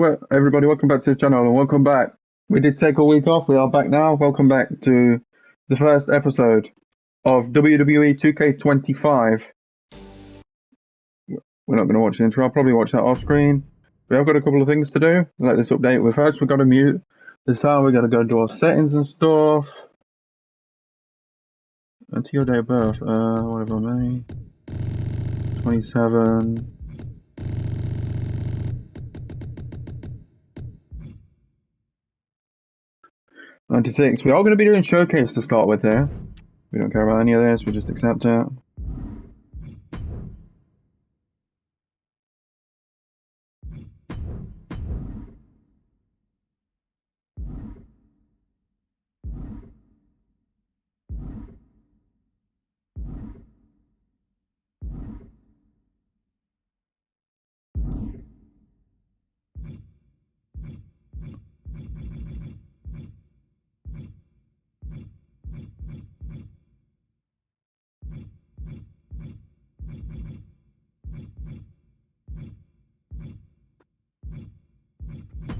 Well, everybody, welcome back to the channel and welcome back. We did take a week off. We are back now. Welcome back to the first episode of WWE 2K25. We're not going to watch the intro. I'll probably watch that off screen. We have got a couple of things to do. Like this update. With first, we've got to mute the sound. We've got to go into our settings and stuff. And to your day of birth, whatever, May 27. '96. We are going to be doing showcase to start with here. We don't care about any of this. We just accept it.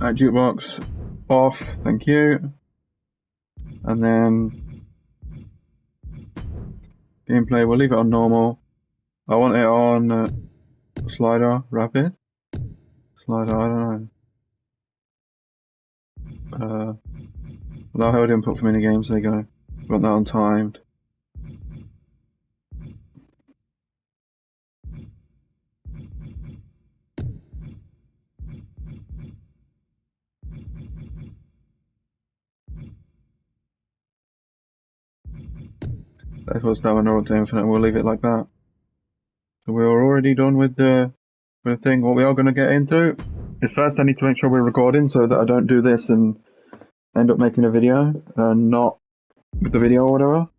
Jukebox off, thank you. And then gameplay, we'll leave it on normal. I want it on slider, rapid. Slider, I don't know. Allow held input for mini games, there you go. Want that on timed. That's what's down on to infinite, we'll leave it like that. So we're already done with the thing. What we are going to get into is first I need to make sure we're recording so that I don't do this and end up making a video and not with the video or whatever.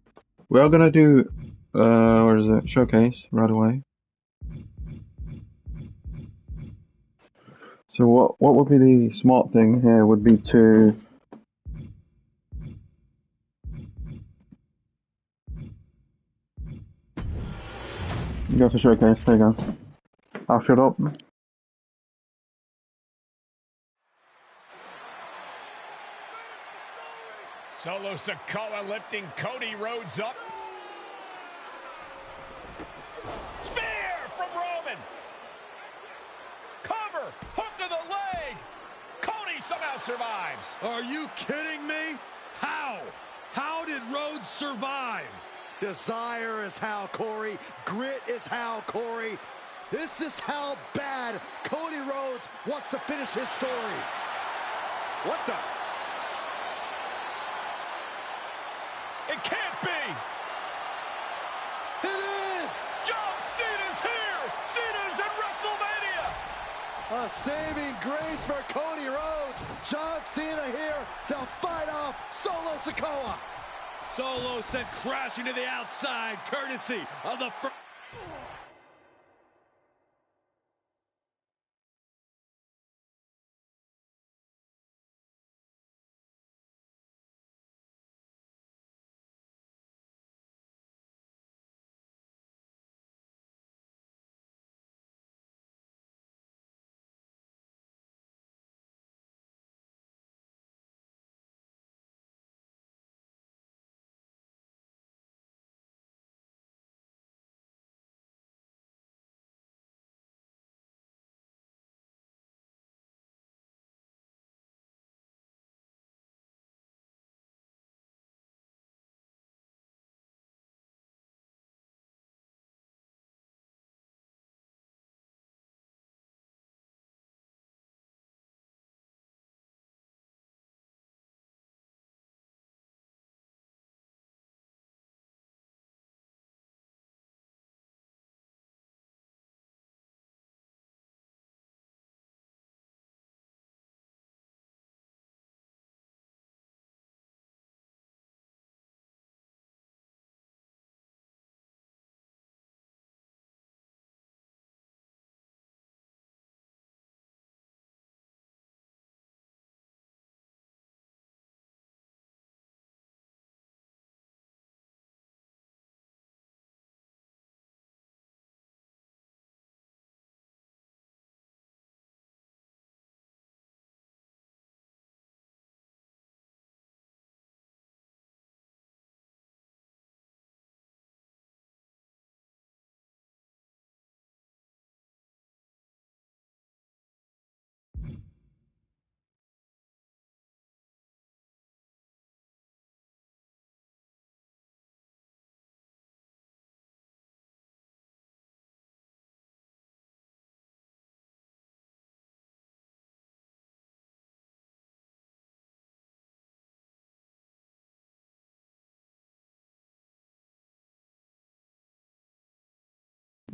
We are going to do, where is it, showcase right away. So what would be the smart thing here would be to go for showcase, there you go. I'll shut up. Solo Sikoa lifting Cody Rhodes up. Spear from Roman. Cover, hook to the leg. Cody somehow survives. Are you kidding me? How? How did Rhodes survive? Desire is how, Corey. Grit is how, Corey. This is how bad Cody Rhodes wants to finish his story. What the? It can't be. It is! John Cena's here. Cena's in WrestleMania. A saving grace for Cody Rhodes. John Cena here. They'll fight off Solo Sikoa. Solo sent crashing to the outside, courtesy of the first.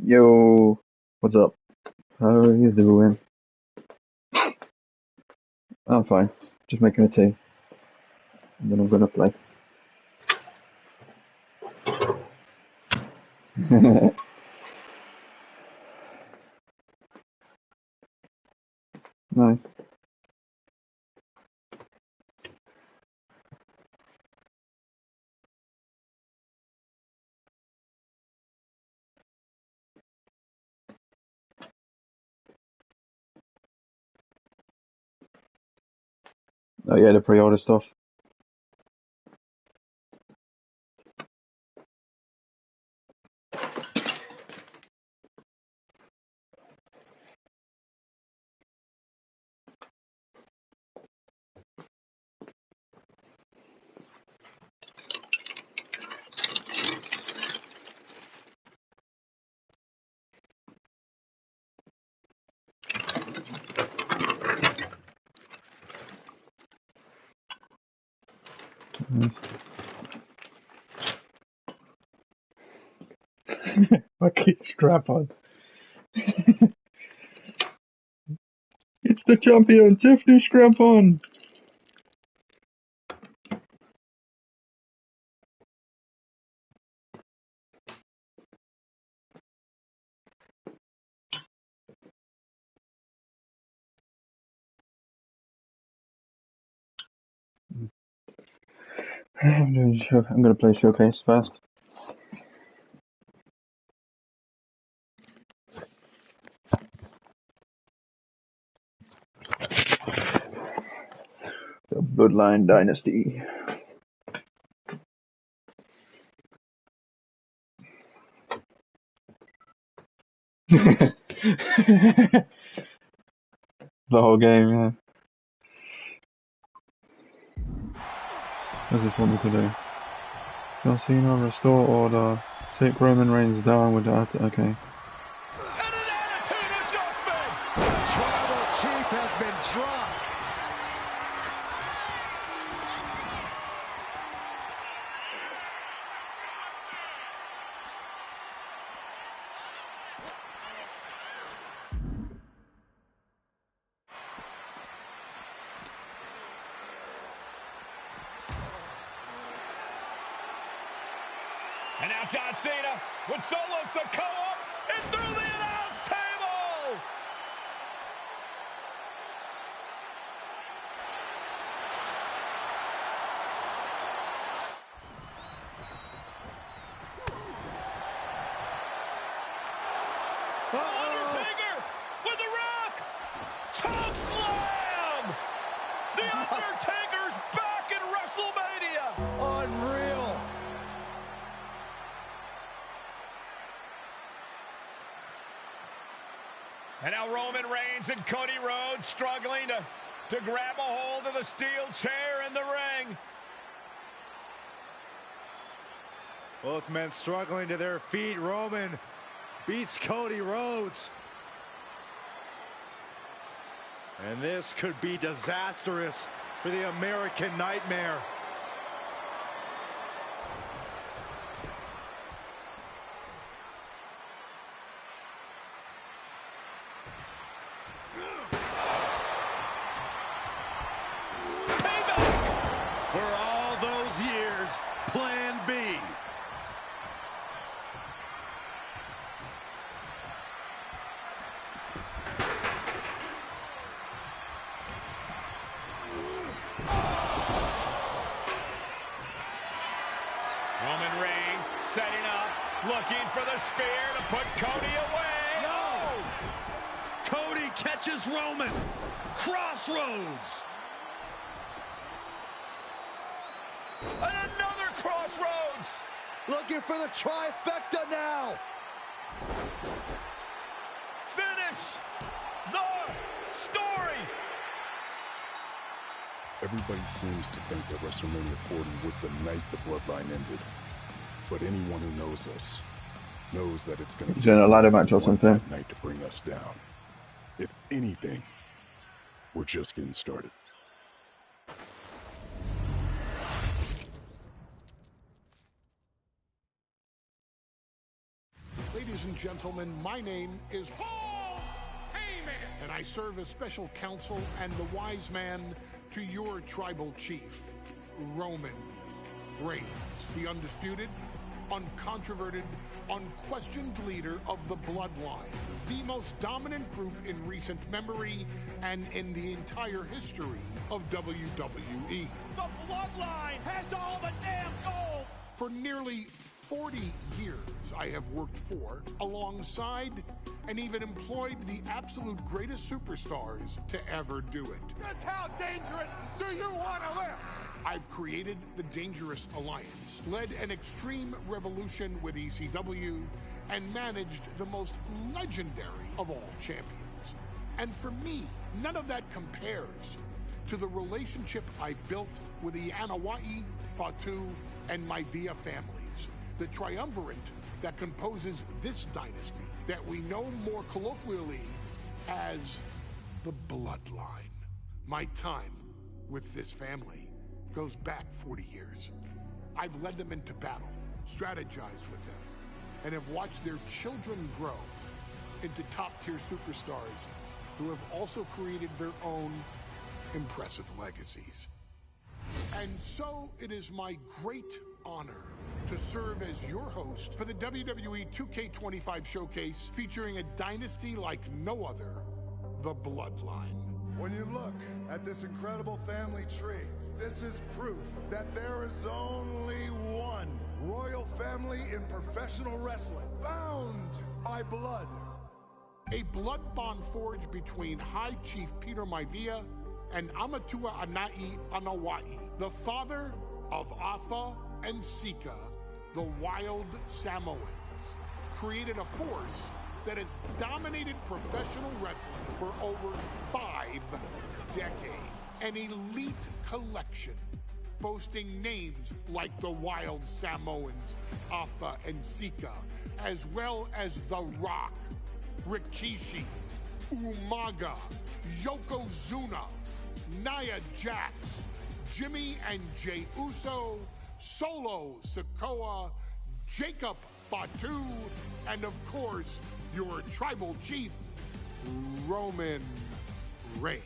Yo, what's up? How are you doing? I'm fine. Just making a tea. And then I'm gonna play. Nice. Oh yeah, the pre-order stuff. Nice. Fucking strap on. It's the champion, Tiffany strap on. I'm gonna play Showcase first. The Bloodline Dynasty. The whole game, yeah. What does this want me to do? John Cena, restore order. Take Roman Reigns down with that. Okay. And an attitude adjustment. The tribal chief has been dropped. And now John Cena with Solo Sikoa and through the announce table. Undertaker with the Rock. Choke slam. The Undertaker's back in WrestleMania. Unreal. And now Roman Reigns and Cody Rhodes struggling to grab a hold of the steel chair in the ring. Both men struggling to their feet. Roman beats Cody Rhodes. And this could be disastrous for the American Nightmare. For all those years, Plan B. Roman Reigns setting up, looking for the spear to put Cody away. No! Cody catches Roman. Crossroads. And another crossroads. Looking for the trifecta now. Finish the story. Everybody seems to think that WrestleMania 40 was the night the bloodline ended. But anyone who knows us knows that it's going to Doing a ladder match or something. that night to bring us down. If anything, we're just getting started. Ladies Ladies and gentlemen, my name is Paul Heyman, and I serve as special counsel and the wise man to your tribal chief, Roman Reigns, the undisputed, uncontroverted, unquestioned leader of the Bloodline, the most dominant group in recent memory and in the entire history of WWE. The Bloodline has all the damn gold! For nearly 40 years, I have worked for, alongside, and even employed the absolute greatest superstars to ever do it. Just how dangerous do you want to live? I've created the Dangerous Alliance, led an extreme revolution with ECW, and managed the most legendary of all champions. And for me, none of that compares to the relationship I've built with the Anoa'i, Fatu, and Maivia families, the triumvirate that composes this dynasty that we know more colloquially as the Bloodline. My time with this family goes back 40 years. I've led them into battle, strategized with them, and have watched their children grow into top-tier superstars who have also created their own impressive legacies. And so it is my great honor to serve as your host for the WWE 2K25 showcase featuring a dynasty like no other, the Bloodline. When you look at this incredible family tree, this is proof that there is only one royal family in professional wrestling, bound by blood. A blood bond forged between High Chief Peter Maivia and Amatua Anai Anoa'i, the father of Afa and Sika, the wild Samoans, created a force that has dominated professional wrestling for over 5 decades. An elite collection boasting names like the Wild Samoans, Afa and Sika, as well as The Rock, Rikishi, Umaga, Yokozuna, Nia Jax, Jimmy and Jey Uso, Solo Sikoa, Jacob Fatu, and of course, your tribal chief, Roman Reigns.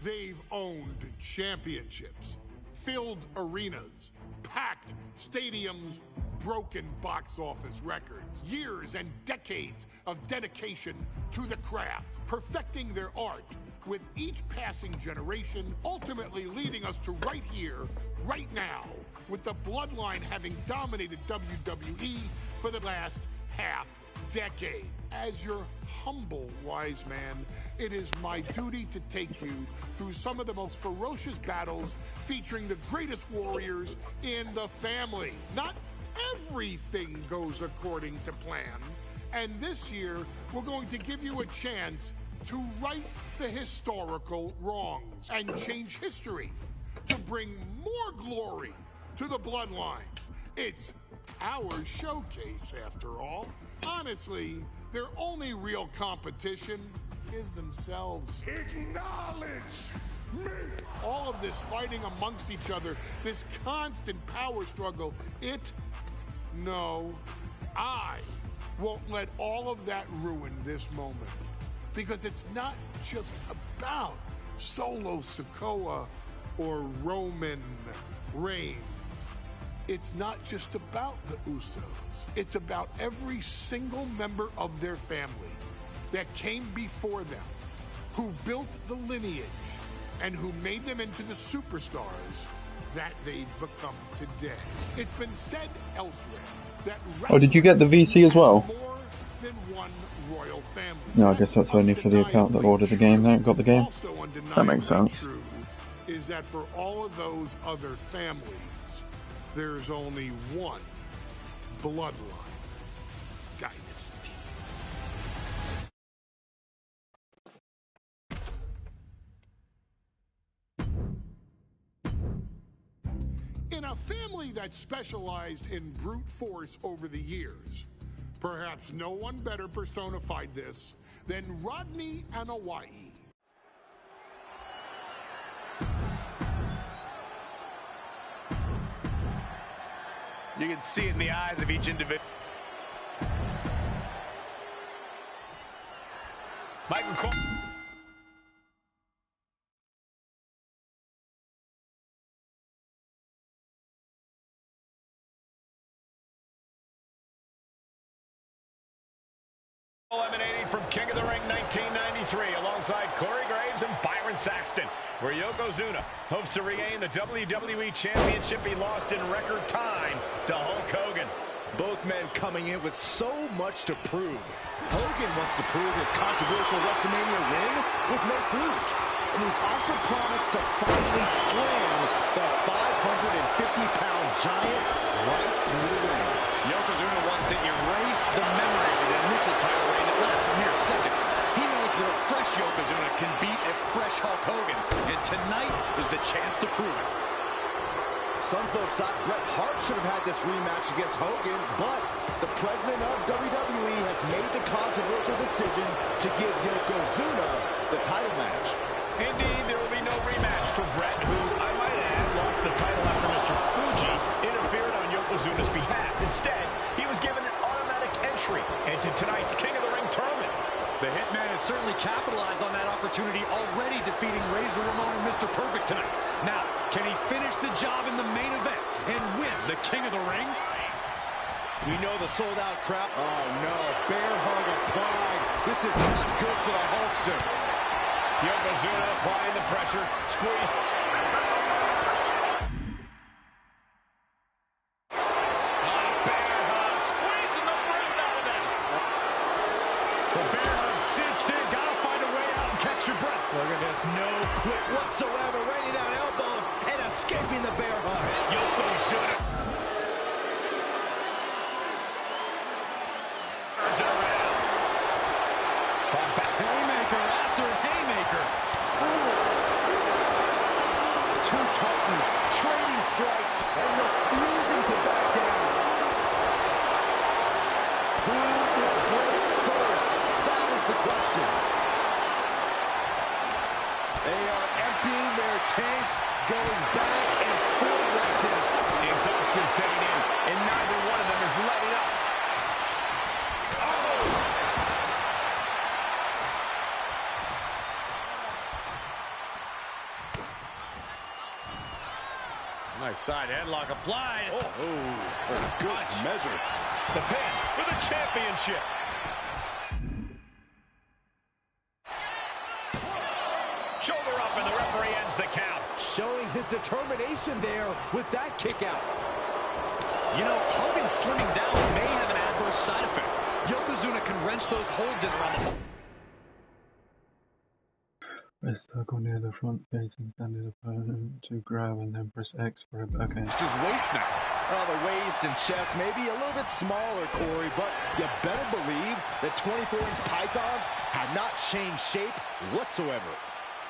They've owned championships, filled arenas, packed stadiums, broken box office records, years and decades of dedication to the craft, perfecting their art with each passing generation, ultimately leading us to right here, right now, with the Bloodline having dominated WWE for the last half decade. As your humble wise man, it is my duty to take you through some of the most ferocious battles featuring the greatest warriors in the family. Not everything goes according to plan, and this year we're going to give you a chance to right the historical wrongs and change history to bring more glory to the Bloodline. It's our showcase, after all. Honestly, their only real competition is themselves. Acknowledge me! All of this fighting amongst each other, this constant power struggle, I won't let all of that ruin this moment. Because it's not just about Solo Sikoa or Roman Reigns. It's not just about the Usos. It's about every single member of their family that came before them, who built the lineage and who made them into the superstars that they've become today. It's been said elsewhere that Oh, did you get the VC as well? more than one royal family. No, I guess that's only for the account that ordered the game, that got the game. Also That makes sense. true is that for all of those other families, there's only one Bloodline dynasty. In a family that specialized in brute force over the years, perhaps no one better personified this than Rodney Anoa'i. You can see it in the eyes of each individual. Michael Cole. Eliminating from King of the Ring 1993 alongside Corey Graves and Byron Saxton, where Yokozuna hopes to regain the WWE Championship he lost in record time to Hulk Hogan. Both men coming in with so much to prove. Hogan wants to prove his controversial WrestleMania win was no fluke. And he's also promised to finally slam the 550-pound giant right through the ring. Yokozuna wants to erase the memory of his initial title reign that lasted mere seconds. He knows that a fresh Yokozuna can beat a fresh Hulk Hogan, and tonight is the chance to prove it. Some folks thought Bret Hart should have had this rematch against Hogan, but the president of WWE has made the controversial decision to give Yokozuna the title match. Indeed, there will be no rematch for Bret, who, I might add, lost the title after Mr. Fuji interfered on Yokozuna's behalf. Instead, he was given an automatic entry into tonight's King of the Ring tournament. The Hitman has certainly capitalized on that opportunity, already defeating Razor Ramon and Mr. Perfect tonight. Now, can he finish the job in the main event and win the King of the Ring? We know the sold-out crowd. Oh, no. Bear hug applied. This is not good for the Hulkster. Yokozuna applying the pressure, squeeze. Bear hug, squeezing the breath out of them. The bear hug cinched in. Gotta find a way out and catch your breath. Look at this. No quit whatsoever. Raining down elbows and escaping the bear hug. Yokozuna. Turns it around. Haymaker after haymaker. Two Titans trading strikes and refusing to back down. Who will break first? That is the question. They are emptying their tanks, going back and forth like this. Exhaustion setting in, and neither one of them is letting up. Nice side headlock applied. Good measure. The pin for the championship. Shoulder up, and the referee ends the count. Showing his determination there with that kick out. You know, Hogan slimming down may have an adverse side effect. Yokozuna can wrench those holds in around the... Press circle near the front facing standing opponent to grab and then press X for a... Okay. It's his waist now. Oh, the waist and chest may be a little bit smaller, Corey, but you better believe that 24-inch pythons have not changed shape whatsoever.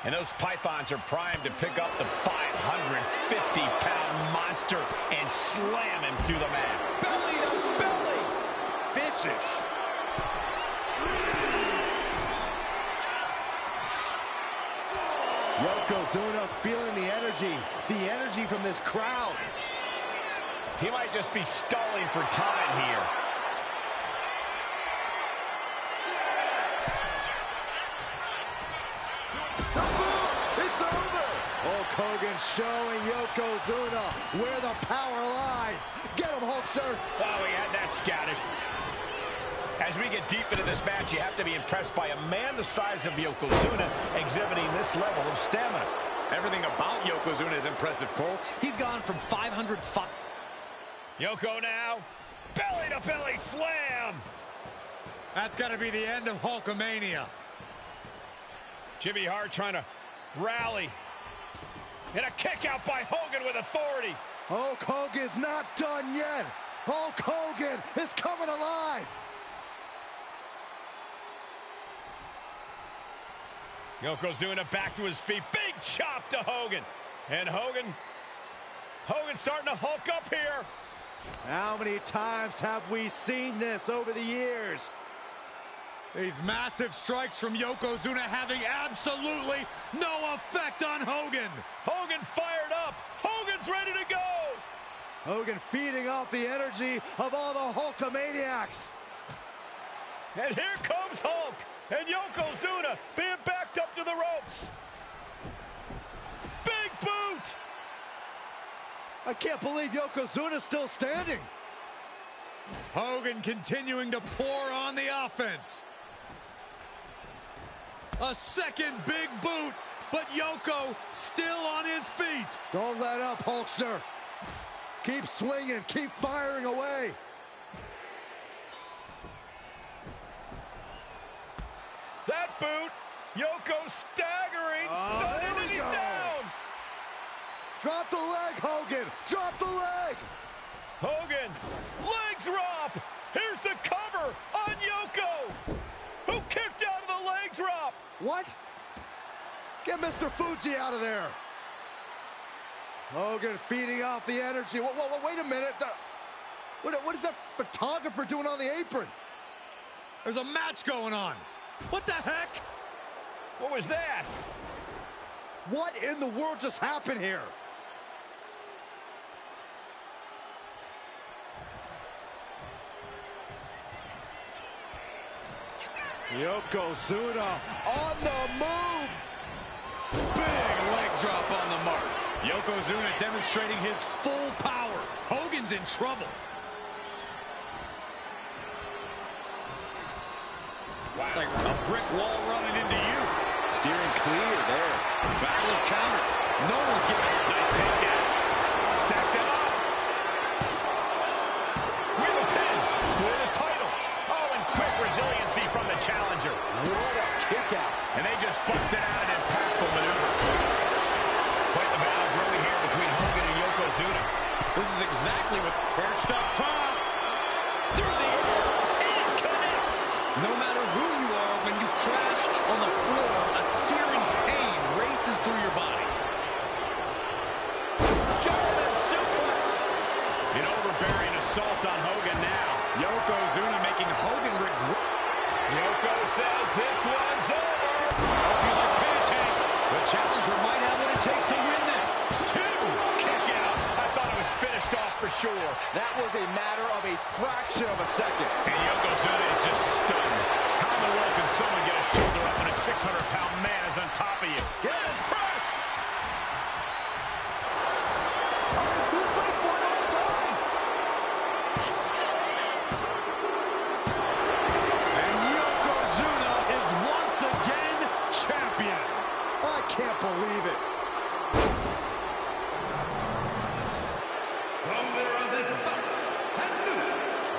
And those pythons are primed to pick up the 550-pound monster and slam him through the mat. Belly to belly! Vicious. Yokozuna feeling the energy from this crowd. He might just be stalling for time here. It's over! Hulk Hogan showing Yokozuna where the power lies. Get him, Hulkster! Oh, we had that scouted. As we get deep into this match, you have to be impressed by a man the size of Yokozuna exhibiting this level of stamina. Everything about Yokozuna is impressive, Cole. He's gone from 505... Yoko now, belly to belly slam. That's got to be the end of Hulkamania. Jimmy Hart trying to rally. And a kick out by Hogan with authority. Hulk Hogan's not done yet. Hulk Hogan is coming alive. Yokozuna back to his feet. Big chop to Hogan. And Hogan's starting to hulk up here. How many times have we seen this over the years? These massive strikes from Yokozuna having absolutely no effect on Hogan. Hogan fired up. Hogan's ready to go. Hogan feeding off the energy of all the Hulkamaniacs. And here comes Hulk. And Yokozuna being backed up to the ropes. Big boot! I can't believe Yokozuna's still standing. Hogan continuing to pour on the offense. A second big boot, but Yoko still on his feet. Don't let up, Hulkster. Keep swinging, keep firing away. That boot, Yoko staggering, stunning, and he's down. Drop the leg, Hogan. Drop the leg. Hogan, leg drop. Here's the cover on Yoko, who kicked out of the leg drop. What? Get Mr. Fuji out of there. Hogan feeding off the energy. Whoa, wait a minute. What is that photographer doing on the apron? There's a match going on. What the heck? What was that? What in the world just happened here? Yokozuna on the move. Big leg drop on the mark. Yokozuna demonstrating his full power. Hogan's in trouble. Wow. Like a brick wall running into you. Steering clear there. Battle of counters. No one's getting it. Nice takedown. Stack them up. With a pin. With a title. Oh, and quick resiliency from the challenger. What a kick out. And they just busted out an impactful maneuver. Quite the battle brewing here between Hogan and Yokozuna. This is exactly what perched up top. Through the air. It connects. No matter who you are, when you crash on the floor, a searing pain races through your body. German suplex. An overbearing assault on Hogan now. Yokozuna making Hogan regret. Yoko says this one's over. Hope you like pancakes. The challenger might have what it takes to win this. Two. Kick out. I thought it was finished off for sure. That was a matter of a fraction of a second. And Yokozuna is just stunned. How in the world can someone get a shoulder up when a 600-pound man is on top of you? Get his press! Wait for it all the time. And Yokozuna is once again champion. I can't believe it. From there on this bout, and new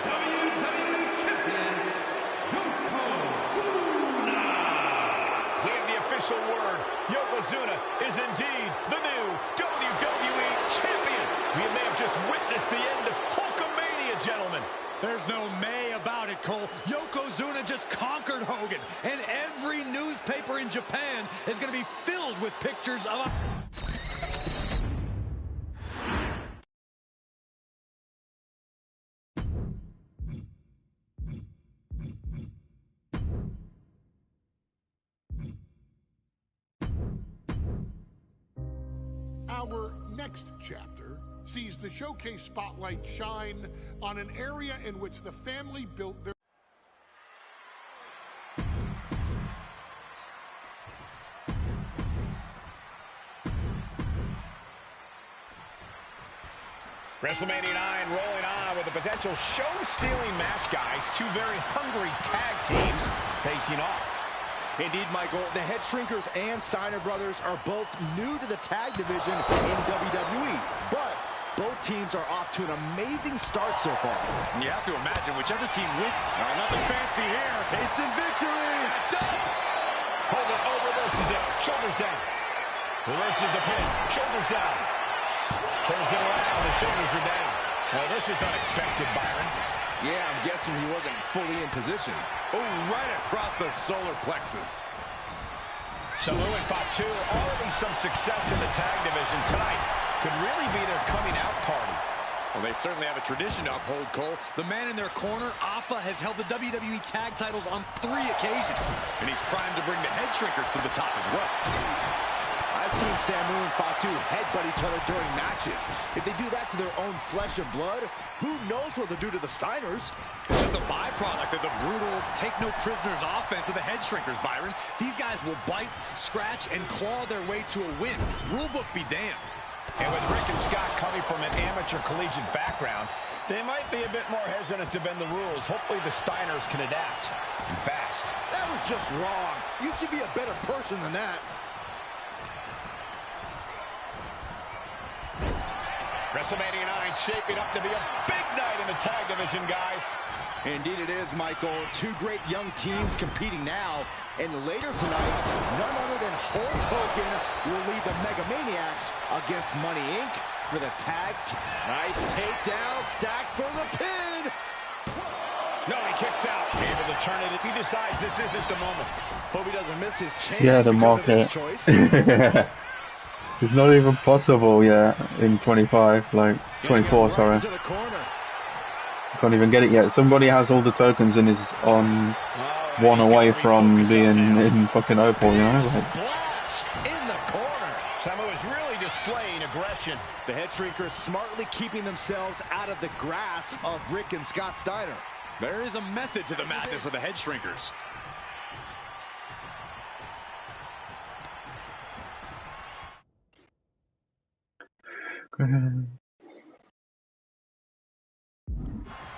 WWE Champion, Yokozuna. We have the official word. Yokozuna is indeed the new WWE Champion. We may have just witnessed the end of Hulkamania, gentlemen. There's no may about it, Cole. Yokozuna just conquered Hogan, and every newspaper in Japan is going to be filled with pictures of a... Our next chapter sees the showcase spotlight shine on an area in which the family built their... WrestleMania 9 rolling on with a potential show-stealing match, guys. Two very hungry tag teams facing off. Indeed, Michael, the Head Shrinkers and Steiner Brothers are both new to the tag division in WWE, but both teams are off to an amazing start so far. You have to imagine whichever team wins. Nothing fancy here. Instant victory! Hold it, oh, reverses it. Shoulders down. Reverses the pin. Shoulders down. Turns it around. The shoulders are down. Well, this is unexpected, Byron. Yeah, I'm guessing he wasn't fully in position. Oh, right across the solar plexus. Samu and Fatu already some success in the tag division tonight. Could really be their coming out party. Well, they certainly have a tradition to uphold, Cole. The man in their corner, Alpha, has held the WWE tag titles on 3 occasions, and he's primed to bring the Head Shrinkers to the top as well. I've seen Samu and Fatu headbutt each other during matches. If they do that to their own flesh and blood, who knows what they'll do to the Steiners? It's just a byproduct of the brutal take-no-prisoners offense of the head shrinkers, Byron. These guys will bite, scratch, and claw their way to a win. Rulebook be damned. And with Rick and Scott coming from an amateur collegiate background, they might be a bit more hesitant to bend the rules. Hopefully the Steiners can adapt, and fast. That was just wrong. You should be a better person than that. WrestleMania 9 shaping up to be a big night in the tag division, guys. Indeed it is, Michael. Two great young teams competing now. And later tonight, none other than Hulk Hogan will lead the Megamaniacs against Money Inc. for the tag. Nice takedown, stacked for the pin. No, he kicks out. Able to turn it. He decides this isn't the moment. Hope he doesn't miss his chance. Yeah, the market. It's not even possible yet in 25, like 24, sorry. Can't even get it yet. Somebody has all the tokens and is on one away from being in fucking Opal, you know? Like, Splash in the corner. Samu is really displaying aggression. The head shrinkers smartly keeping themselves out of the grasp of Rick and Scott Steiner. There is a method to the madness of the head shrinkers.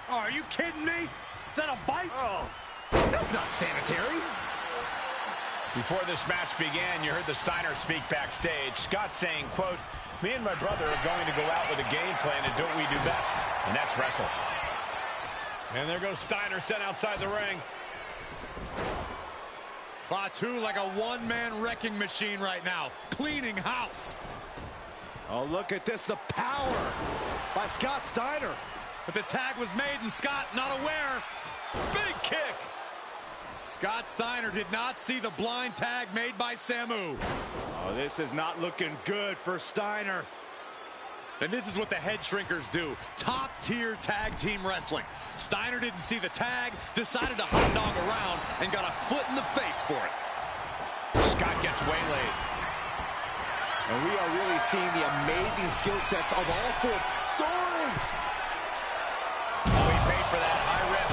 Oh, are you kidding me? Is that a bite? Oh, that's not sanitary. Before this match began, you heard the Steiners speak backstage. Scott saying, quote, "Me and my brother are going to go out with a game plan and do what we do best, and that's wrestle." And there goes Steiner sent outside the ring. Fatu like a one-man wrecking machine right now, cleaning house. Oh, look at this, the power by Scott Steiner. But the tag was made and Scott not aware. Big kick. Scott Steiner did not see the blind tag made by Samu. Oh, this is not looking good for Steiner. And this is what the head shrinkers do. Top-tier tag team wrestling. Steiner didn't see the tag, decided to hot dog around, and got a foot in the face for it. Scott gets waylaid. And we are really seeing the amazing skill sets of all four. Soaring! Oh, he paid for that high ref.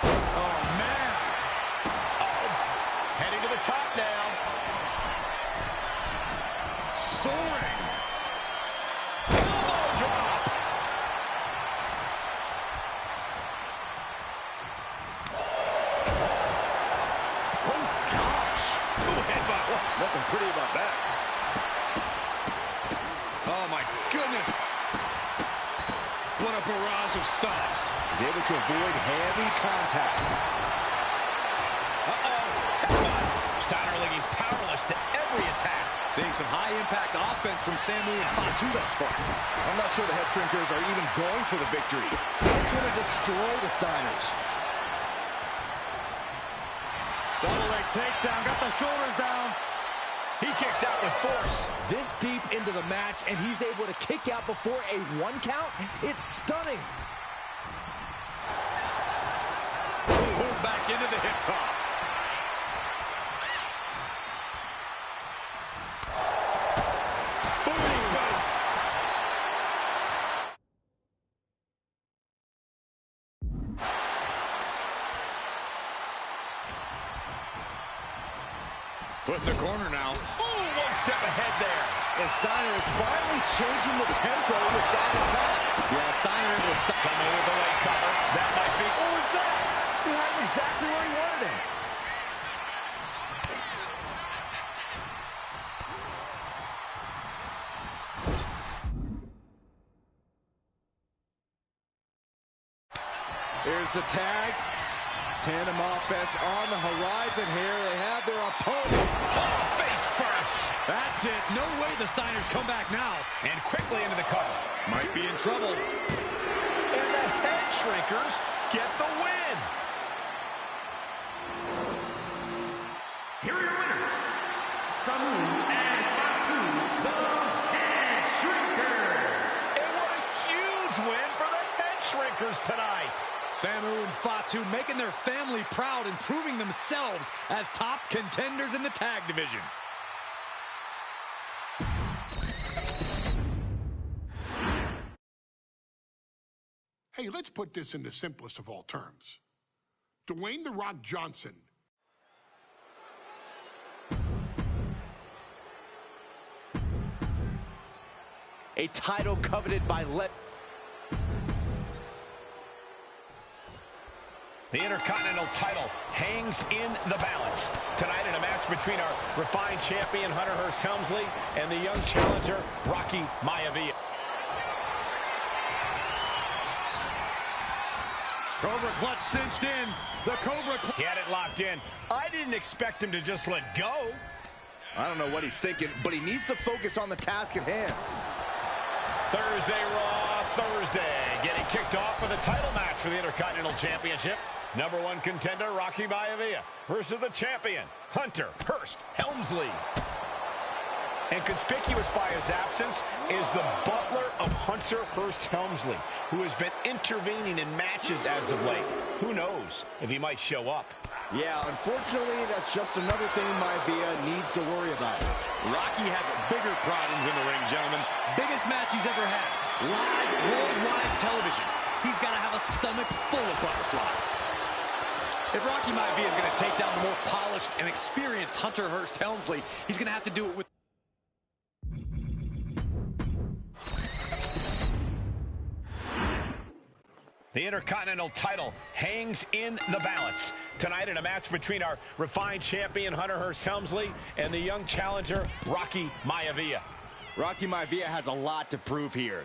Oh, man. Heading to the top now. Soaring. Elbow drop. Oh, gosh. Ooh, headbutt. Nothing pretty about that. Oh, my goodness. What a barrage of stops. He's able to avoid heavy contact. Steiner looking powerless to every attack. Seeing some high-impact offense from Samu and Fatu thus far. I'm not sure the head shrinkers are even going for the victory. They just want to destroy the Steiners. Double leg takedown, got the shoulders down. He kicks out with force. This deep into the match, and he's able to kick out before a 1 count. It's stunning. Pulled back into the hip toss. Put in the corner now. Ooh, one step ahead there. And Steiner is finally changing the tempo with that attack. Yeah, Steiner able to stop. Coming with the leg cover. That might be. What was that? He had him exactly where he wanted him. Here's the tag. Tandem offense on the horizon here. They have their opponent. Oh, face first. That's it. No way the Steiners come back now. And quickly into the cover. Might be in trouble. And the head shrinkers get the win. Here are your winners, Samu and Fatu, the Head Shrinkers. And what a huge win for the head shrinkers tonight. Samu and Fatu making their family proud and proving themselves as top contenders in the tag division. Hey, let's put this in the simplest of all terms. Dwayne "The Rock" Johnson. A title coveted by The Intercontinental title hangs in the balance. Tonight in a match between our refined champion, Hunter Hearst Helmsley, and the young challenger, Rocky Maivia. Cobra clutch cinched in. The Cobra clutch. He had it locked in. I didn't expect him to just let go. I don't know what he's thinking, but he needs to focus on the task at hand. Thursday Raw, Thursday. Getting kicked off with a title match for the Intercontinental Championship. Number one contender, Rocky Maivia, versus the champion, Hunter Hearst Helmsley. And conspicuous by his absence is the butler of Hunter Hearst Helmsley, who has been intervening in matches as of late. Who knows if he might show up. Yeah, unfortunately, that's just another thing Maivia needs to worry about. Rocky has bigger problems in the ring, gentlemen. Biggest match he's ever had. Live worldwide television. He's got to have a stomach full of butterflies. If Rocky Maivia is going to take down the more polished and experienced Hunter Hearst Helmsley, he's going to have to do it with... The Intercontinental title hangs in the balance. Tonight in a match between our refined champion, Hunter Hearst Helmsley, and the young challenger, Rocky Maivia. Rocky Maivia has a lot to prove here.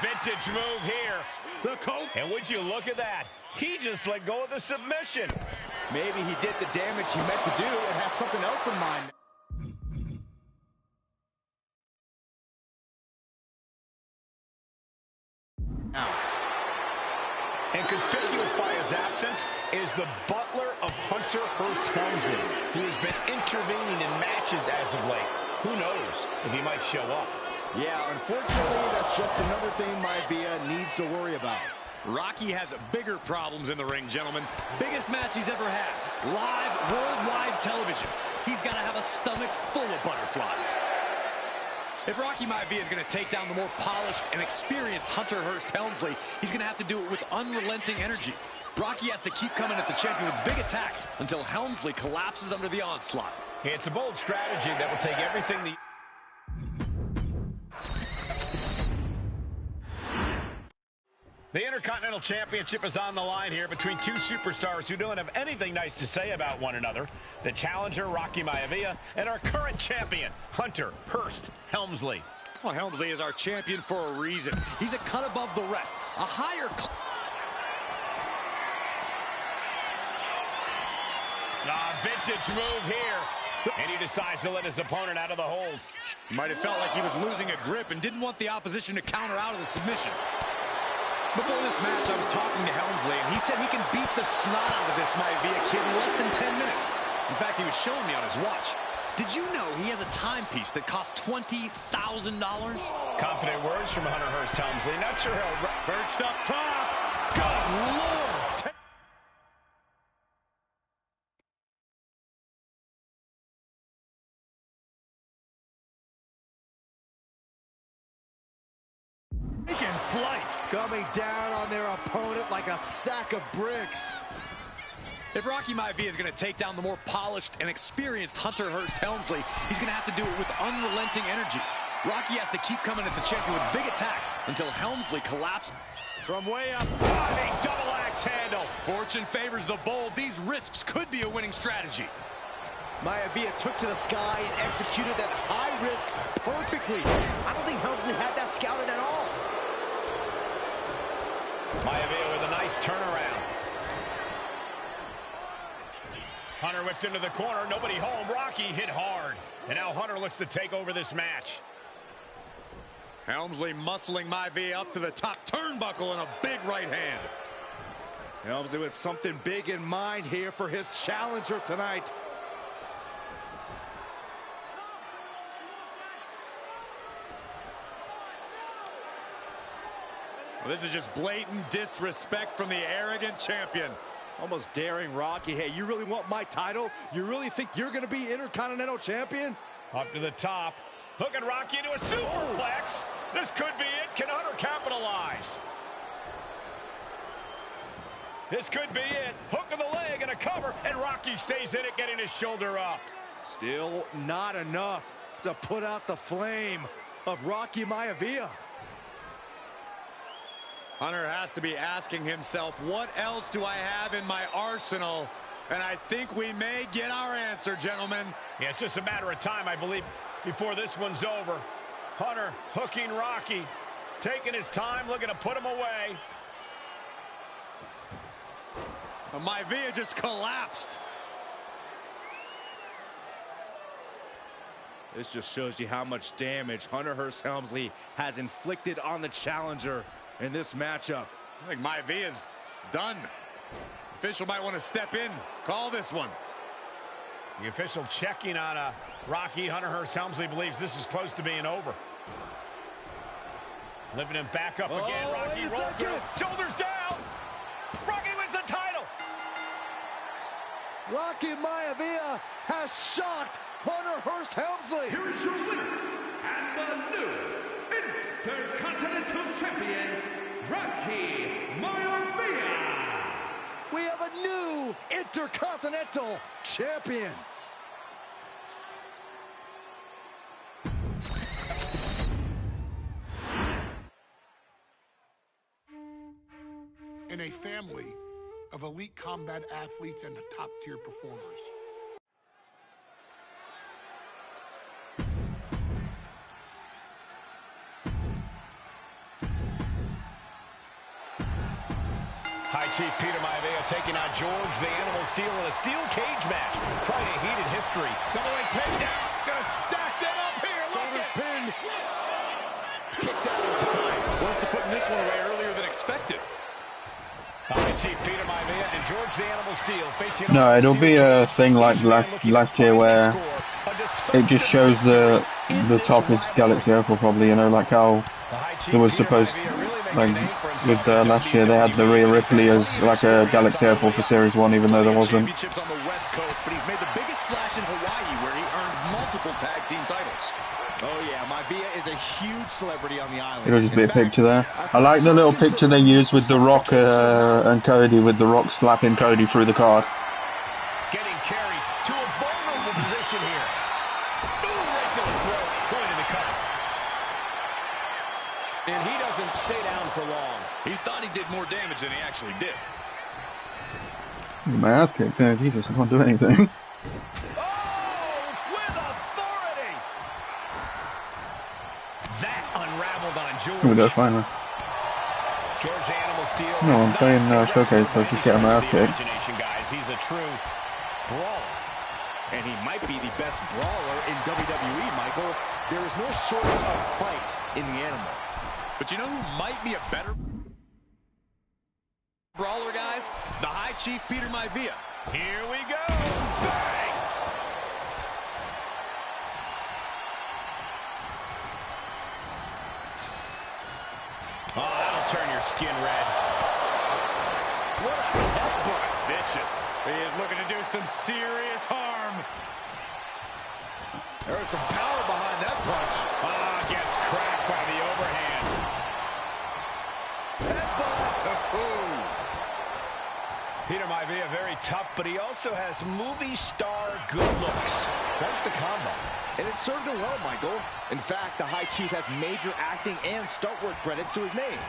Vintage move here. And would you look at that? He just let go of the submission. Maybe he did the damage he meant to do and has something else in mind. Now. And conspicuous by his absence is the butler of Hunter Hearst Helmsley, who has been intervening in matches as of late. Who knows if he might show up. Yeah, unfortunately, that's just another thing Maivia needs to worry about. Rocky has bigger problems in the ring, gentlemen. Biggest match he's ever had. Live worldwide television. He's got to have a stomach full of butterflies. If Rocky Maivia is going to take down the more polished and experienced Hunter Hearst Helmsley, he's going to have to do it with unrelenting energy. Rocky has to keep coming at the champion with big attacks until Helmsley collapses under the onslaught. It's a bold strategy that will take everything the... The Intercontinental Championship is on the line here between two superstars who don't have anything nice to say about one another. The challenger, Rocky Maivia, and our current champion, Hunter Hearst Helmsley. Well, Helmsley is our champion for a reason. He's a cut above the rest. A higher... Vintage move here. And he decides to let his opponent out of the hold. He might have felt like he was losing a grip and didn't want the opposition to counter out of the submission. Before this match, I was talking to Helmsley, and he said he can beat the snot out of this Maivia kid in less than 10 minutes. In fact, he was showing me on his watch. Did you know he has a timepiece that costs $20,000? Confident words from Hunter Hearst Helmsley. Not sure how... Perched up top. Good Lord. Taking flight. Coming down on their opponent like a sack of bricks. If Rocky Maivia is going to take down the more polished and experienced Hunter Hearst Helmsley, he's going to have to do it with unrelenting energy. Rocky has to keep coming at the champion with big attacks until Helmsley collapses. From way up, a double axe handle. Fortune favors the bold. These risks could be a winning strategy. Maivia took to the sky and executed that high risk perfectly. I don't think Helmsley had that scouted at all. Maivia with a nice turnaround. Hunter whipped into the corner. Nobody home. Rocky hit hard. And now Hunter looks to take over this match. Helmsley muscling Maivia up to the top turnbuckle and a big right hand. Helmsley with something big in mind here for his challenger tonight. Well, this is just blatant disrespect from the arrogant champion. Almost daring Rocky. Hey, you really want my title? You really think you're going to be Intercontinental Champion? Up to the top. Hooking Rocky into a superplex. This could be it. Can Hunter capitalize? This could be it. Hook of the leg and a cover, and Rocky stays in it, getting his shoulder up. Still not enough to put out the flame of Rocky Maivia. Hunter has to be asking himself, what else do I have in my arsenal? And I think we may get our answer, gentlemen. Yeah, it's just a matter of time, I believe, before this one's over. Hunter hooking Rocky, taking his time, looking to put him away. Maivia just collapsed. This just shows you how much damage Hunter Hearst Helmsley has inflicted on the challenger in this matchup. I think Maivia's done. The official might want to step in, call this one. The official checking on Rocky. Hunter Hearst Helmsley believes this is close to being over. Lifting him back up again. Rocky rolls through. Shoulders down. Rocky wins the title. Rocky Maivia has shocked Hunter Hearst Helmsley. Here is your winner, and the new Intercontinental Champion, Rocky Maivia. We have a new Intercontinental Champion. In a family of elite combat athletes and top-tier performers. High Chief Peter Maivia taking on George the Animal Steel in a steel cage match. Quite a heated history. Double leg takedown. Gonna stack that up here. Look at Pin. Kicks out in time. Close to putting this one away earlier than expected. High Chief Peter Maivia and George the Animal Steel facing. No, it'll be a thing like last year where it just shows the top is Galaxy Opal probably, you know, like how it was supposed like with last year they had the Rhea Ripley as like a Galaxy Opal for Series 1 even though there wasn't. Championships on the West Coast, but he's made the biggest splash in Hawaii where he earned multiple tag team titles. Oh yeah, Maivia is a huge celebrity on the island. It'll just be a picture there. I like the little picture they used with The Rock and Cody, with The Rock slapping Cody through the card. Getting carried to a vulnerable position here. Ooh, right to the throat. Going to the cutoff. And he doesn't stay down for long. He thought he did more damage than he actually did. My ass kicked. Jesus, I can't do anything. That unraveled on George. Here we go, finally. George Animal Steel. No, I'm playing Showcase, so just get my ass kicked. Guys, he's a true brawler. And he might be the best brawler in WWE, Michael. There is no shortage of fight in the animal. But you know who might be a better brawler, guys? The High Chief Peter Maivia. Here we go. Bang! Oh, that'll turn your skin red. What a headbutt. Vicious. He is looking to do some serious harm. There is some power behind that punch. Ah, gets cracked by the overhand. Headbutt. Peter Maivia, very tough, but he also has movie star good looks. Quite the combo. And it served him well, Michael. In fact, the High Chief has major acting and stunt work credits to his name.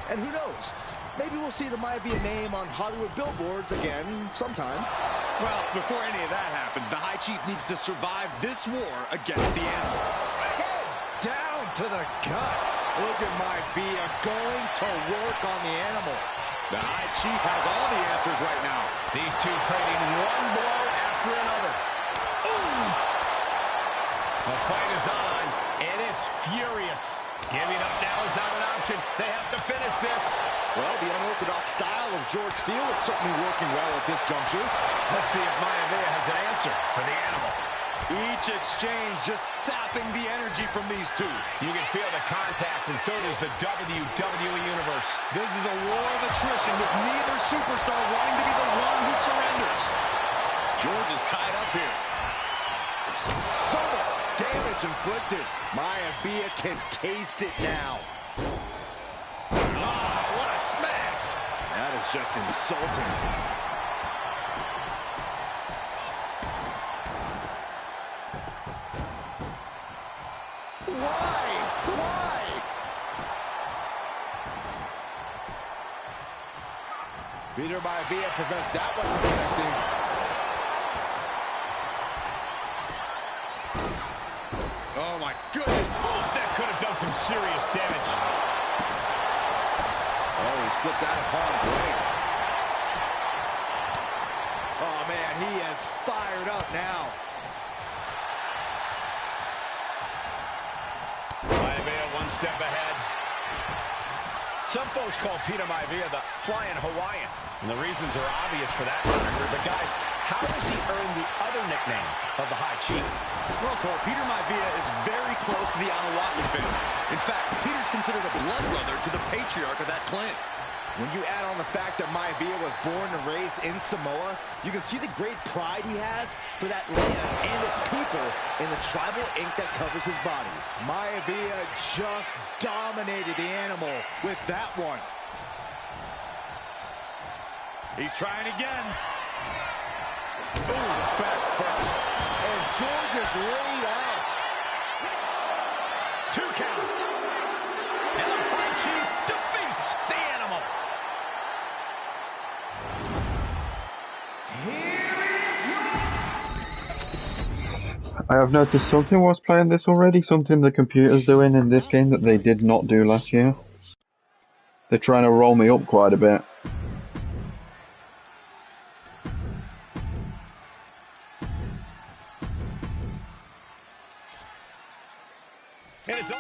And who knows? Maybe we'll see the Maivia name on Hollywood billboards again sometime. Well, before any of that happens, the High Chief needs to survive this war against the animal. Head down to the gut. Look at Maivia going to work on the animal. The High Chief has all the answers right now. These two trading one blow after another. Ooh! The fight is on, and it's furious. Giving up now is not an option. They have to finish this. Well, the unorthodox style of George Steele is certainly working well at this juncture. Let's see if Maivia has an answer for the animal. Each exchange just sapping the energy from these two. You can feel the contact, and so does the WWE Universe. This is a war of attrition with neither superstar wanting to be the one who surrenders. George is tied up here. Summoned damage inflicted. Maivia can taste it now. Oh, what a smash! That is just insulting. Why? Why? Peter Maivia prevents that one from connecting. Oh my goodness. Oh, that could have done some serious damage. Oh, he slips out of harm's way. Oh man, he is fired up now. Maivia one step ahead. Some folks call Peter Maivia the Flying Hawaiian, and the reasons are obvious for that moniker. But guys, how does he earn the other nickname of the High Chief? Well, Cole, Peter Maivia is very close to the Anunnaki family. In fact, Peter's considered a blood brother to the patriarch of that clan. When you add on the fact that Maivia was born and raised in Samoa, you can see the great pride he has for that land and its people in the tribal ink that covers his body. Maivia just dominated the animal with that one. He's trying again. Ooh, back first. And George is laid out. 2 count. And the High Chief defeats the animal. I have noticed something whilst playing this already, something the computer's doing in this game that they did not do last year. They're trying to roll me up quite a bit. And it's up.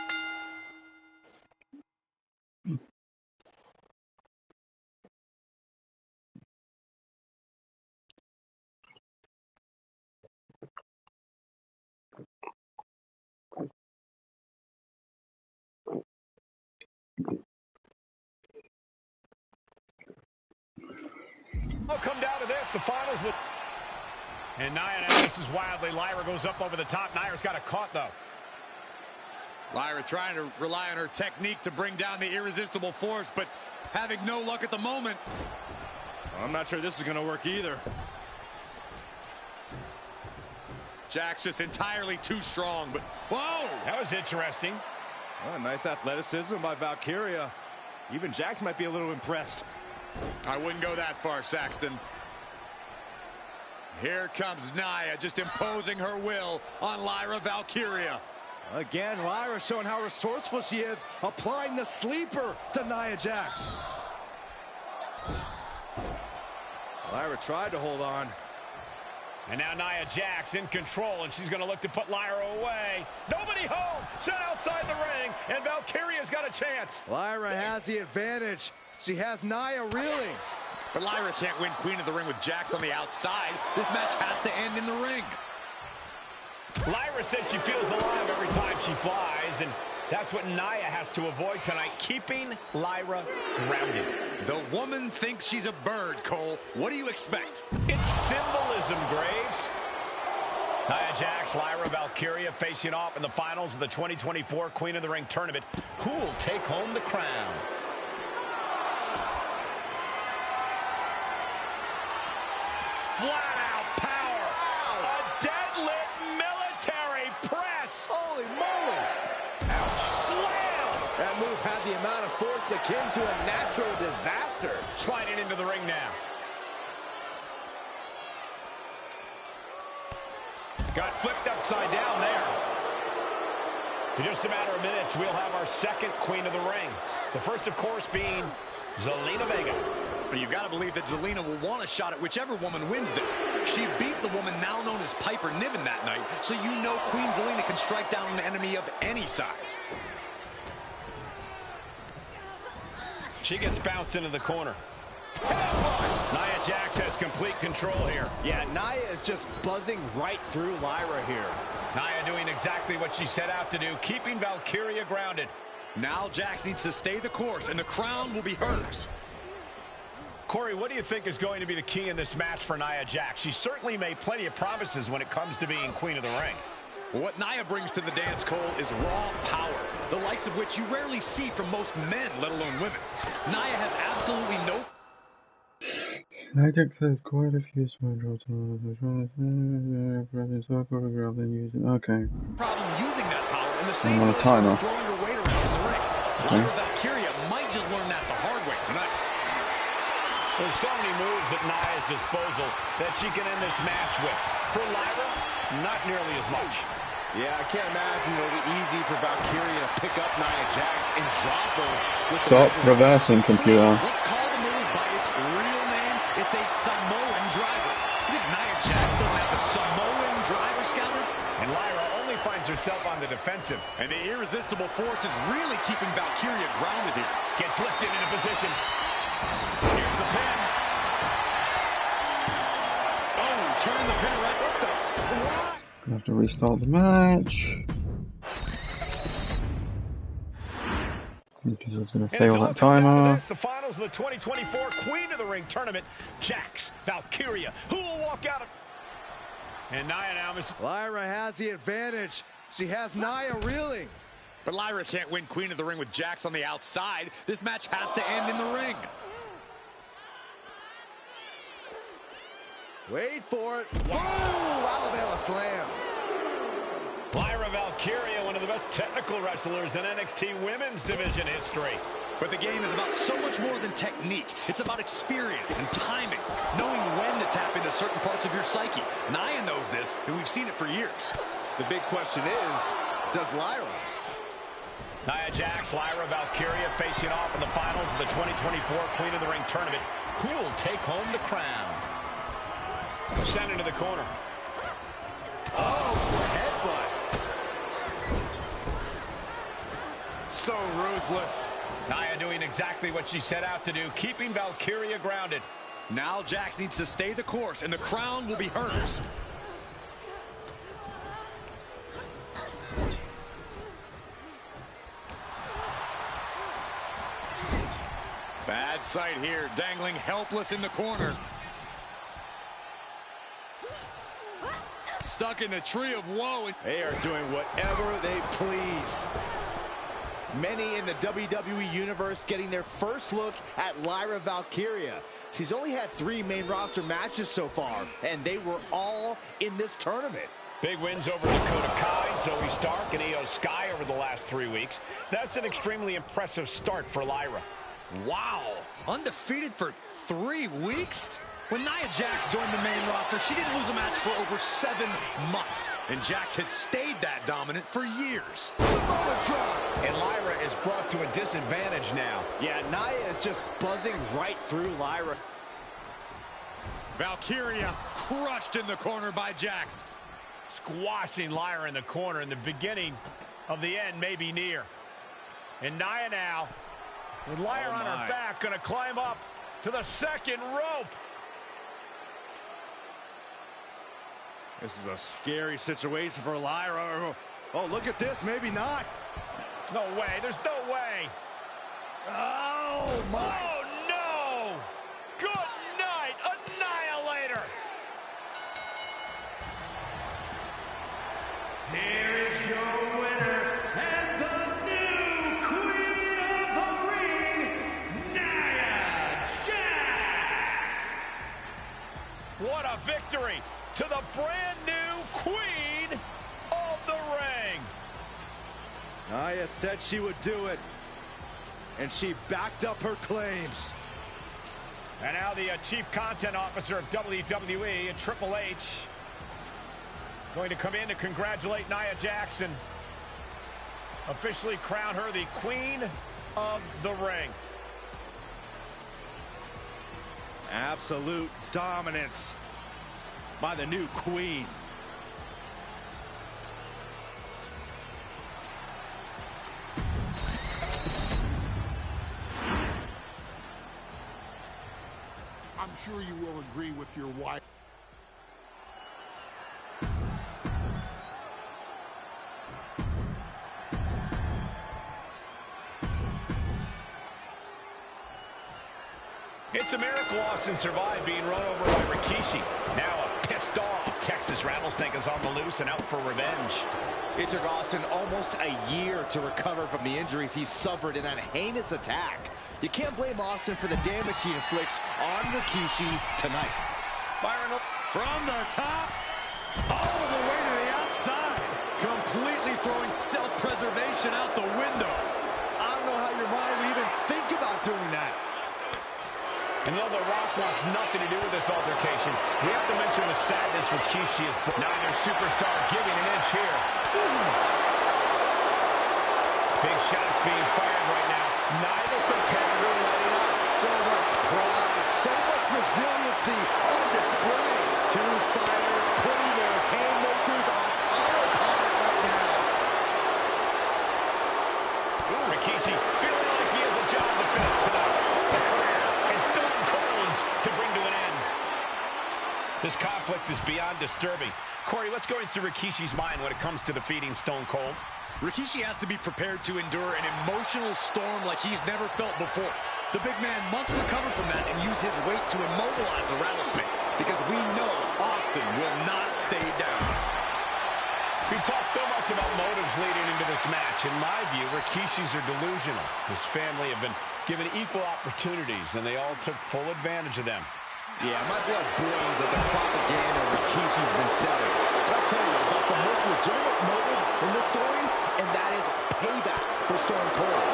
I'll come down to this, the finals. And Nia now misses wildly. Lyra goes up over the top. Nia's got it caught, though. Lyra trying to rely on her technique to bring down the irresistible force, but having no luck at the moment. I'm not sure this is going to work either. Jack's just entirely too strong, but whoa! That was interesting. Oh, nice athleticism by Valkyria. Even Jax might be a little impressed. I wouldn't go that far, Saxton. Here comes Nia, just imposing her will on Lyra Valkyria. Again, Lyra showing how resourceful she is, applying the sleeper to Nia Jax. Lyra tried to hold on. And now Nia Jax in control, and she's going to look to put Lyra away. Nobody home, set outside the ring, and Valkyria's got a chance. Lyra has the advantage. She has Nia reeling. But Lyra can't win Queen of the Ring with Jax on the outside. This match has to end in the ring. Lyra says she feels alive every time she flies, and that's what Nia has to avoid tonight, keeping Lyra grounded. The woman thinks she's a bird, Cole. What do you expect? It's symbolism, Graves. Nia Jax, Lyra Valkyria facing off in the finals of the 2024 Queen of the Ring tournament. Who will take home the crown? Flat out power. A deadlift military press. Holy moly. Slam. That move had the amount of force akin to a natural disaster. Sliding into the ring now. Got flipped upside down there. In just a matter of minutes, we'll have our second Queen of the Ring. The first, of course, being Zelina Vega. But you've got to believe that Zelina will want a shot at whichever woman wins this. She beat the woman now known as Piper Niven that night, so you know Queen Zelina can strike down an enemy of any size. She gets bounced into the corner. Nia Jax has complete control here. Yeah, Nia is just buzzing right through Lyra here. Nia doing exactly what she set out to do, keeping Valkyria grounded. Now Jax needs to stay the course, and the crown will be hers. Corey, what do you think is going to be the key in this match for Nia Jax? She certainly made plenty of promises when it comes to being Queen of the Ring. What Nia brings to the dance, Cole, is raw power, the likes of which you rarely see from most men, let alone women. Nia has absolutely no... Magic says quite a few small times. Okay. problem using that power, and the same I'm on a goes timer. for throwing her weight around in the ring. Okay. Lyra Valkyria might just learn that the hard way tonight. There's so many moves at Nia's disposal that she can end this match with. For Lyra, not nearly as much. Yeah, I can't imagine it'll be easy for Valkyria to pick up Nia Jax and drop her with the... Stop reversing, computer. Please, let's call the move by its real name. It's a Samoan driver. You think Nia Jax doesn't have the Samoan driver scouted? And Lyra only finds herself on the defensive. And the irresistible force is really keeping Valkyria grounded here. Gets lifted into position. Here's the pin. Oh, turning the pin right up there. I have to restart the match. Because I was going to And fail it's all that come down to timer. this, the finals of the 2024 Queen of the Ring tournament. Jax Valkyria, who will walk out of... And Nia now misses. Lyra has the advantage. She has Nia reeling. But Lyra can't win Queen of the Ring with Jax on the outside. This match has to end in the ring. Wait for it. Whoa! Alabama slam. Lyra Valkyria, one of the best technical wrestlers in NXT Women's Division history. But the game is about so much more than technique. It's about experience and timing, knowing when to tap into certain parts of your psyche. Nia knows this, and we've seen it for years. The big question is, does Lyra? Nia Jax, Lyra Valkyria facing off in the finals of the 2024 Queen of the Ring tournament. Who will take home the crown? Sent into the corner. Oh, headbutt. So ruthless. Nia doing exactly what she set out to do, keeping Valkyria grounded. Now Jax needs to stay the course, and the crown will be hers. Bad sight here, dangling helpless in the corner. Stuck in the tree of woe. They are doing whatever they please. Many in the WWE Universe getting their first look at Lyra Valkyria. She's only had 3 main roster matches so far, and they were all in this tournament. Big wins over Dakota Kai, Zoe Stark, and Io Sky over the last 3 weeks. That's an extremely impressive start for Lyra. Wow, undefeated for 3 weeks? When Nia Jax joined the main roster, she didn't lose a match for over 7 months. And Jax has stayed that dominant for years. And Lyra is brought to a disadvantage now. Yeah, Nia is just buzzing right through Lyra. Valkyria crushed in the corner by Jax. Squashing Lyra in the corner, and the beginning of the end may be near. And Nia now, with Lyra on her back, going to climb up to the second rope. This is a scary situation for Lyra. Oh, look at this. Maybe not. No way. There's no way. Oh, my. Oh, no. Good night, Annihilator. Here is your winner and the new Queen of the Ring, Nia Jax. What a victory to the brand new Queen of the Ring. Nia said she would do it, and she backed up her claims. And now the Chief Content Officer of WWE and Triple H going to come in to congratulate Nia Jax, officially crown her the Queen of the Ring. Absolute dominance by the new queen. I'm sure you will agree with your wife. It's It's a miracle Austin survived being run over by Rikishi. Now a pissed off Texas Rattlesnake is on the loose and out for revenge. It took Austin almost a year to recover from the injuries he suffered in that heinous attack. You can't blame Austin for the damage he inflicts on Rikishi tonight. Byron from the top, all the way to the outside. Completely throwing self-preservation out the window. I don't know how your mind would even think about doing that. And though The Rock wants nothing to do with this altercation, we have to mention the sadness Rikishi is. Neither superstar giving an inch here. Big shots being fired right now. Neither competitor letting up. So much pride, so much resiliency on display. Two fighters putting their haymakers on autopilot right now. Rikishi feeling like he has a job to finish tonight. A career and Stone Cold's to bring to an end. This conflict is beyond disturbing. Corey, what's going through Rikishi's mind when it comes to defeating Stone Cold? Rikishi has to be prepared to endure an emotional storm like he's never felt before. The big man must recover from that and use his weight to immobilize the Rattlesnake, because we know Austin will not stay down. We talked so much about motives leading into this match. In my view, Rikishi's are delusional. His family have been given equal opportunities, and they all took full advantage of them. Yeah, my blood boils at the propaganda Rikishi's been selling. But I'll tell you about the most legitimate motive in this story, and that is payback for Stone Cold.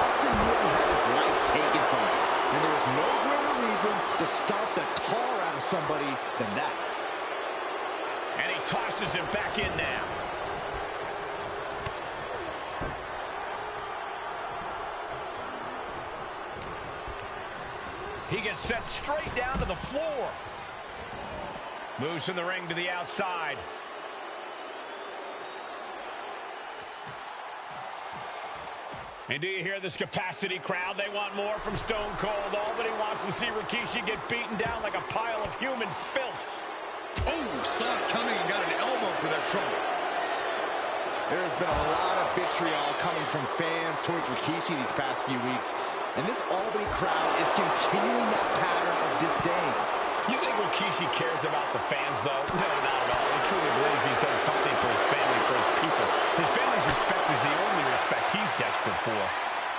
Austin really had his life taken from him, and there was no greater reason to stomp the tar out of somebody than that. And he tosses him back in now. He gets sent straight down to the floor. Moves from the ring to the outside. And do you hear this capacity crowd? They want more from Stone Cold. Albany wants to see Rikishi get beaten down like a pile of human filth. Oh, saw it coming and got an elbow for that trouble. There's been a lot of vitriol coming from fans towards Rikishi these past few weeks, and this Albany crowd is continuing that pattern of disdain. You think Rikishi cares about the fans, though? No, not at all. He truly believes he's done something for his family, for his people. His family's respect is the only respect he's desperate for.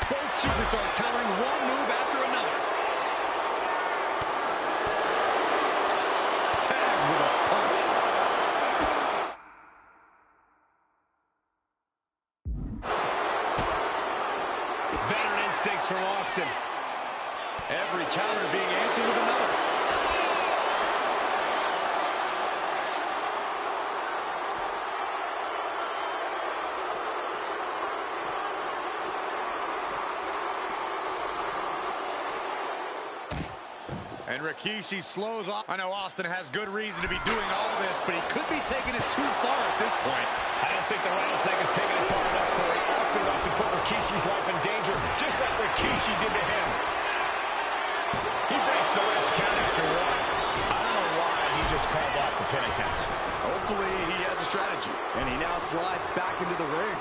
Both superstars countering one move after another. Tag with a punch. Veteran instincts from Austin. Every counter being answered with another. And Rikishi slows off. I know Austin has good reason to be doing all this, but he could be taking it too far at this point. I don't think the Rattlesnake is taking it far enough, Corey. Austin wants to put Rikishi's life in danger, just like Rikishi did to him. He breaks the last count after one. I don't know why he just called off the pin attempt. Hopefully he has a strategy. And he now slides back into the ring.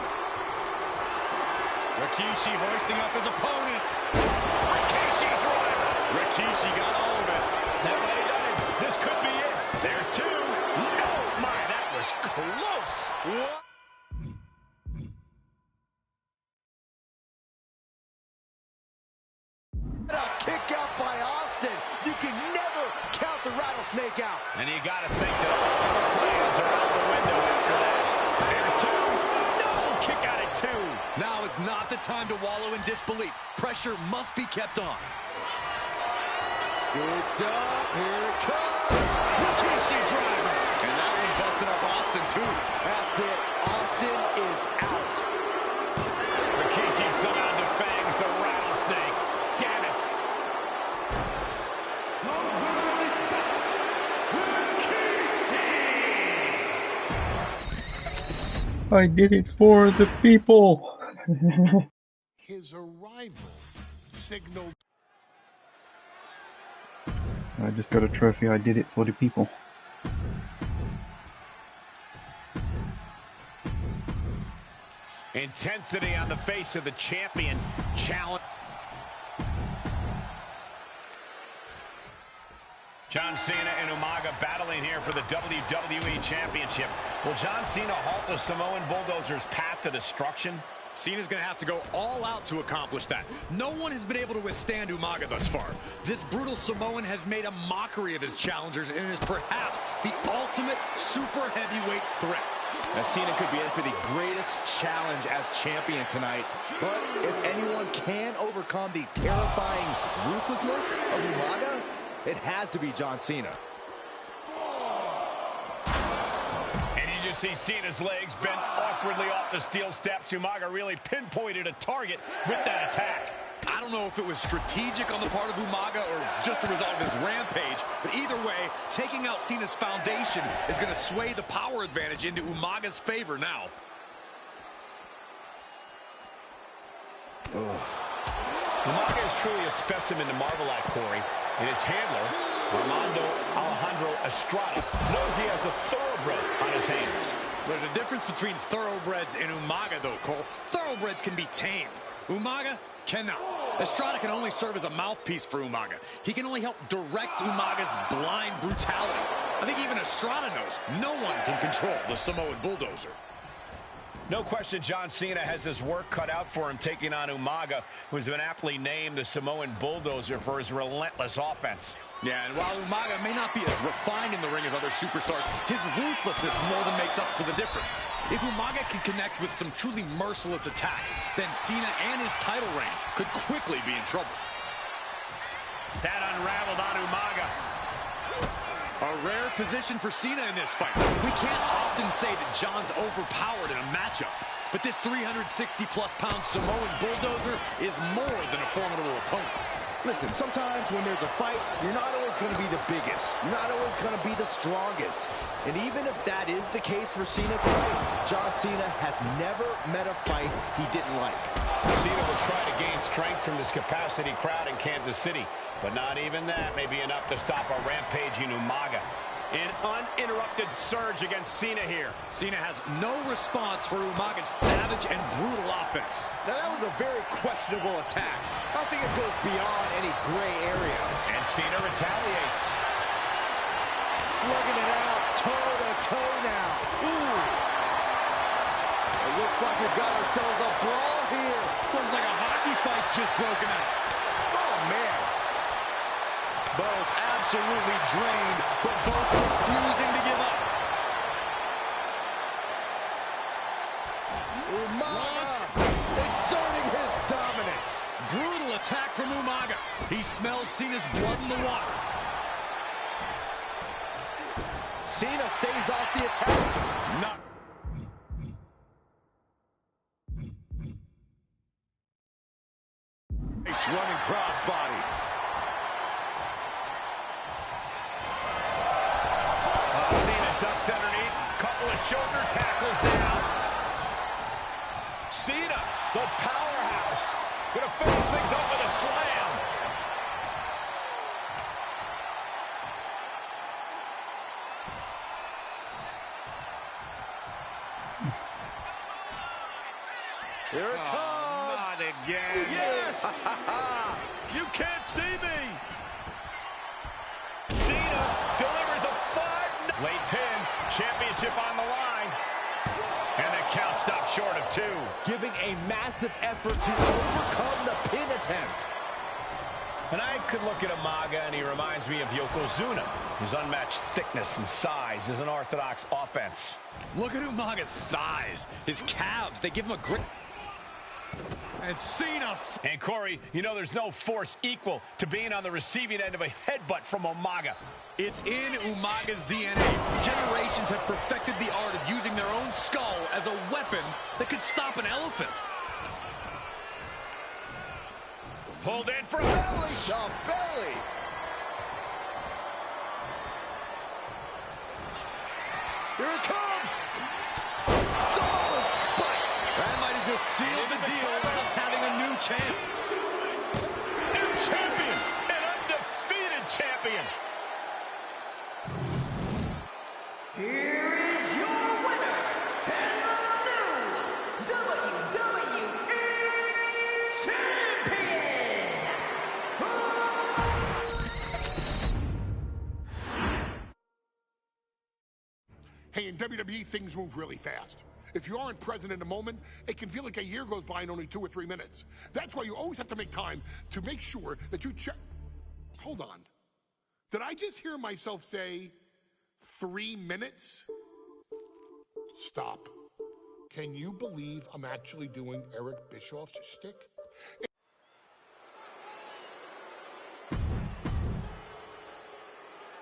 Rikishi hoisting up his opponent. Rikishi driver. Rikishi got all of it. That might have done it. This could be it. There's two. Oh, my, that was close. What? A kick out by Austin. You can never count the Rattlesnake out. And you got to think that all the plans are out the window after that. There's two. No, kick out at two. Now is not the time to wallow in disbelief. Pressure must be kept on. Scooped up. Here it comes. Rikishi driver. And that one busted up Austin, too. That's it. Austin is out. Rikishi somehow defangs the Rattlesnake. Damn it. I did it for the people. His arrival signaled. I just got a trophy. I did it for the people. Intensity on the face of the champion. Challenge. John Cena and Umaga battling here for the WWE Championship. Will John Cena halt the Samoan Bulldozer's path to destruction? Cena's going to have to go all out to accomplish that. No one has been able to withstand Umaga thus far. This brutal Samoan has made a mockery of his challengers and is perhaps the ultimate super heavyweight threat. Now, Cena could be in for the greatest challenge as champion tonight. But if anyone can overcome the terrifying ruthlessness of Umaga, it has to be John Cena. And you just see Cena's legs bent awkwardly off the steel steps. Umaga really pinpointed a target with that attack. I don't know if it was strategic on the part of Umaga or just a result of his rampage, but either way, taking out Cena's foundation is going to sway the power advantage into Umaga's favor now. Umaga is truly a specimen to marvel at, Corey. And his handler, Alejandro Estrada, knows he has a thoroughbred on his hands. There's a difference between thoroughbreds and Umaga, though, Cole. Thoroughbreds can be tamed. Umaga cannot. Estrada can only serve as a mouthpiece for Umaga. He can only help direct Umaga's blind brutality. I think even Estrada knows no one can control the Samoan Bulldozer. No question John Cena has his work cut out for him taking on Umaga, who's been aptly named the Samoan Bulldozer for his relentless offense. Yeah, and while Umaga may not be as refined in the ring as other superstars, his ruthlessness more than makes up for the difference. If Umaga can connect with some truly merciless attacks, then Cena and his title reign could quickly be in trouble. That unraveled on Umaga. A rare position for Cena in this fight. We can't often say that John's overpowered in a matchup, but this 360-plus pound Samoan Bulldozer is more than a formidable opponent. Listen, sometimes when there's a fight, you're not always going to be the biggest. You're not always going to be the strongest. And even if that is the case for Cena tonight, John Cena has never met a fight he didn't like. Cena will try to gain strength from this capacity crowd in Kansas City, but not even that may be enough to stop a rampaging Umaga. An uninterrupted surge against Cena here. Cena has no response for Umaga's savage and brutal offense. Now, that was a very questionable attack. I don't think it goes beyond any gray area. And Cena retaliates. Slugging it out, toe-to-toe now. Ooh. It looks like we've got ourselves a brawl here. Looks like a hockey fight's just broken out. Oh, man. Both absolutely drained, but both refusing to give up. Umaga exerting his dominance. Brutal attack from Umaga. He smells Cena's blood in the water. Cena stays off the attack. Not. Nice running crossbody. Cena ducks underneath. Couple of shoulder tackles now. Cena, the powerhouse, gonna finish things up with a slam. Here it comes. Not again. Yes. You can't see me. Cena delivers a 5. Late pin. Championship on the line. And the count stops short of 2. Giving a massive effort to overcome the pin attempt. And I could look at Umaga and he reminds me of Yokozuna. His unmatched thickness and size is an orthodox offense. Look at Umaga's thighs. His calves, they give him a grip. And Cena. And Corey, you know there's no force equal to being on the receiving end of a headbutt from Umaga. It's in Umaga's DNA. Generations have perfected the art of using their own skull as a weapon that could stop an elephant. Pulled in for Belly to belly. Here it comes. Samoan spike. That might have just sealed the deal with us having a new champ. New champion, an undefeated champion. Here is your winner, and the new WWE Champion! Hey, in WWE, things move really fast. If you aren't present in the moment, it can feel like a year goes by in only 2 or 3 minutes. That's why you always have to make time to make sure that you check. Hold on. Did I just hear myself say 3 minutes? Stop. Can you believe I'm actually doing Eric Bischoff's shtick?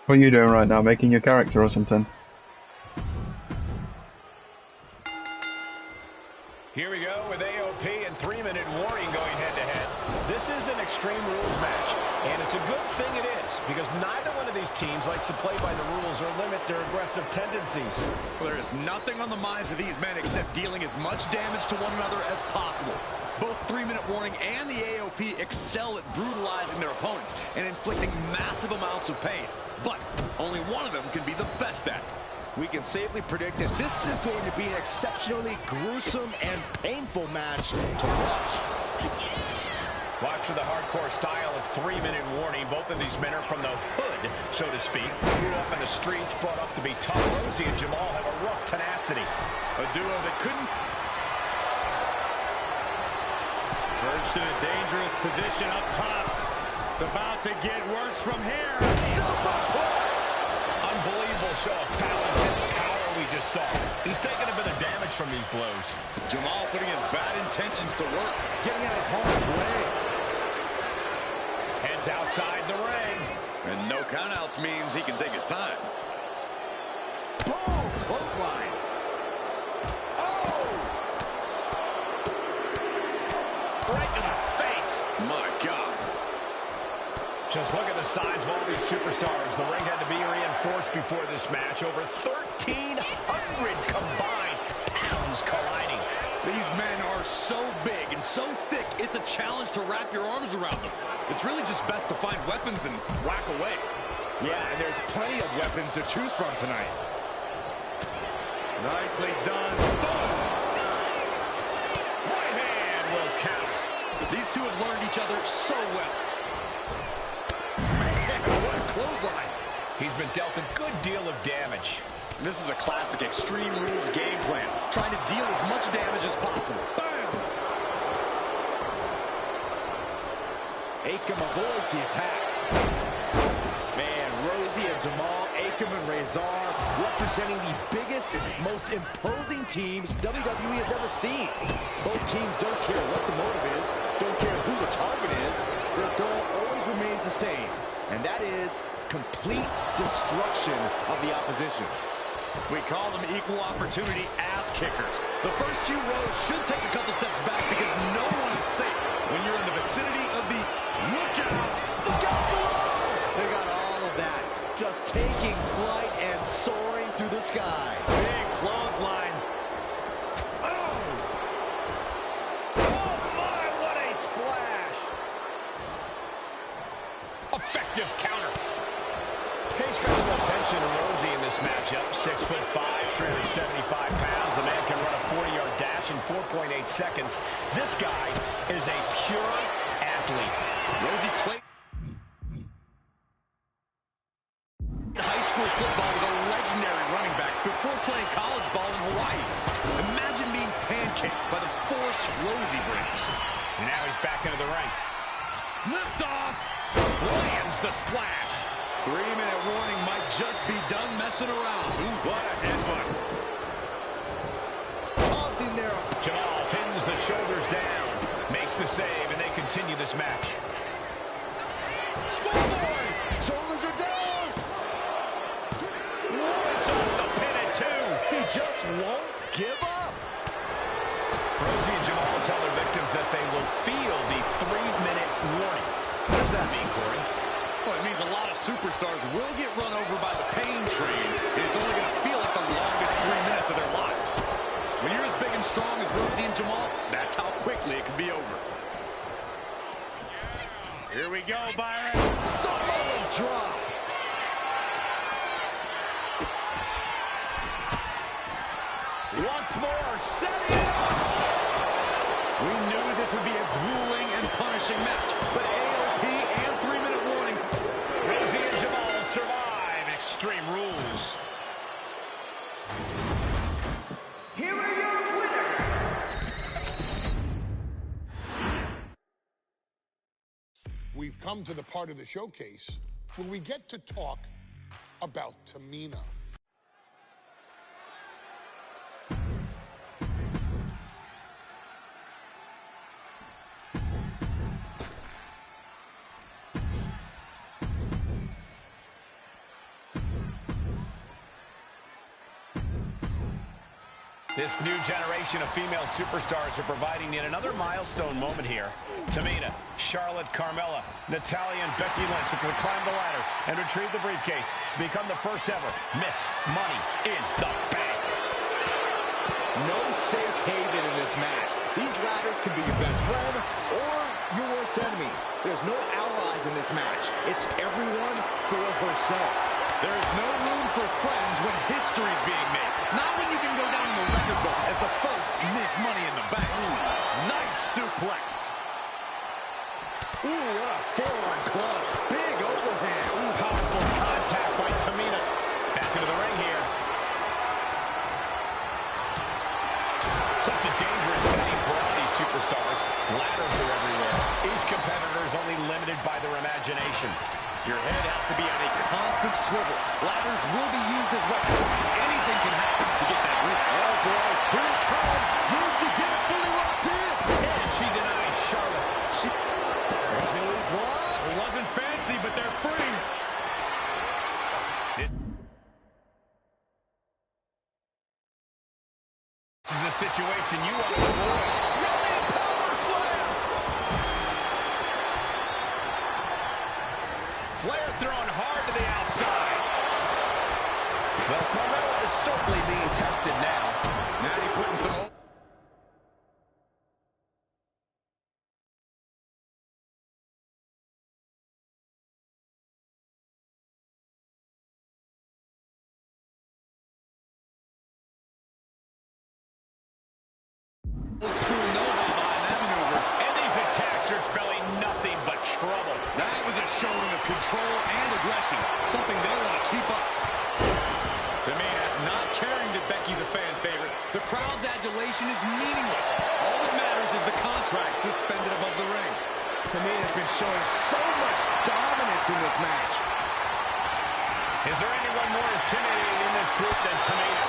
What are you doing right now? Making your character or something? Here we go with AOP and 3-minute warning going head-to-head. This is an Extreme Rules match, and it's a good thing it is, because neither one of these teams likes to play by the rules or limit their aggressive tendencies. Well, there is nothing on the minds of these men except dealing as much damage to one another as possible. Both 3-minute warning and the AOP excel at brutalizing their opponents and inflicting massive amounts of pain. But only one of them can be the best at it. We can safely predict that this is going to be an exceptionally gruesome and painful match to watch. Watch for the hardcore style of 3-minute warning. Both of these men are from the hood, so to speak. Grew up in the streets, brought up to be tough. Rosie and Jamal have a rough tenacity. A duo that couldn't... Perched in a dangerous position up top. It's about to get worse from here. Unbelievable show of balance and power we just saw. He's taking a bit of damage from these blows. Jamal putting his bad intentions to work. Getting out of harm's way. Heads outside the ring. And no countouts means he can take his time. Boom! Clothesline. Oh! Right in the face. My God. Just look at the size of all these superstars. The ring had to be reinforced before this match. Over 1,300 combined pounds colliding. These men are so big and so thick, it's a challenge to wrap your arms around them. It's really just best to find weapons and whack away. Yeah, and there's plenty of weapons to choose from tonight. Nicely done. Boom! Right hand will count. These two have learned each other so well. What a clothesline. He's been dealt a good deal of damage. This is a classic Extreme Rules game plan, trying to deal as much damage as possible. Bam! Akam avoids the attack. Man, Rosie and Jamal, Akam and Razor, representing the biggest, most imposing teams WWE has ever seen. Both teams don't care what the motive is, don't care who the target is. Their goal always remains the same, and that is complete destruction of the opposition. We call them equal opportunity ass kickers. The first few rows should take a couple steps back because no one is safe when you're in the vicinity of the lookout. Lookout below! They got all of that, just taking flight and soaring through the sky. Big clothesline. Oh! Oh my, what a splash! Effective counter. Pay special attention to Rosie in this matchup. 6'5", 375 pounds. The man can run a 40-yard dash in 4.8 seconds. This guy is a pure athlete. Rosie played high school football with a legendary running back before playing college ball in Hawaii. Imagine being pancaked by the force Rosie brings. And now he's back into the ring. Lift off! Lands the splash. 3-minute warning might just be done messing around. Ooh, what a headbutt. Tossing there. Jamal pins the shoulders down. Makes the save, and they continue this match. Schoolboy! Shoulders are down! It's off the pin at 2. He just won't give up. Rosie and Jamal tell their victims that they will feel the 3-minute warning. What does that mean, Corey? Well, it means a lot of superstars will get run over by the pain train, and it's only going to feel like the longest 3 minutes of their lives. When you're as big and strong as Rosie and Jamal, that's how quickly it can be over. Here we go, Byron. Samoan drop. Once more, setting it up. We knew this would be a grueling and punishing match, but AOP and 3-minute warning. Rosie and Jamal survive Extreme Rules. Here are your winners. We've come to the part of the showcase where we get to talk about Tamina. This new generation of female superstars are providing yet another milestone moment here. Tamina, Charlotte, Carmella, Natalya, and Becky Lynch will climb the ladder and retrieve the briefcase to become the first ever Miss Money in the Bank. No safe haven in this match. These ladders can be your best friend or your worst enemy. There's no allies in this match. It's everyone for herself. There is no room for friends when history is being made. Not when you can go down in the record books as the first Miss Money in the Bank. Nice suplex. Ooh, what a forearm club. Big overhand. Ooh, powerful contact by Tamina. Back into the ring here. Such a dangerous setting for all these superstars. Ladders are everywhere. Each competitor is only limited by their imagination. Your head has to be on a constant swivel. Ladders will be used as weapons. Anything can happen to get that roof. Oh, boy. Here it comes. Will she get it fully locked in? And she denies Charlotte. Achilles lock. It wasn't fancy, but they're free. This is a situation you want to avoid. Running power slam. Flair thrown hard to the outside. Well, Carmella is certainly being tested now. Now you're putting some... Old school know-how behind that maneuver. And these attacks are spelling nothing but trouble. That was a showing of control and aggression, something they want to keep up. Tamina not caring that Becky's a fan favorite. The crowd's adulation is meaningless. All that matters is the contract suspended above the ring. Tamina's been showing so much dominance in this match. Is there anyone more intimidating in this group than Tamina?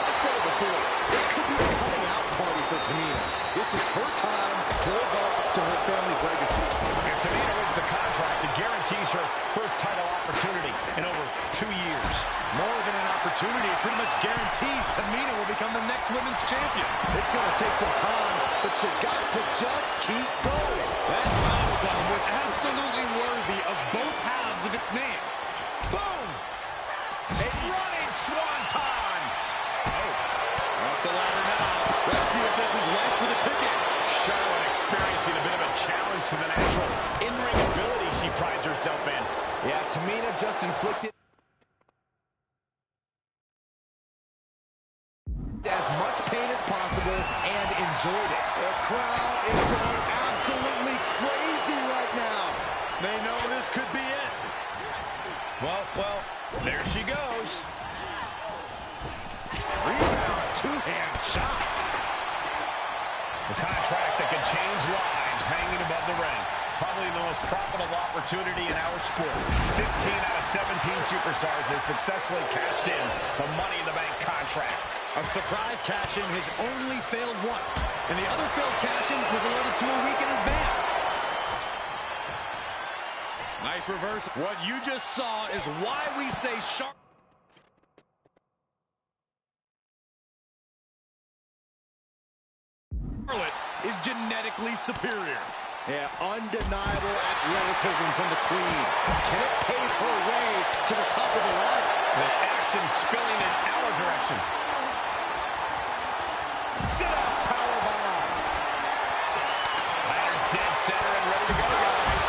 I've said it before. It could be a coming out party for Tamina. This is her time to live up to her family's legacy. If Tamina wins the contract, it guarantees her first title opportunity in over 2 years. More than an opportunity, it pretty much guarantees Tamina will become the next women's champion. It's going to take some time, but you got to just keep going. That powerbomb was absolutely worthy of both halves of its name. Boom! A running swanton! Up the ladder now. Let's see if this is right for the picking. Charlotte experiencing a bit of a challenge to the natural in-ring ability she prides herself in. Yeah, Tamina just inflicted as much pain as possible and enjoyed it. The crowd is going absolutely crazy right now. They know this could be it. Well, there she goes. Rebound, two-hand shot. The contract that can change lives hanging above the ring. Probably the most profitable opportunity in our sport. 15 out of 17 superstars have successfully cashed in the Money in the Bank contract. A surprise cash-in has only failed once, and the other failed cash-in was allotted to a week in advance. Nice reverse. What you just saw is why we say Charlotte is genetically superior. Yeah, undeniable athleticism from the Queen. Can it pave her way to the top of the ladder? The action spilling in our direction. Sit-up powerbomb. Ladder's dead center and ready to go, guys.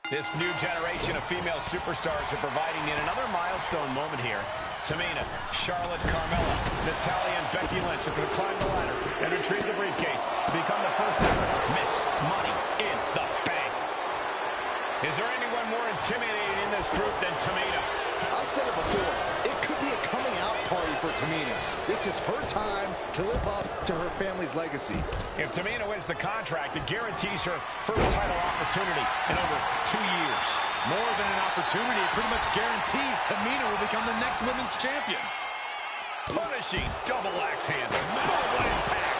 This new generation of female superstars are providing yet another milestone moment here. Tamina, Charlotte, Carmella, Natalya, and Becky Lynch are going to climb the ladder and retrieve the briefcase to become the first ever Miss Money in the Bank. Is there anyone more intimidating in this group than Tamina? I've said it before. It could be a coming out party for Tamina. This is her time to live up to her family's legacy. If Tamina wins the contract, it guarantees her first title opportunity in over 2 years. More than an opportunity, it pretty much guarantees Tamina will become the next women's champion. Punishing double axe handle. Double impact.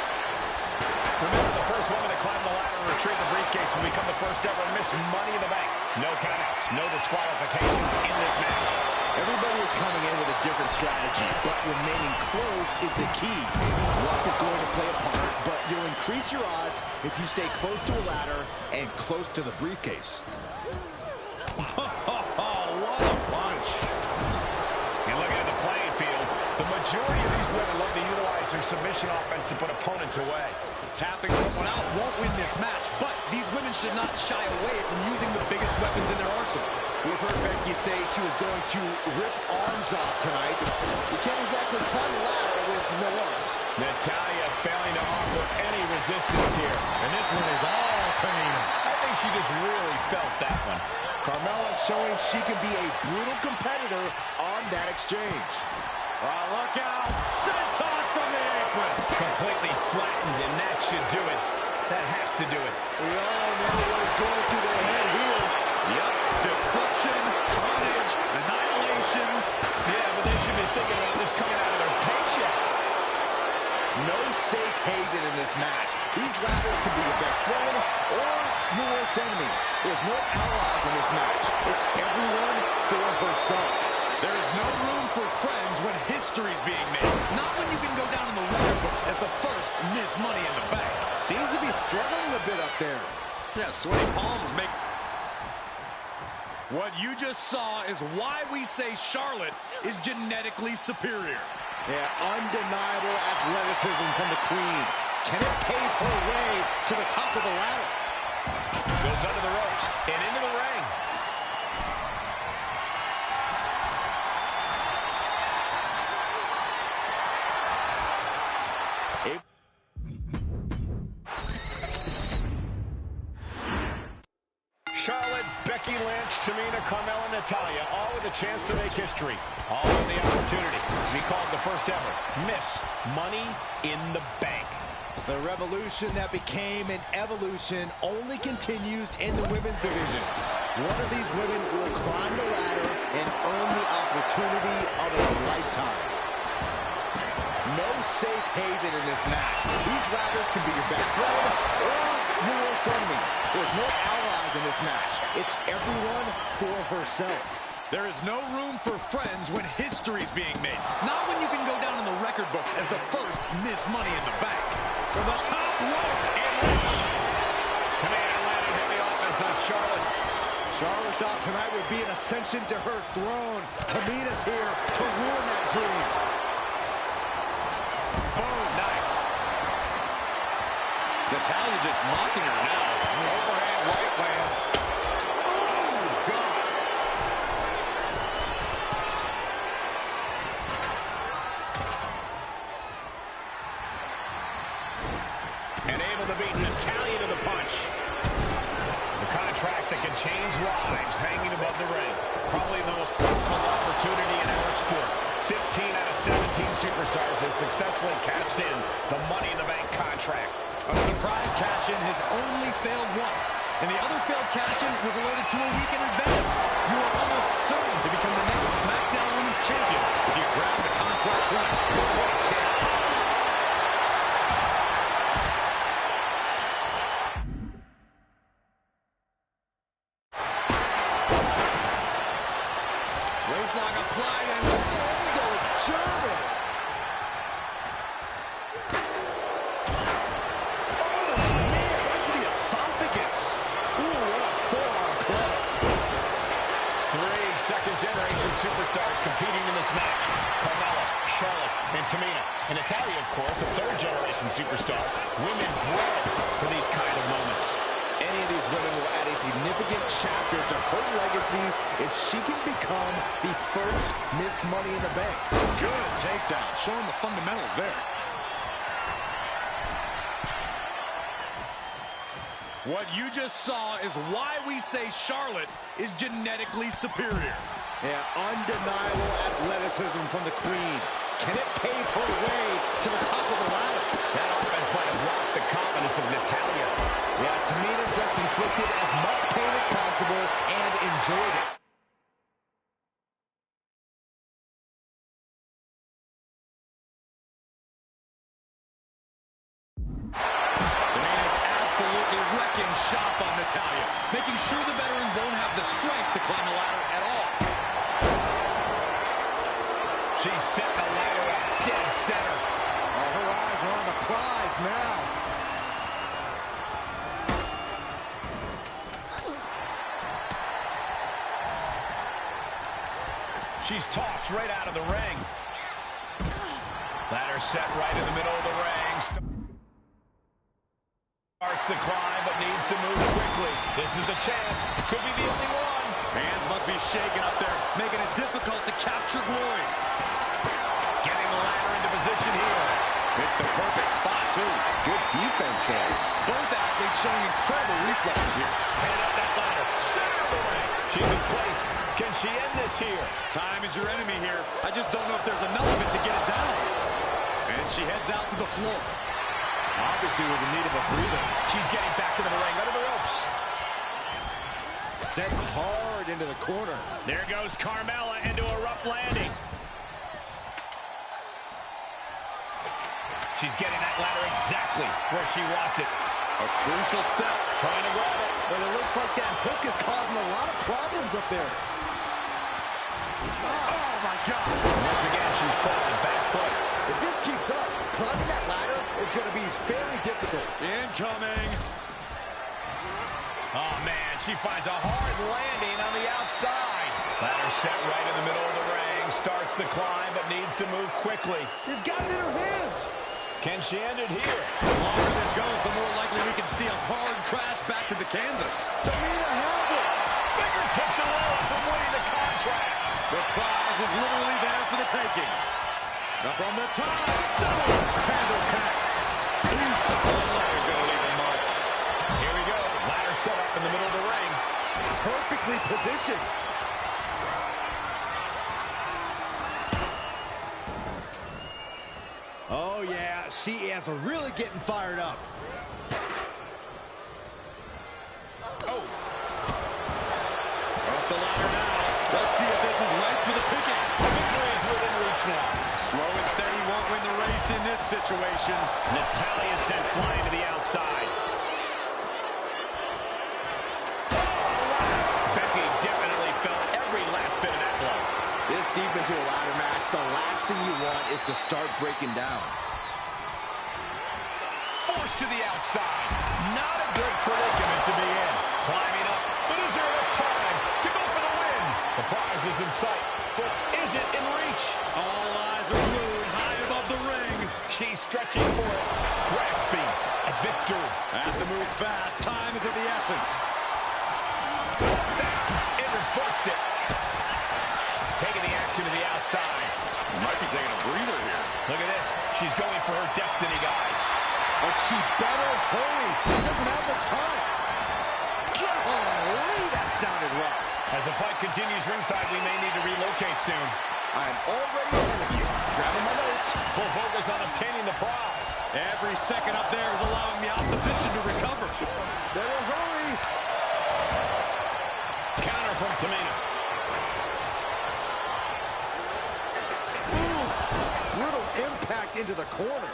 Remember, the first woman to climb the ladder and retrieve the briefcase will become the first ever Miss Money in the Bank. No countouts, no disqualifications in this match. Everybody is coming in with a different strategy, but remaining close is the key. Luck is going to play a part, but you'll increase your odds if you stay close to a ladder and close to the briefcase. What a punch. And looking at the playing field, the majority of these women love to utilize their submission offense to put opponents away. Tapping someone out won't win this match, but these women should not shy away from using the biggest weapons in their arsenal. We've heard Becky say she was going to rip arms off tonight. You can't exactly climb a ladder with no arms. Natalya failing to offer any resistance here. And this one is all Tamina. I think she just really felt that one. Carmella showing she can be a brutal competitor on that exchange. Look out. Senton from the apron. Completely flattened, and that should do it. That has to do it. We all know what is going through their head here. Yep. Destruction, carnage, annihilation. Yeah, but they should be thinking about this coming out of their paycheck. No safe haven in this match. These ladders can be your best friend or your worst enemy. There's no allies in this match. It's everyone for herself. There is no room for friends when history's being made. Not when you can go down in the record books as the first Miss Money in the Bank. Seems to be struggling a bit up there. Yeah, sweaty palms make... What you just saw is why we say Charlotte is genetically superior. Yeah, undeniable athleticism from the Queen. Can it pave her way to the top of the ladder? Goes under the ropes and into the ring. Charlotte, Becky Lynch, Tamina, Carmella, Natalya, all with a chance to make history. All with the opportunity to be called the first ever Miss Money in the Bank. The revolution that became an evolution only continues in the women's division. One of these women will climb the ladder and earn the opportunity of a lifetime. No safe haven in this match. These ladders can be your best friend or your worst enemy. There's no allies in this match. It's everyone for herself. There is no room for friends when history's being made. Not when you can go down in the record books as the first Miss Money in the Bank. From the top rope, and Lynch. Tamina landed heavy offense on Charlotte. Charlotte thought tonight would be an ascension to her throne. Tamina's here to ruin that dream. Boom, nice. Natalya just mocking her now. Overhand right lands. Oh, God. And able to beat Natalya to the punch. The contract that can change lives hanging above the ring. Probably the most profitable opportunity in our sport. 15 out of 17 superstars have successfully cashed in the Money in the Bank contract. A surprise cash-in has only failed once, and the other failed cash-in was alerted to a week in advance. You are almost certain to become the next SmackDown Women's Champion if you grab the contract tonight. Waistlock applied and Angle German. Oh, man, right to the esophagus. Ooh, what a forearm club. 3 second-generation superstars competing in this match. Carmella, Charlotte, and Tamina. And Natalya, of course, a third-generation superstar. Women grow for these kind of moments. Any of these women will add a significant chapter to her legacy if she can become the first Miss Money in the Bank. good takedown, showing the fundamentals there. What you just saw is why we say Charlotte is genetically superior. Yeah, undeniable athleticism from the Queen. Can it pave her way to the top of the ladder? That offense might have rocked the confidence of Natalya. Yeah, Tamina just inflicted as much pain as possible and enjoyed it. Tamina's absolutely wrecking shop on Natalya, making sure the veteran won't have the strength to climb the ladder at all. She's set the ladder up dead center. Oh, her eyes are on the prize now. She's tossed right out of the ring. Ladder set right in the middle of the ring. Starts to climb, but needs to move quickly. This is the chance. Could be the only one. Hands must be shaking up there, making it difficult to capture glory. Getting the ladder into position here. Hit the perfect spot, too. Good defense there. Both athletes showing incredible reflexes here. Head up that ladder. Center of the ring. She's in place. Can she end this here? Time is your enemy here. I just don't know if there's enough of it to get it down. And she heads out to the floor. Obviously was in need of a breather. She's getting back into the ring, under the ropes. Sent hard into the corner. There goes Carmella into a rough landing. She's getting that ladder exactly where she wants it. A crucial step. Trying to grab it. But it looks like that hook is causing a lot of problems up there. Oh, my God. Once again, she's caught the back foot. If this keeps up, climbing that ladder is going to be very difficult. Incoming. Oh, man, she finds a hard landing on the outside. Ladder set right in the middle of the ring. Starts to climb, but needs to move quickly. She's got it in her hands. Can she end it here? The longer this goes, the more likely we can see a hard crash back to the canvas. Tamina has it. Fingertips alone from winning the contract. The prize is literally there for the taking. Now from the top, double handle connects. Ladder gonna leave a mark. Here we go. Ladder set up in the middle of the ring. Perfectly positioned. Oh, yeah, she is really getting fired up. Oh. Up the ladder now. Let's see if this is right for the picking. Victory is within reach now. Slow and steady won't win the race in this situation. Natalya sent flying to the outside. Becky definitely felt every last bit of that blow. This deep into a ladder match, the last thing you want is to start breaking down. Forced to the outside. Not a good predicament to be in. Climbing up, but is there enough time to go for the win? The prize is in sight, but is it in reach? All eyes are glued high above the ring. She's stretching for it, grasping at victory. Have to move fast. Time is of the essence. It reversed it. Taking the action to the outside. Might be taking a breather here. Look at this. She's going for her destiny, guys. But she better hurry. She doesn't have much time. Golly, that sounded rough. As the fight continues ringside, we may need to relocate soon. I'm already ahead of you. Grabbing my notes. Full focus on obtaining the prize. Every second up there is allowing the opposition to recover. Better hurry. Counter from Tamina. Brutal impact into the corner.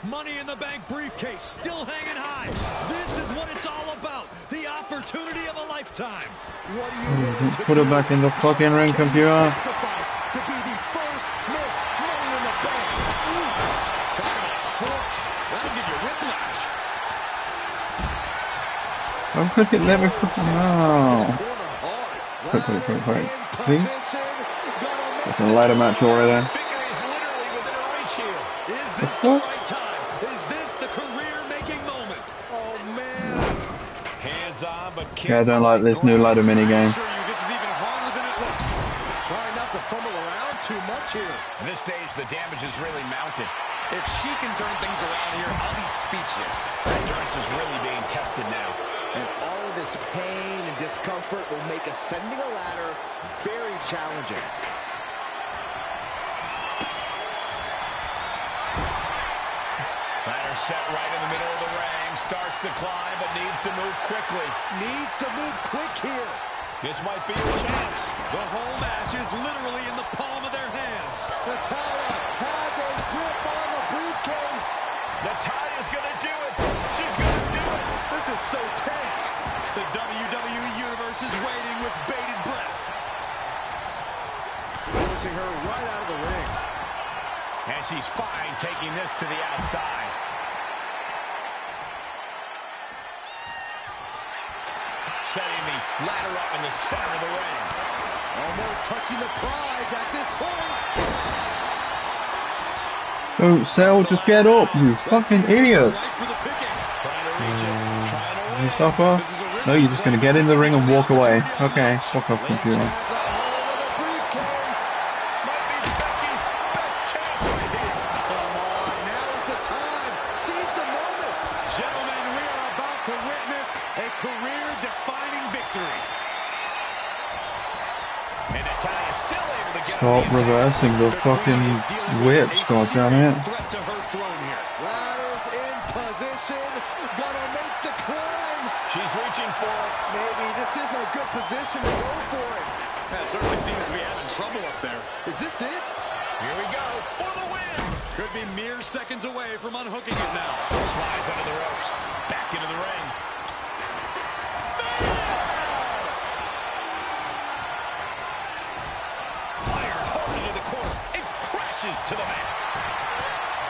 Money in the Bank briefcase still hanging high. This is what it's all about. The opportunity of a lifetime. What are you willing to Put do? it back in the fucking ring, computer. Sacrifice to be the first Miss Money in the Bank. Talk about force. That'll give you whiplash. I'm quick, let me put them out. Quick. Please? It's a ladder match already. Victory is literally within her reach here. Is this the right time? Is this the career-making moment? Oh, man. Hands on, but Yeah, I don't like this new ladder mini game. I assure you, this is even harder than it looks. Trying not to fumble around too much here. At this stage, the damage is really mounted. If she can turn things around here, I'll be speechless. Endurance is really being tested now. And all of this pain and discomfort will make ascending a ladder very challenging. Ladder set right in the middle of the ring. Starts to climb, but needs to move quickly. Needs to move quick here. This might be your chance. The whole match is literally in the palm of their hands. Natalya has a grip on the briefcase. Natalya's going to do it. She's going to do it. This is so tense. The WWE Universe is waiting with bated breath. Forcing her right out of the ring. And she's fine taking this to the outside. Setting the ladder up in the center of the ring. Almost touching the prize at this point. Don't sell, just get up, you fucking idiot. Right for the picking. Trying to reach it. Trying to win. Mustafa? No, you're just gonna get in the ring and walk away. Okay, fuck off, computer. Might be Becky's best chance right here. Come on, now is the time. Seize the moment. Gentlemen, we are about to witness a career-defining victory. And Natalya still able to get Stop reversing the fucking whips, goddammit. Threat to her throne here. Ladders in position. Gonna make the climb. She's reaching for it. Maybe this is a good position to go for it. That certainly seems to be having trouble up there. Is this it? Here we go for the win. Could be mere seconds away from unhooking it now. Slides under the ropes. Back into the ring. Fired hard into the corner. It crashes to the mat.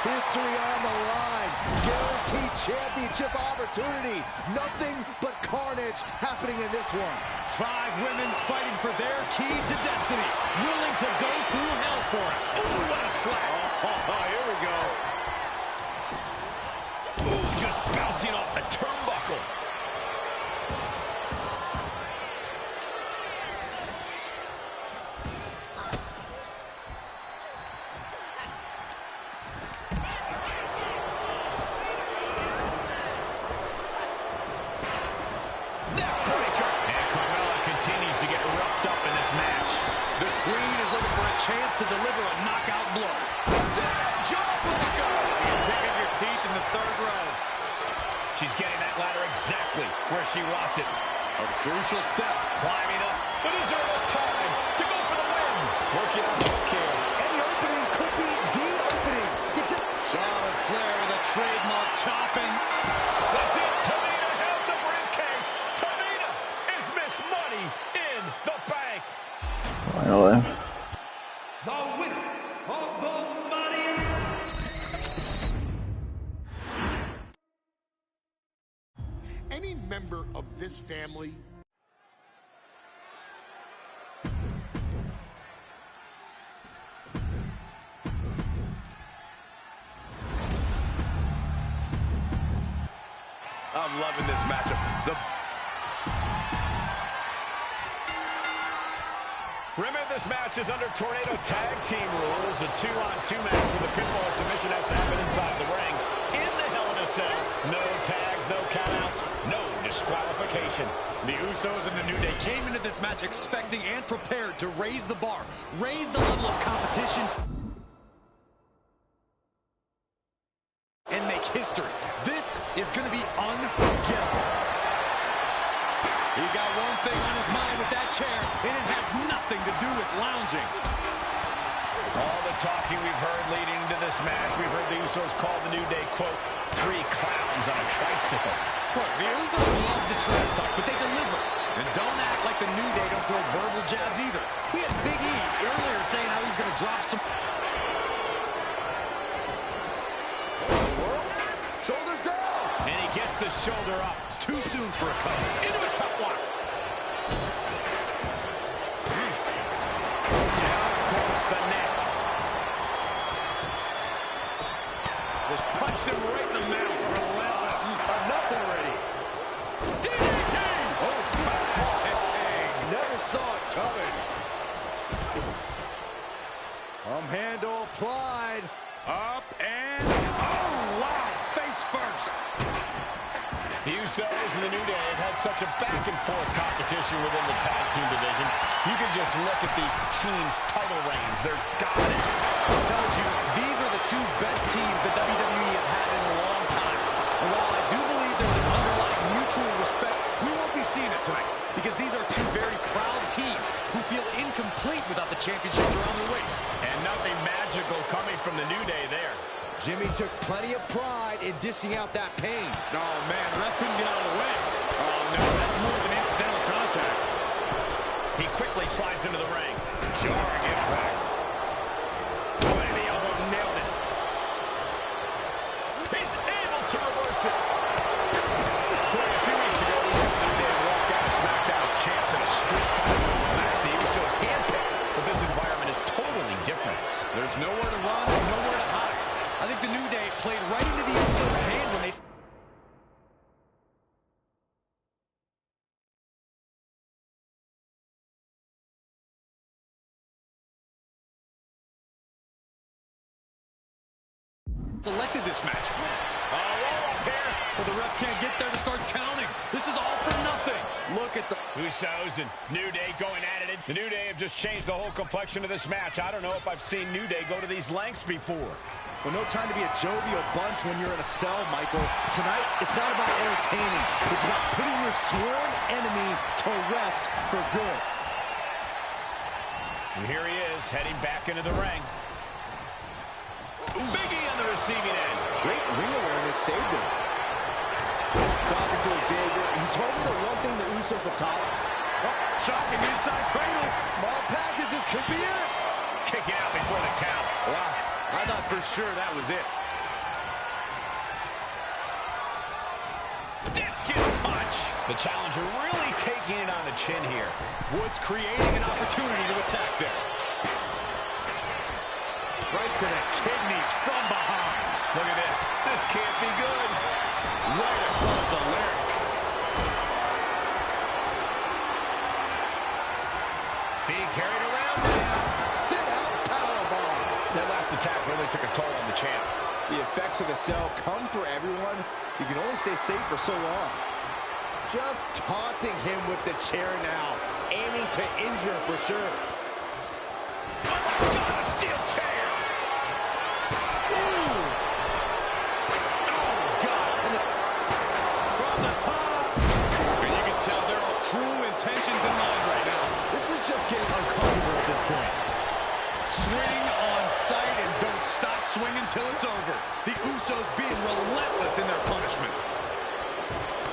History on the line. Guaranteed championship opportunity. Nothing but carnage happening in this one. 5 women fighting for their key to destiny. Willing to go through hell for it. Ooh, what a slap. Here we go. Ooh, just bouncing off the turnbuckle. Neckbreaker. And Carmella continues to get roughed up in this match. The Queen is looking for a chance to deliver a knockout blow. Jawbreaker. You're picking your teeth in the 3rd row. She's getting that ladder exactly where she wants it. A crucial step. Climbing up, but is there enough time to go for the win? Working on the hook here. Any opening could be the opening. Charlotte Flair with a trademark chopping. That's it. Tamina has the briefcase. Tamina is Miss Money in the bank. Finally. The winner of the Money in Any member of this family I'm loving this matchup. Remember, this match is under Tornado Tag Team rules. A 2-on-2 match with a pinfall submission has to happen inside the ring. In the Hell in a Cell, no tags, no countouts, no disqualification. The Usos and the New Day came into this match expecting and prepared to raise the bar, raise the level of competition, and make history. This is going to be unforgettable. He's got one thing on his mind with that chair, and it has nothing to do with lounging. All the talking we've heard leading into this match, we've heard the Usos call the New Day, quote, 3 clowns on a tricycle. Look, the Usos love the trash talk, but they deliver. And don't act like the New Day don't throw verbal jabs either. We had Big E earlier saying how he's going to drop some... Shoulders down. And he gets the shoulder up. Too soon for a cover. Into a top one. Down across the neck. Just punched him right in the mouth. Relentless. Enough already. DDT! Oh, bang. Never saw it coming. Handle applied. Up and Usos and the New Day have had such a back-and-forth competition within the tag team division. You can just look at these teams' title reigns. They're dominance. It tells you these are the two best teams that WWE has had in a long time. And while I do believe there's an underlying mutual respect, we won't be seeing it tonight because these are two very proud teams who feel incomplete without the championships around their waist. And nothing magical coming from the New Day there. Jimmy took plenty of pride in dishing out that pain. Oh, man, ref couldn't get out of the way. Oh, no, that's more of an incidental contact. He quickly slides into the ring. Jarring impact. Putting the elbow, nailed it. He's able to reverse it. Boy, a few weeks ago, we saw the New Day walk out of SmackDown as champs in a street fight match. The Usos handpicked, but this environment is totally different. There's nowhere to run and nowhere to hide. I think the New Day played right into the Usos' hand when they... selected this match. Roll up here. But the ref can't get there to start counting. This is all for nothing. Look at the... Usos and New Day going at it. The New Day have just changed the whole complexion of this match. I don't know if I've seen New Day go to these lengths before. Well, no time to be a jovial bunch when you're in a cell, Michael. Tonight, it's not about entertaining. It's about putting your sworn enemy to rest for good. And here he is, heading back into the ring. Big E on the receiving end. Great ring awareness saved him. Talking to Xavier, he told me the one thing the Usos have taught him. Oh, shocking inside cradle. Small packages could be it. Kicking out before the count. Wow, I thought for sure that was it. Discus punch. The challenger really taking it on the chin here. Woods creating an opportunity to attack there. Right to the kidneys from behind. Look at this. This can't be good. Right across the larynx. Being carried around now. Sit out powerbomb. That last attack really took a toll on the champ. The effects of the cell come for everyone. You can only stay safe for so long. Just taunting him with the chair now. Aiming to injure for sure. Oh my God, a steel chair. Intentions in mind right now. This is just getting uncomfortable at this point. Swing on sight and don't stop swinging till it's over. The Usos being relentless in their punishment.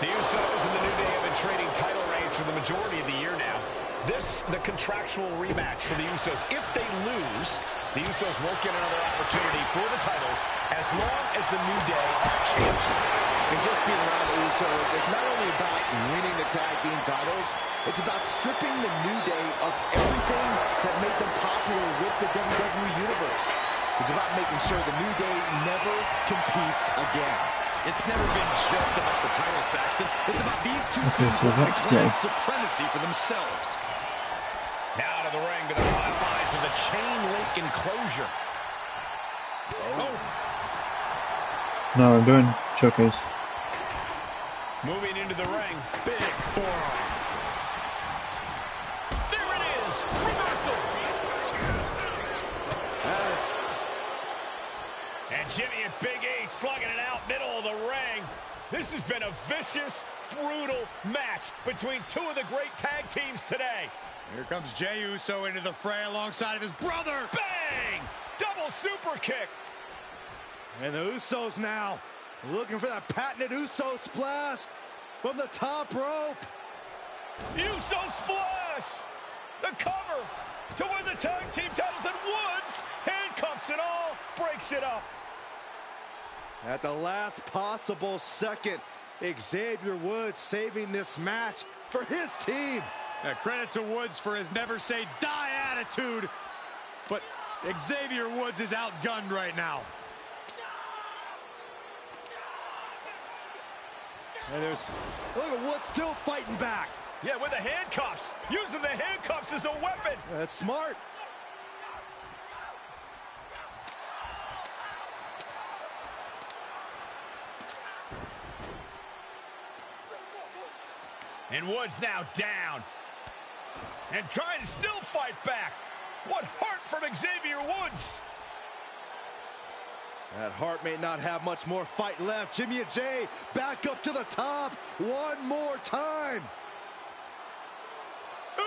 The Usos and the New Day have been trading title reigns for the majority of the year now. This, the contractual rematch for the Usos. If they lose, the Usos won't get another opportunity for the titles as long as the New Day are champs. And just being around the Usos, it's not only about winning the tag team titles, it's about stripping the New Day of everything that made them popular with the WWE Universe. It's about making sure the New Day never competes again. It's never been just about the title, Saxton. It's about these two teams claiming supremacy for themselves. Now to the ring to the confines of the chain link enclosure. Oh. No, I'm doing showcase. Moving into the ring. Big forearm. There it is. Reversal. And Jimmy and Big E slugging it out middle of the ring. This has been a vicious, brutal match between two of the great tag teams today. Here comes Jey Uso into the fray alongside of his brother. Bang! Double super kick. And the Usos now looking for that patented Uso splash from the top rope. Uso splash! The cover to win the tag team titles, and Woods handcuffs it all, breaks it up. At the last possible second, Xavier Woods saving this match for his team. Credit to Woods for his never say die attitude, but Xavier Woods is outgunned right now. And look at Woods still fighting back. Yeah, with the handcuffs. Using the handcuffs as a weapon. That's smart. And Woods now down. And trying to still fight back. What heart from Xavier Woods. That Hart may not have much more fight left. Jimmy and Jay back up to the top one more time.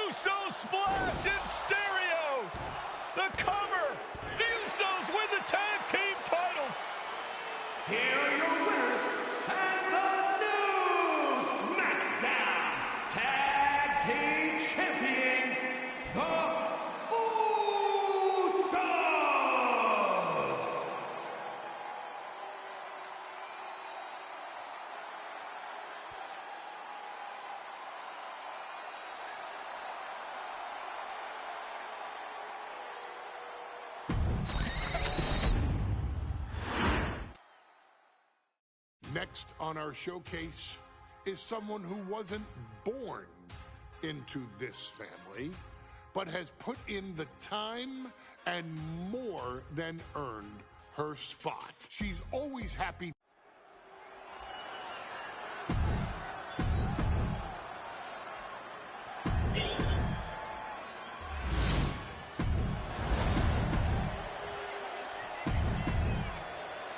Uso splash in stereo. The cover. The Usos win the tag team titles. Here are your winners and the new SmackDown Tag Team Champions, the Usos! Next on our showcase is someone who wasn't born into this family, but has put in the time and more than earned her spot. She's always happy.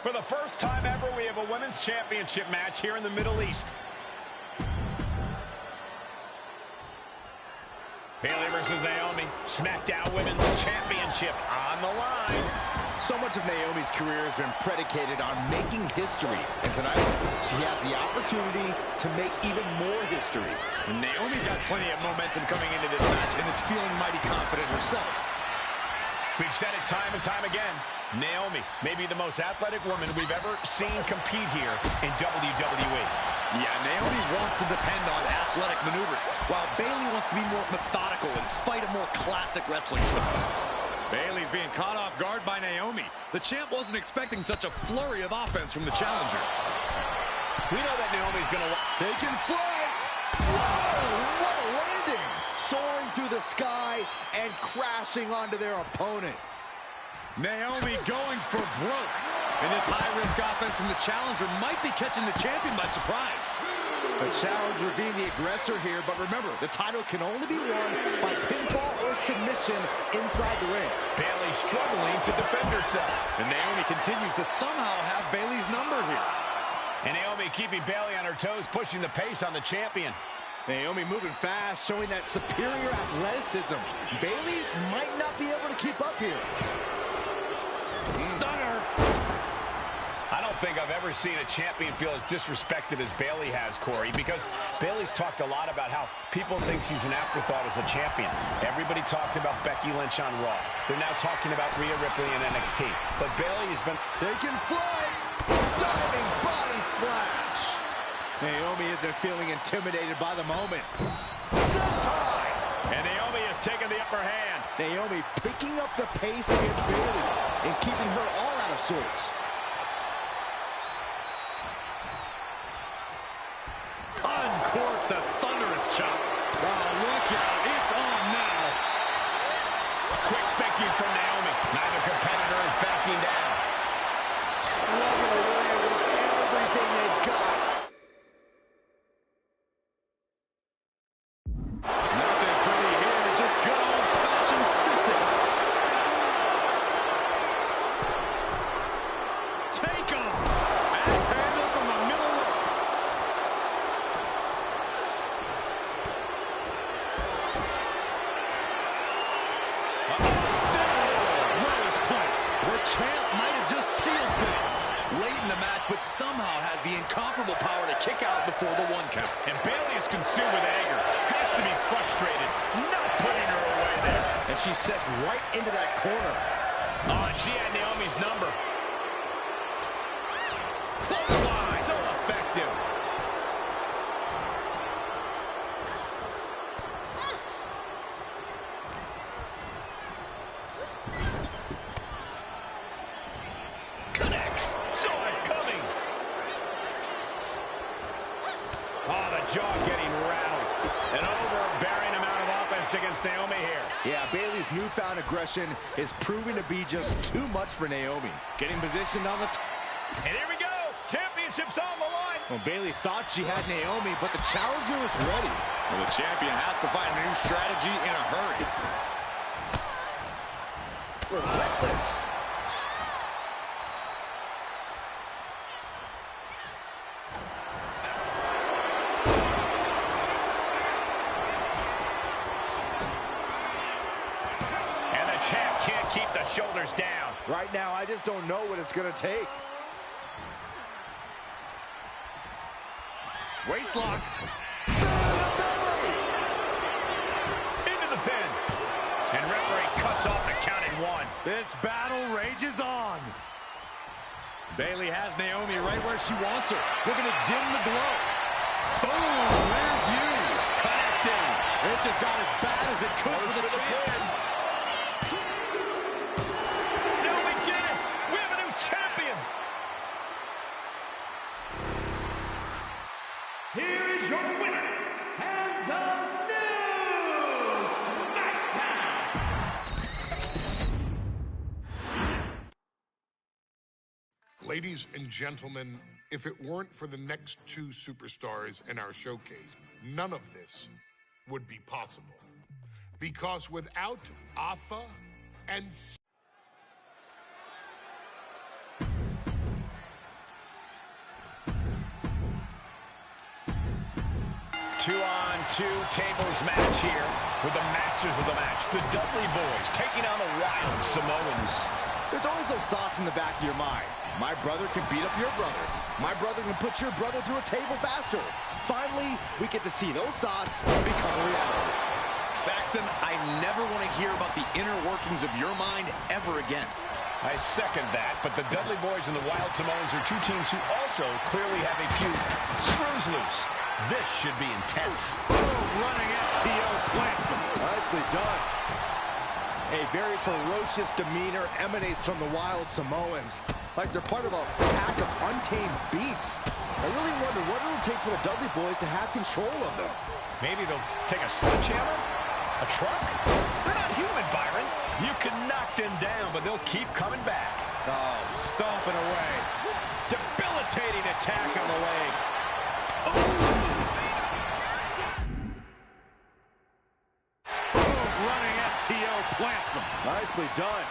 For the first time ever, we have a women's championship match here in the Middle East. Bayley versus Naomi, SmackDown Women's Championship on the line. So much of Naomi's career has been predicated on making history. And tonight, she has the opportunity to make even more history. And Naomi's got plenty of momentum coming into this match and is feeling mighty confident herself. We've said it time and time again. Naomi may be the most athletic woman we've ever seen compete here in WWE. Yeah, Naomi wants to depend on athletic maneuvers, while Bayley wants to be more methodical and fight a more classic wrestling style. Bayley's being caught off guard by Naomi. The champ wasn't expecting such a flurry of offense from the challenger. We know that Naomi's going to... Taking flight! Whoa, what a landing! Soaring through the sky and crashing onto their opponent. Naomi going for broke. And this high-risk offense from the challenger might be catching the champion by surprise. The challenger being the aggressor here, but remember, the title can only be won by pinfall or submission inside the ring. Bayley struggling to defend herself. And Naomi continues to somehow have Bayley's number here. And Naomi keeping Bayley on her toes, pushing the pace on the champion. Naomi moving fast, showing that superior athleticism. Bayley might not be able to keep up here. Stunner. I don't think I've ever seen a champion feel as disrespected as Bayley has, Corey, because Bayley's talked a lot about how people think she's an afterthought as a champion. Everybody talks about Becky Lynch on Raw. They're now talking about Rhea Ripley in NXT. But Bayley has been... Taking flight! Diving body splash! Naomi isn't feeling intimidated by the moment. Sentai! And Naomi has taken the upper hand. Naomi picking up the pace against Bayley and keeping her all out of sorts. Uncorks a thunderous chop. Oh, look out. It's on now. Quick thinking from Naomi. Neither competitor is backing down. Slugging away with everything they've got. Nothing pretty here. Just good old-fashioned fisticuffs. Take him. Axe handle from the middle rope. The champ might have just sealed things. Late in the match, but somehow has the incomparable power to kick out before the 1 count. And Bayley is consumed with anger. Has to be frustrated. Not putting her away there. And she's set right into that corner. Oh, and she had Naomi's number. Clothesline. So effective. Connects. Saw it coming. Oh, the jaw getting rattled. An overbearing amount of offense against Naomi here. Yeah, Bayley's newfound aggression is proving to be just too much for Naomi. Getting positioned on the And here we go. Championship's on the line. Well, Bayley thought she had Naomi, but the challenger was ready. Well, the champion has to find a new strategy in a hurry. Relentless. And the champ can't keep the shoulders down. Right now, I just don't know what it's going to take. Waistlock. Into the pin. And referee cuts off the count at 1. This battle rages on. Bayley has Naomi right where she wants her. Looking to dim the glow. Boom! Rear view. Connecting. It just got as bad as it could for the champ. No, we did it! We have a new champion! Here is your winner, and the new SmackDown. Ladies and gentlemen, if it weren't for the next two superstars in our showcase, none of this would be possible. Because without Alpha and 2-on-2 tables match here with the masters of the match, the Dudley Boys, taking on the Wild Samoans. There's always those thoughts in the back of your mind. My brother can beat up your brother. My brother can put your brother through a table faster. Finally, we get to see those thoughts become a reality. Saxton, I never want to hear about the inner workings of your mind ever again. I second that, but the Dudley Boys and the Wild Samoans are two teams who also clearly have a few screws loose. This should be intense. Running FTO plants him. Nicely done. A very ferocious demeanor emanates from the Wild Samoans. Like they're part of a pack of untamed beasts. I really wonder what it'll take for the Dudley Boys to have control of them. Maybe they'll take a sledgehammer? A truck? They're not human, Byron. You can knock them down, but they'll keep coming back. Oh, stomping away. Debilitating attack on the leg. Running FTO plants him. Nicely done.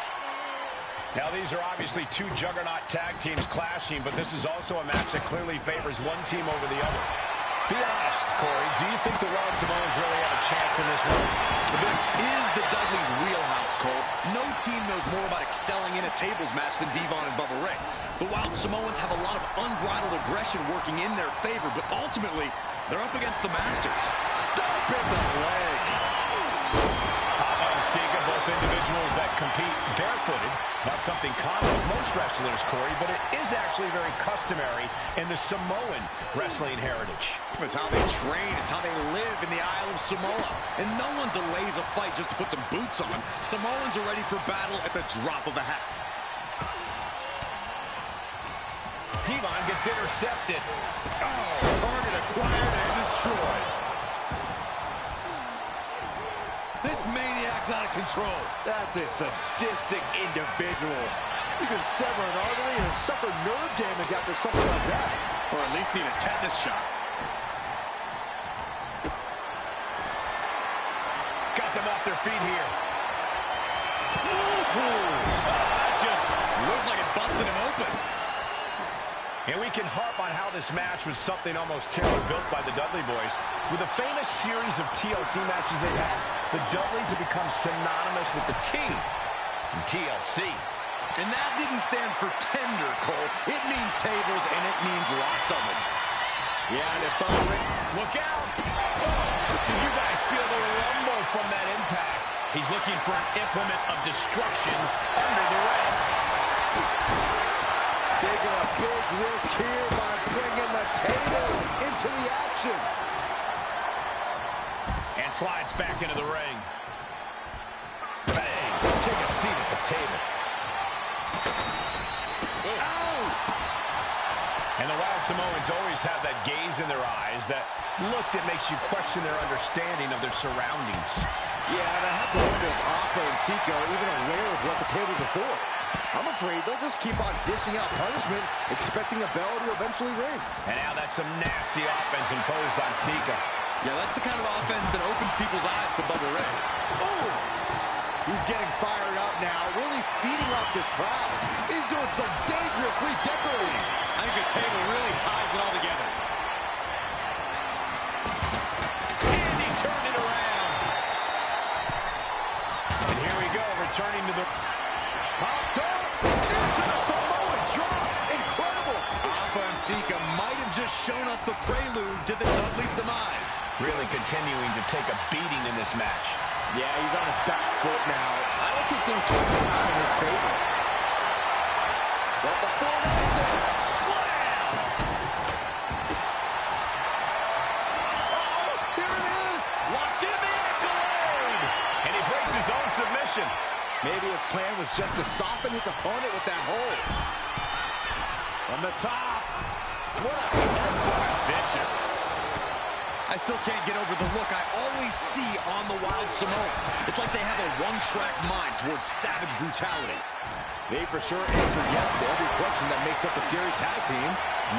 Now, these are obviously two juggernaut tag teams clashing, but this is also a match that clearly favors one team over the other. Be honest, Corey, do you think the Wild Samoans really have a chance in this one? This is the Dudley's wheelhouse, Cole. No team knows more about excelling in a tables match than Devon and Bubba Ray. The Wild Samoans have a lot of unbridled aggression working in their favor, but ultimately, they're up against the Masters. Stop in the leg. Sega, both individuals that compete barefooted. Not something common with most wrestlers, Corey, but it is actually very customary in the Samoan wrestling heritage. It's how they train. It's how they live in the Isle of Samoa. And no one delays a fight just to put some boots on. Samoans are ready for battle at the drop of a hat. Devon gets intercepted. Oh, target acquired and destroyed. This maniac's out of control. That's a sadistic individual. You can sever an artery and suffer nerve damage after something like that. Or at least need a tetanus shot. Got them off their feet here. That just looks like it busted him open. And we can harp on how this match was something almost tailor-built by the Dudley Boys. With a famous series of TLC matches they've had, the Dudleys have become synonymous with the T in TLC. And that didn't stand for tender, Cole. It means tables, and it means lots of them. Yeah, and if look out! Did you guys feel the rumble from that impact? He's looking for an implement of destruction under the ring. Taking a big risk here by bringing the table into the action. And slides back into the ring. Bang! Take a seat at the table. Ow! And the Wild Samoans always have that gaze in their eyes, that look that makes you question their understanding of their surroundings. Yeah, and I have to wonder if Alpha and Sika are even aware of what the table before. I'm afraid they'll just keep on dishing out punishment, expecting a bell to eventually ring. And now that's some nasty offense imposed on Sika. Yeah, that's the kind of offense that opens people's eyes to Bubba Ray. Oh! He's getting fired up now, really feeding off this crowd. He's doing some dangerous redecorating. I think the table really ties it all together. And he turned it around. And here we go, returning to the... Popped up into the Samoan drop. Incredible. Alpha and Sika might have just shown us the prelude to the Dudley's demise. Really continuing to take a beating in this match. Yeah, he's on his back foot now. I don't see things turning around in his favor. Got the full Nelson. Slam! Uh-oh, here it is. Locked in the accolade. And he breaks his own submission. Maybe his plan was just to soften his opponent with that hold. From the top. What a headbutt. Vicious. I still can't get over the look I always see on the Wild Samoans. It's like they have a one-track mind towards savage brutality. They for sure answer yes to every question that makes up a scary tag team.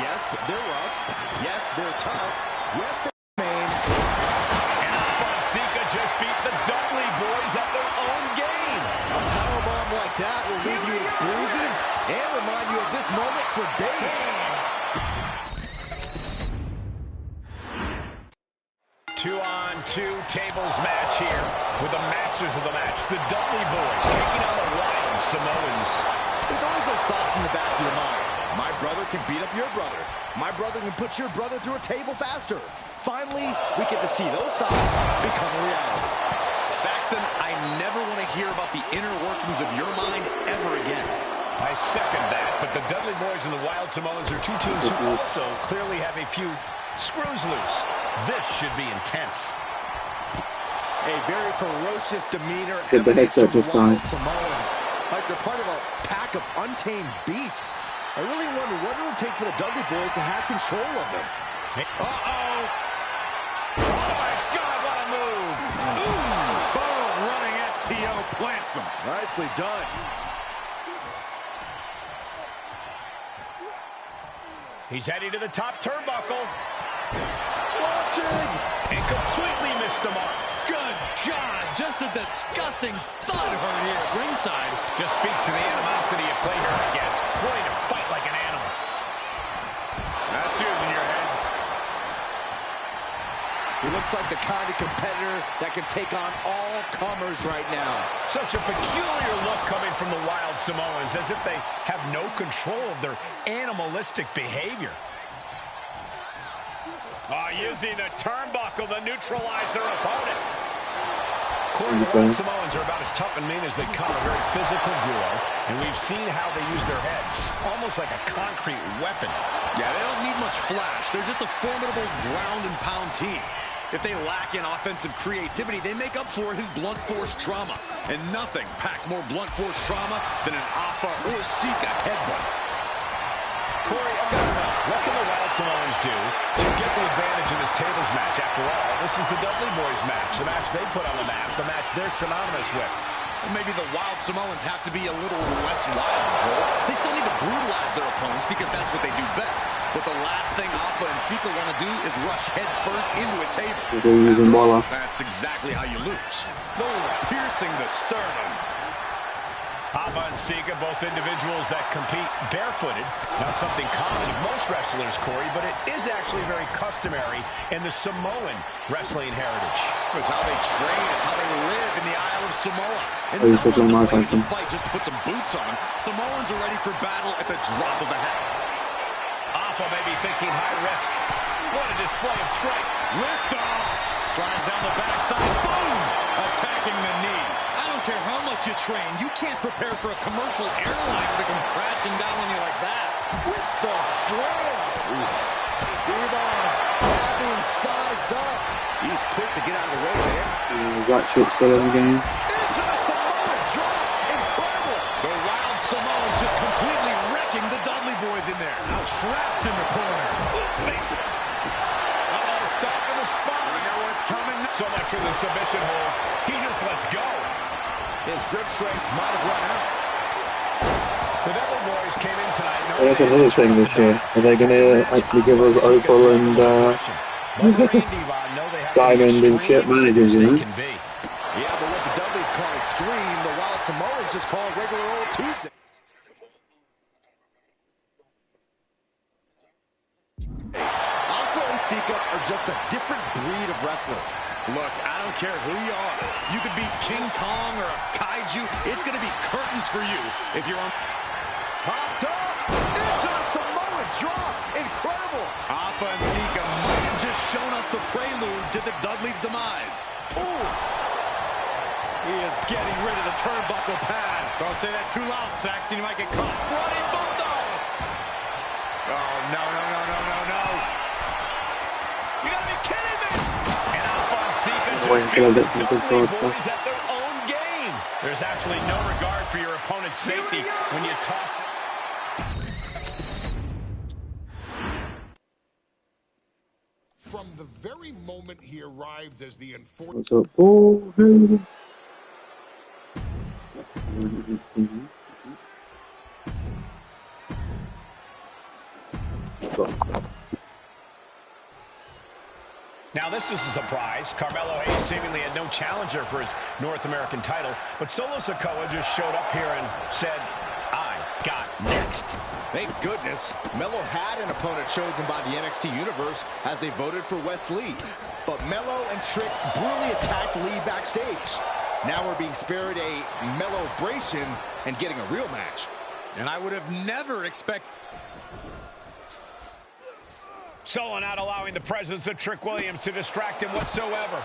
Yes, they're rough. Yes, they're tough. Yes, they're main. And Fonseca just beat the Dudley boys at their own game. A powerbomb like that will leave you with bruises and remind you of this moment for days. 2-on-2 tables match here with the masters of the match, the Dudley boys, taking on the Wild Samoans. There's always those thoughts in the back of your mind. My brother can beat up your brother. My brother can put your brother through a table faster. Finally, we get to see those thoughts become a reality. Saxton, I never want to hear about the inner workings of your mind ever again. I second that, but the Dudley boys and the Wild Samoans are two teams who also clearly have a few screws loose. This should be intense. A very ferocious demeanor. Did the headset just die? Samoans, like they're part of a pack of untamed beasts. I really wonder what it would take for the Dudley boys to have control of them. Uh-oh. Oh, my God, what a move. Ooh, boom, running STO plants him. Nicely done. He's heading to the top turnbuckle. Watching. And completely missed the mark. Good God, just a disgusting thud hurt here at ringside. Just speaks to the animosity at play here, I guess. Willing to fight like an animal. That's yours in your head. He looks like the kind of competitor that can take on all comers right now. Such a peculiar look coming from the Wild Samoans, as if they have no control of their animalistic behavior. Using the turnbuckle to neutralize their opponent. Corey, the Wild Samoans are about as tough and mean as they come, a very physical duo, and we've seen how they use their heads, almost like a concrete weapon. Yeah, they don't need much flash. They're just a formidable ground and pound team. If they lack in offensive creativity, they make up for it in blunt force trauma. And nothing packs more blunt force trauma than an Alpha or Sika headbutt. Corey, what can the Wild Samoans do to get the advantage in this tables match? After all, this is the Dudley boys match, the match they put on the map, the match they're synonymous with. Well, maybe the Wild Samoans have to be a little less wild, Cole. They still need to brutalize their opponents because that's what they do best. But the last thing Alpha and Sika want to do is rush head first into a table. That's exactly how you lose. No, piercing the sternum. Alpha and Sika, both individuals that compete barefooted. Not something common to most wrestlers, Corey, but it is actually very customary in the Samoan wrestling heritage. It's how they train, it's how they live in the Isle of Samoa. And Oh, you no said one's Lamar ready to Jackson. fight just to put some boots on. Samoans are ready for battle at the drop of a hat. Alpha may be thinking high risk. What a display of strength. Lift off. Slides down the backside. Boom! Attacking the knee. I don't care how much you train. You can't prepare for a commercial airliner to come crashing down on you like that. With the slam. Devon's having sized up. He's quick to get out of the way there. Is that shit still in the game? Into the Samoan drop. Incredible. The Wild Samoans just completely wrecking the Dudley boys in there. Now trapped in the corner. Stopping the spot. We know what's coming. So much for the submission hold. He just lets go. His grip strength might have run out. The Dudley boys came in tonight. Well, that's another thing this year. Are they going to actually give us Opal and But Randy, know they have Diamond to be and shit extreme managers, as you they know? can be. Yeah, but what the Dudleys call extreme, the Wild Samoans just call regular old Tuesday. Alpha and Sika are just a different breed of wrestler. Look, I don't care who you are. You could be King Kong or a kaiju. It's going to be curtains for you if you're on. Popped up into the Samoan drop. Incredible. Alpha and Sika might have just shown us the prelude to the Dudley's demise. Oof. He is getting rid of the turnbuckle pad. Don't say that too loud, Saxon. You might get caught. Running Bulldog. Oh, no, no, no, no, no, no. You gotta be kidding me. And Alpha and Sika Wait until I get some good Dudley cards. boys at their own game. There's absolutely no regard for your opponent's safety when you toss. From the very moment he arrived as the enforcer. What's up? Oh, hey. Now this is a surprise. Carmelo Hayes seemingly had no challenger for his North American title, but Solo Sikoa just showed up here and said, I got next. Thank goodness. Melo had an opponent chosen by the NXT Universe as they voted for Wes Lee. But Melo and Trick brutally attacked Lee backstage. Now we're being spared a Melo-bration and getting a real match. And I would have never expected. Solo not allowing the presence of Trick Williams to distract him whatsoever.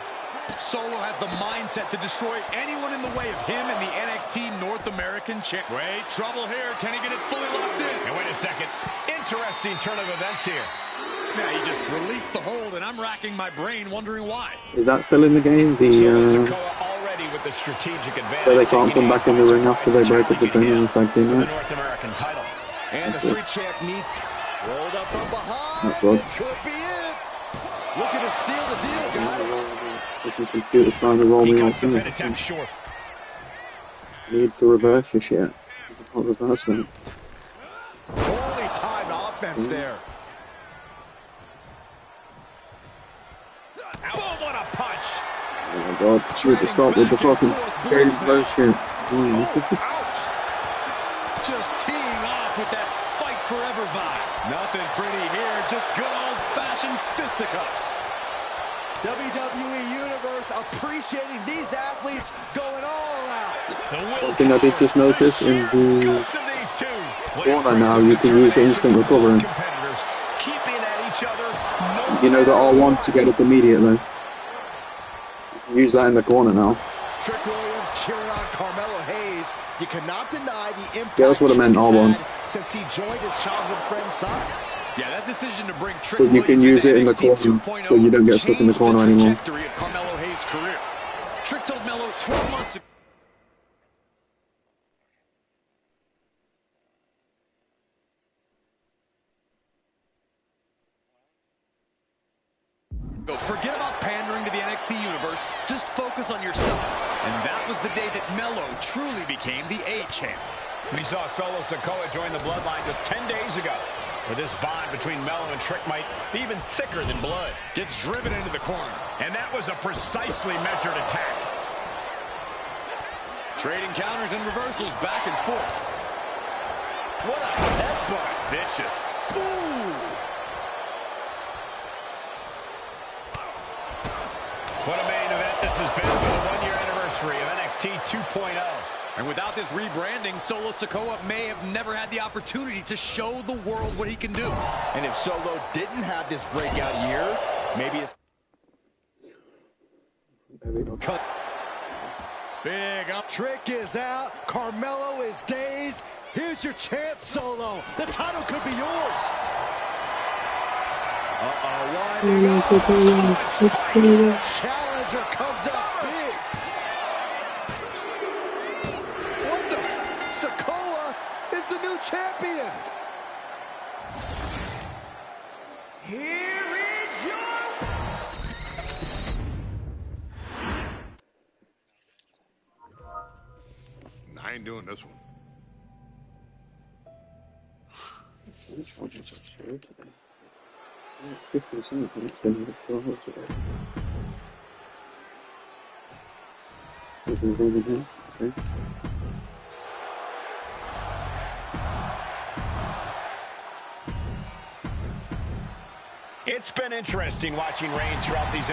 Solo has the mindset to destroy anyone in the way of him and the NXT North American champ. Wait, trouble here. Can he get it fully locked in? And wait a second. Interesting turn of events here. Yeah, he just released the hold, and I'm racking my brain wondering why. Is that still in the game? Solo Sikoa already with the strategic advantage. So they can't come back in the ring after they break up the pin in the tag team match? North American title. And the street champ needs rolled up from behind. That's good. This could be it. Looking to seal the deal, guys. The computer's trying to roll He me comes off to in. pin attempt short. Need to reverse your shit. What was that saying? Holy timed offense there. Boom, what a punch. Oh my god, shoot the stop with the fucking crazy motion. Ouch. Just teeing off with that fight forever vibe. Nothing pretty here, just good old-fashioned fisticuffs. WWE Universe appreciating these athletes going all out. One thing I did just notice in the corner now, you can use the instant recovery. You know, they're all one to get up immediately. You can use that in the corner now. Trick Williams cheering on Carmelo Hayes. You cannot deny the impact. Yeah, that's what I meant, all one. Since he joined his childhood friend's side. Yeah, that decision to bring Trick But you can use it in the corner, so you don't get stuck in the corner anymore. Trajectory of Carmelo Hayes' career. Trick told Melo 12 months ago. Forget about pandering to the NXT Universe. Just focus on yourself. And that was the day that Melo truly became the A-champ. We saw Solo Sikoa join the Bloodline just 10 days ago. But this bond between Melo and Trick might be even thicker than blood. Gets driven into the corner. And that was a precisely measured attack. Trading counters and reversals back and forth. What a headbutt. Vicious. Ooh. What a main event this has been for the one-year anniversary of NXT 2.0. And without this rebranding, Solo Sikoa may have never had the opportunity to show the world what he can do. And if Solo didn't have this breakout year, maybe it's... Cut. Big up. Trick is out. Carmelo is dazed. Here's your chance, Solo. The title could be yours. Winding up. Challenger comes up big. What the? Sikoa is the new champion. Here is your... I ain't doing this one. 50% when it's been like 2 hours ago. Maybe Roman here. Okay. It's been interesting watching Reigns throughout these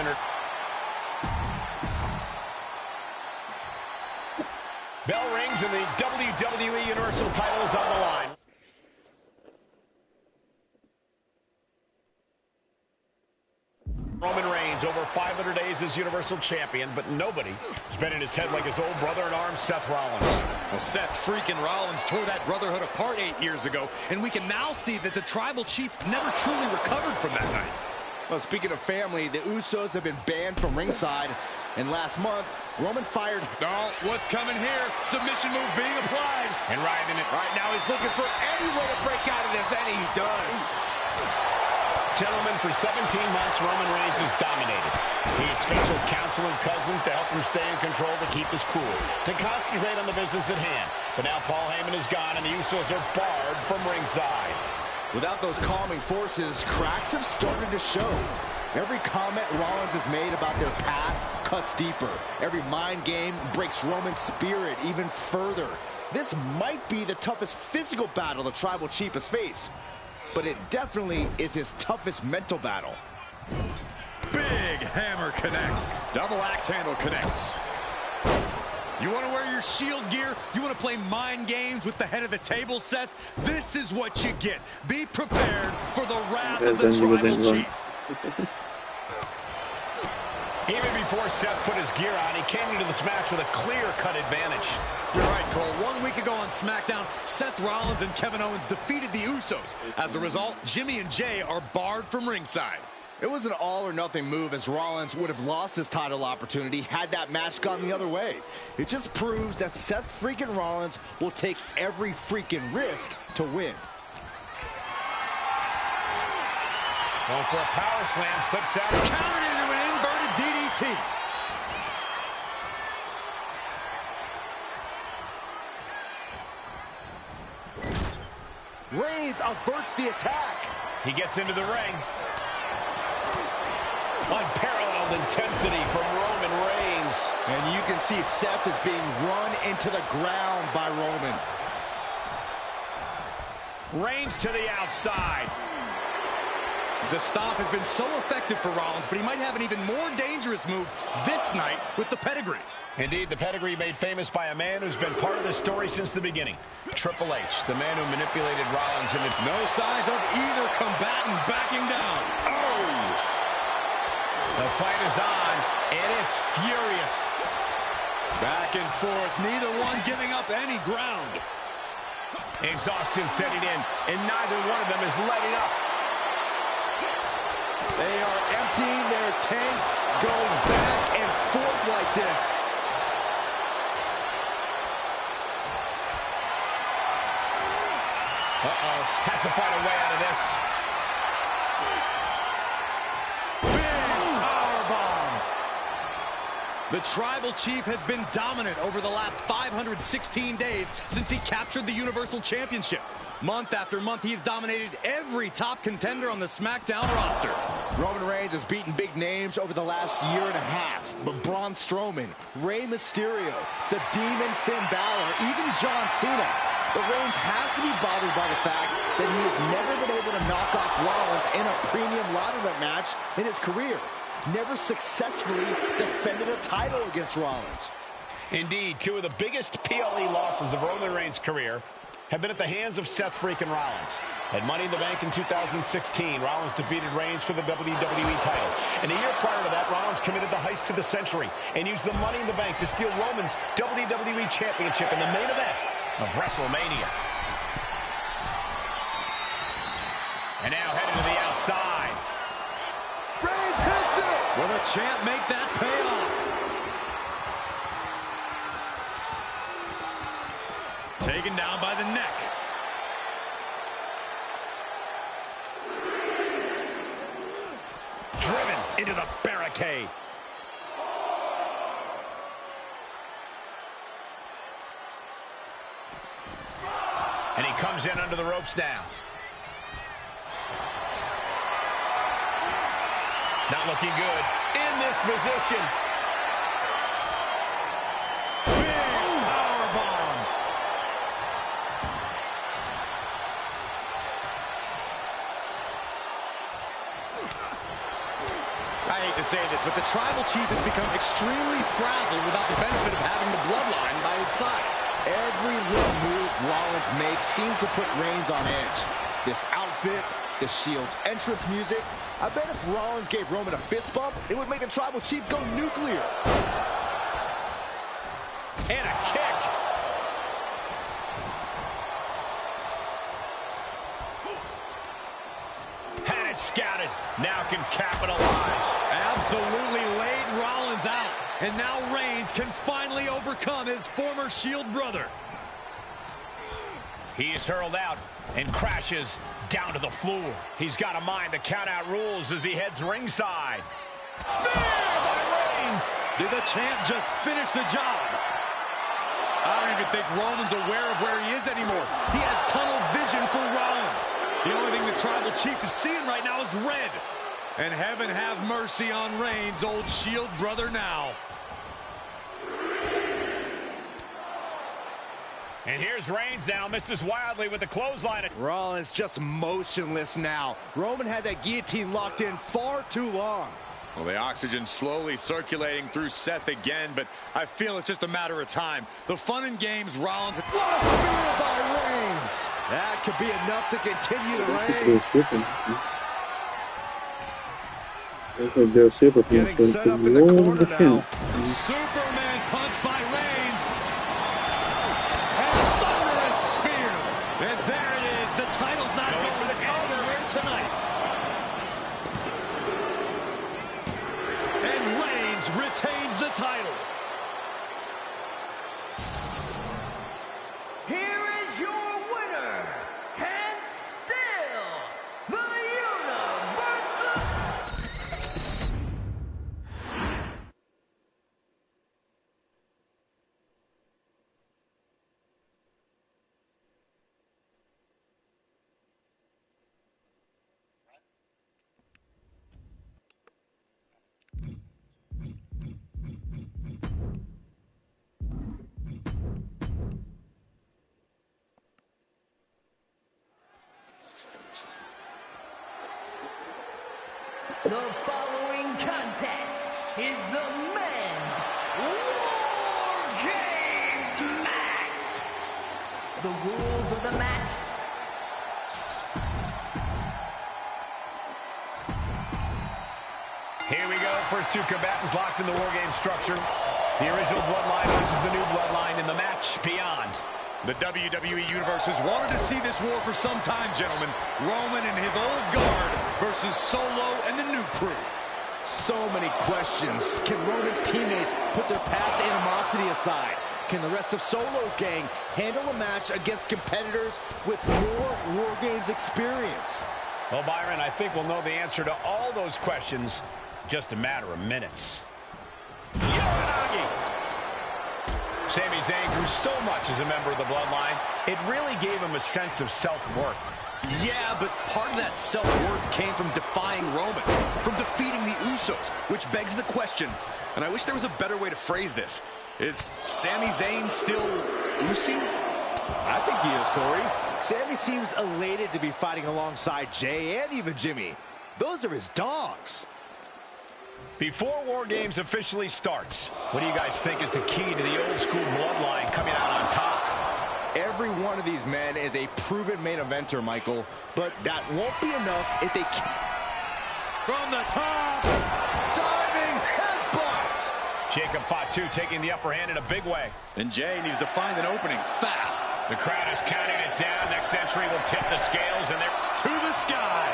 Bell rings and the WWE Universal title is on the line. Roman Reigns over 500 days as Universal Champion, but nobody has been in his head like his old brother-in-arms, Seth Rollins. Well, Seth freaking Rollins tore that brotherhood apart 8 years ago, and we can now see that the Tribal Chief never truly recovered from that night. Well, speaking of family, the Usos have been banned from ringside, and last month, Roman fired... Oh, what's coming here? Submission move being applied. And riding it. Right now, he's looking for any way to break out of this, and he does. Gentlemen, for 17 months, Roman Reigns has dominated. He had special counsel and cousins to help him stay in control, to keep his cool, to concentrate on the business at hand. But now Paul Heyman is gone, and the Usos are barred from ringside. Without those calming forces, cracks have started to show. Every comment Rollins has made about their past cuts deeper. Every mind game breaks Roman's spirit even further. This might be the toughest physical battle the Tribal Chief has faced, but it definitely is his toughest mental battle. Big hammer connects. Double axe handle connects. You want to wear your Shield gear? You want to play mind games with the head of the table, Seth? This is what you get. Be prepared for the wrath of the Tribal Chief. Even before Seth put his gear on, he came into this match with a clear-cut advantage. You're right, Cole. 1 week ago on SmackDown, Seth Rollins and Kevin Owens defeated the Usos. As a result, Jimmy and Jay are barred from ringside. It was an all-or-nothing move, as Rollins would have lost his title opportunity had that match gone the other way. It just proves that Seth freaking Rollins will take every freaking risk to win. Going for a power slam, slips down. Countered into an inverted DDT. Reigns averts the attack. He gets into the ring. Unparalleled intensity from Roman Reigns. And you can see Seth is being run into the ground by Roman. Reigns to the outside. The stomp has been so effective for Rollins, but he might have an even more dangerous move this night with the pedigree. Indeed, the pedigree made famous by a man who's been part of this story since the beginning. Triple H, the man who manipulated Rollins into... No signs of either combatant backing down. Oh! The fight is on, and it's furious. Back and forth, neither one giving up any ground. Exhaustion setting in, and neither one of them is letting up. They are emptying their tanks, going back and forth like this. Uh-oh, has to find a way out of this. The Tribal Chief has been dominant over the last 516 days since he captured the Universal Championship. Month after month, he's dominated every top contender on the SmackDown roster. Roman Reigns has beaten big names over the last year and a half, but Braun Strowman, Rey Mysterio, the Demon Finn Balor, even John Cena. But Reigns has to be bothered by the fact that he has never been able to knock off Rollins in a premium ladder match in his career. Never successfully defended a title against Rollins. Indeed, two of the biggest PLE losses of Roman Reigns' career have been at the hands of Seth freaking Rollins. At Money in the Bank in 2016, Rollins defeated Reigns for the WWE title. And a year prior to that, Rollins committed the heist of the century and used the Money in the Bank to steal Roman's WWE Championship in the main event of WrestleMania. And now heading to the outside. Reigns hits it! Will the champ make that pay off? Taken down by the neck. Driven into the barricade. And he comes in under the ropes now. Not looking good in this position. Big powerbomb. I hate to say this, but the Tribal Chief has become extremely frazzled without the benefit of having the Bloodline by his side. Every little move Rollins makes seems to put Reigns on edge. This outfit, the Shield's entrance music. I bet if Rollins gave Roman a fist bump, it would make the Tribal Chief go nuclear. And a kick. Had it scouted. Now can capitalize. Absolutely laid Rollins out. And now Reigns can finally overcome his former Shield brother. He is hurled out and crashes down to the floor. He's got to mind the count-out rules as he heads ringside. Spear by Reigns. Did the champ just finish the job? I don't even think Roman's aware of where he is anymore. He has tunnel vision for Rollins. The only thing the Tribal Chief is seeing right now is red. And heaven have mercy on Reigns, old Shield brother now. And here's Reigns now, misses wildly with the clothesline. Rollins just motionless now. Roman had that guillotine locked in far too long. Well, the oxygen slowly circulating through Seth again, but I feel it's just a matter of time. The fun and games, Rollins. What a spear by Reigns! That could be enough to continue the reign. Getting set up in the corner now. Superman punch by Reigns. And a thunderous spear. And there it is. The title's not going anywhere tonight. And Reigns retains the title. Here is your winner, and still the Universal. The following contest is the men's War Games match. The rules of the match. Here we go. First two combatants locked in the War Game structure. The original Bloodline versus the new Bloodline in the match beyond. The WWE Universe has wanted to see this war for some time, gentlemen. Roman and his old guard versus Solo and the new crew. So many questions. Can Roman's teammates put their past animosity aside? Can the rest of Solo's gang handle a match against competitors with more War Games experience? Well, Byron, I think we'll know the answer to all those questions in just a matter of minutes. Uranagi! Sami Zayn grew so much as a member of the Bloodline, it really gave him a sense of self-worth. Yeah, but part of that self-worth came from defying Roman, from defeating the Usos, which begs the question, and I wish there was a better way to phrase this. Is Sami Zayn still Usi? I think he is, Corey. Sami seems elated to be fighting alongside Jay and even Jimmy. Those are his dogs. Before War Games officially starts, what do you guys think is the key to the old school Bloodline coming out on top? Every one of these men is a proven main eventer, Michael, but that won't be enough if they... From the top! Diving headbutt! Jacob Fatu taking the upper hand in a big way. And Jay needs to find an opening fast. The crowd is counting it down. Next entry will tip the scales, and they're To the sky!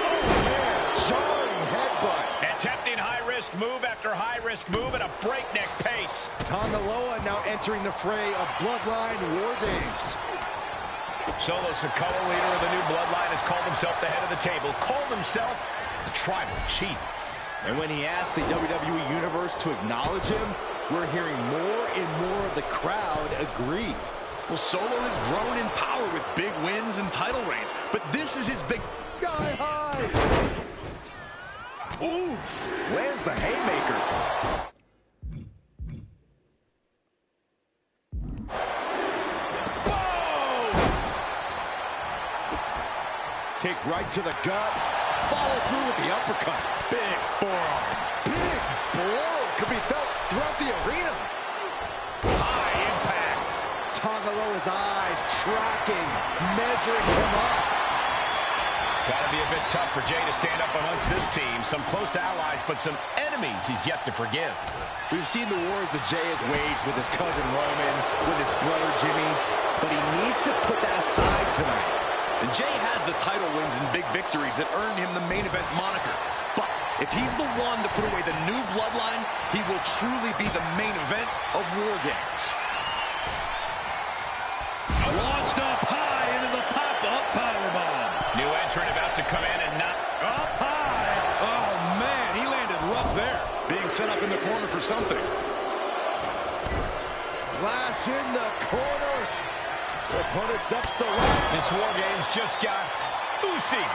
Oh, man, jarring headbutt. attempting high-risk move after high-risk move at a breakneck pace. Tanga Loa now entering the fray of Bloodline War Games. Solo Sikoa, leader of the new Bloodline, has called himself the head of the table, called himself the Tribal Chief. And when he asked the WWE Universe to acknowledge him, we're hearing more and more of the crowd agree. Well, Solo has grown in power with big wins and title reigns, but this is his big... Sky high! Oof! Lands the haymaker. Kick right to the gut. Follow through with the uppercut. Big forearm. Big blow could be felt throughout the arena. High impact. Tongaloa's eyes tracking, measuring him up. Gotta be a bit tough for Jay to stand up amongst this team. Some close allies, but some enemies he's yet to forgive. We've seen the wars that Jay has waged with his cousin Roman, with his brother Jimmy, but he needs to put that aside tonight. And Jay has the title wins and big victories that earned him the main event moniker. But if he's the one to put away the new bloodline, he will truly be the main event of War Games. Launched up high into the pop-up powerbomb. New entrant about to come in and not Up high. Oh, man, he landed rough there. Being set up in the corner for something. Splash in the corner. The opponent ducks the right. This War Games just got Uzi,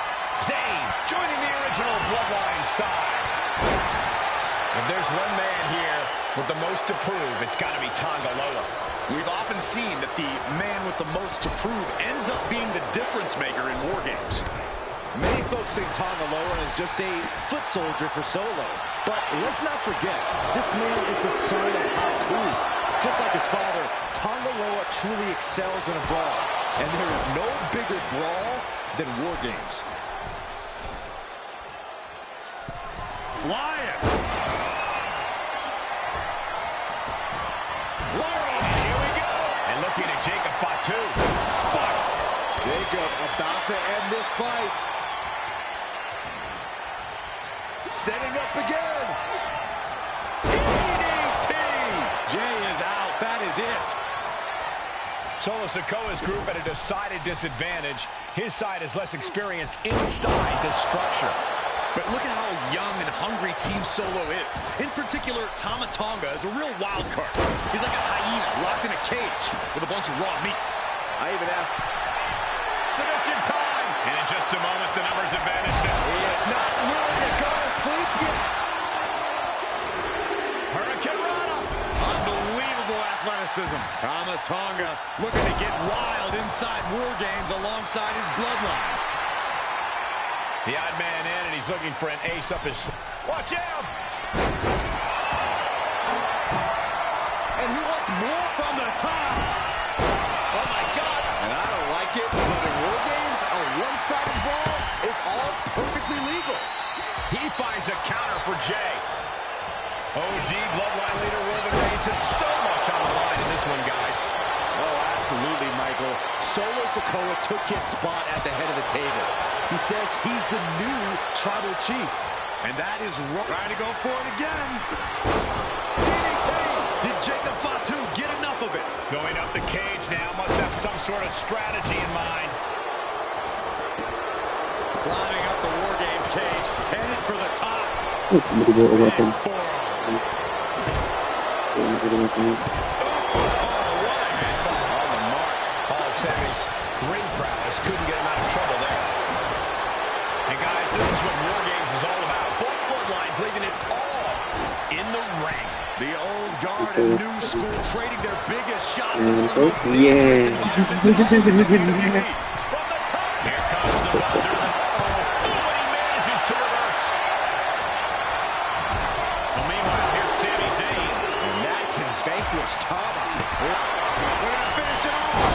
Zayn joining the original Bloodline side. If there's one man here with the most to prove, it's got to be Tongaloa. We've often seen that the man with the most to prove ends up being the difference maker in War Games. Many folks think Tongaloa is just a foot soldier for Solo. But let's not forget, this man is the son of Haku. Just like his father, Tongaloa truly excels in a brawl. And there is no bigger brawl than War Games. Flying. Here we go. And looking at Jacob Fatu. Spiked. Jacob about to end this fight. Setting up again. DDT. Jay is out. That is it. Solo Sikoa's group at a decided disadvantage. His side has less experience inside this structure. But look at how young and hungry Team Solo is. In particular, Tama Tonga is a real wild card. He's like a hyena locked in a cage with a bunch of raw meat. I even asked. Submission time. And in just a moment, the numbers have vanished. He is not willing to go to sleep yet. Hurricane Rana. Unbelievable athleticism. Tama Tonga looking to get wild inside War Games alongside his bloodline. The odd man in, and he's looking for an ace up his... Watch out! And he wants more from the top. Oh, my God. And I don't like it, but in War Games, a one-sided brawl is all perfectly legal. He finds a counter for Jay. OG Bloodline leader Roman Reigns has so much on the line in this one, guys. Oh, absolutely, Michael. Solo Sikoa took his spot at the head of the table. He says he's the new tribal chief. And that is trying to go for it again. DDT! Did Jacob Fatu get enough of it? Going up the cage now, must have some sort of strategy in mind. Climbing up the War Games cage, headed for the top. Somebody bought a weapon. Ring prowess couldn't get him out of trouble there. And guys, this is what War Games is all about. Both bloodlines leaving it all in the ring. The old guard and new school trading their biggest shots. Yeah. From the top, here comes the buzzer. Nobody manages to reverse. Well, meanwhile, here's Sami Zayn. And that can vanquish Tama. We're going to finish it off.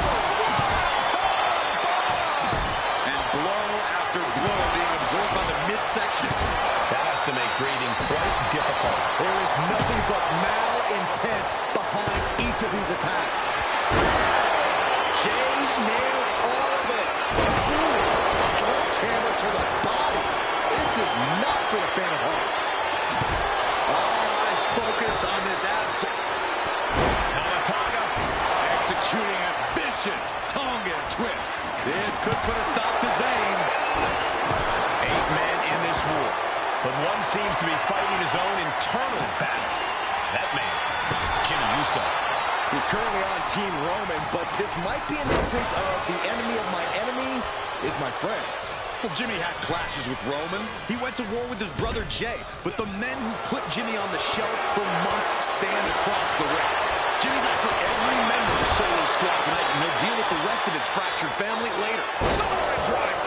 By the midsection. That has to make breathing quite difficult. There is nothing but malintent behind each of these attacks. Jay nailed all of it. Ooh, sledgehammer to the body. This is not for the faint of heart. All eyes focused on this absent. Tonga Executing a vicious Tonga twist. This could put a stop to Zayn. 8 men in this war, but one seems to be fighting his own internal battle. That man, Jimmy Uso. He's currently on Team Roman, but this might be an instance of the enemy of my enemy is my friend. Well, Jimmy had clashes with Roman. He went to war with his brother Jay. But the men who put Jimmy on the shelf for months stand across the ring. Jimmy's after every member of Solo Squad tonight, and he'll deal with the rest of his fractured family later. Samoa drive.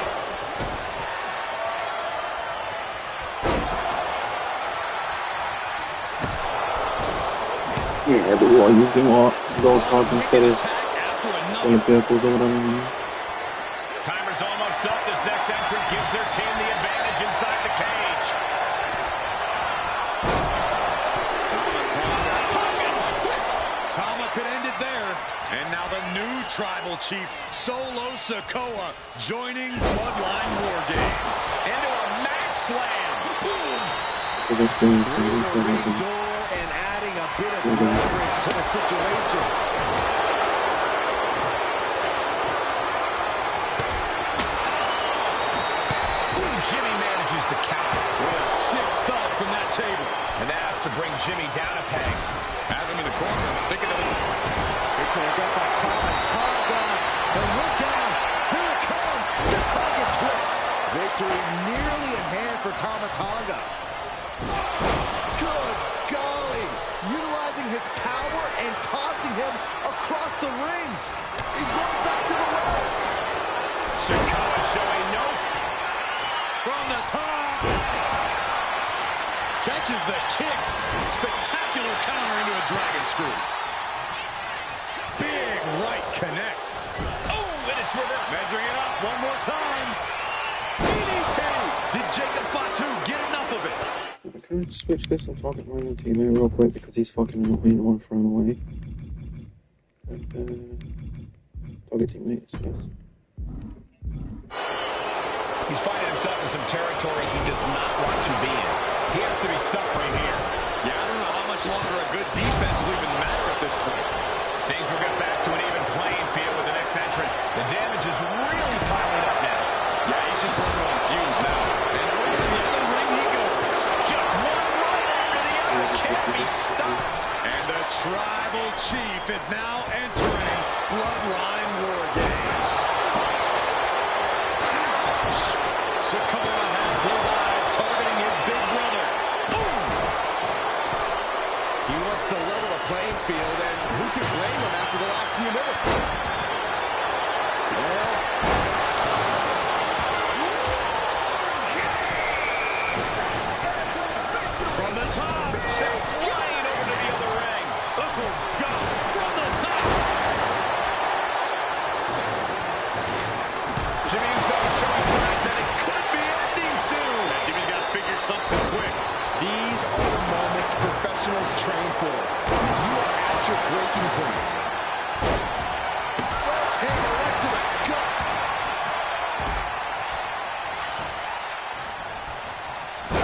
Yeah, but what, using what? Gold cards instead of one of circles or whatever. Timer's almost up. This next entrant gives their team the advantage inside the cage. Tama could end it there. And now the new tribal chief, Solo Sikoa, joining Bloodline War Games. Into a mat slam. Boom. Through the ring door and adding a bit of leverage to the situation. Jimmy manages to counter. What a sick thud from that table. And that has to bring Jimmy down a peg. Has him in the corner. Thinking of it. Good corner got by Tama. And look out. Here it comes. The Tonga twist. Victory nearly in hand for Tama Tonga. Good golly. Utilizing his power and tossing him across the rings. He's going back to the well. Sikoa showing no. From the top. Catches the kick. Spectacular counter into a dragon screw. Big right connects. Oh, and it's reversed. Measuring it up one more time. DDT. Did Jacob Fatu get enough of it? Can I switch this and target my own teammate real quick because he's fucking annoying and want to throw him away. And, target teammates, yes. He's finding himself in some territory he does not want to be in. He has to be suffering here. Yeah, I don't know how much longer a good defense will even matter at this point. Things will get back to an even playing field with the next entrant. The damage is really piling up now. Yeah, he's just running on fumes now. And over the other ring he goes. Just one right after the other. Can't be stopped. And the tribal chief is now entering Bloodline War Games. Sikoa has his eyes targeting his big brother. Boom! He wants to level the playing field, and who can blame him after the last few minutes? Well, from the top, sent flying over to the other ring. Oh, God, from the top. Jimmy himself showing signs that it could be ending soon. Jimmy's got to figure something quick. These are the moments professionals train for. You are at your breaking point. Sledgehammer right to the gut.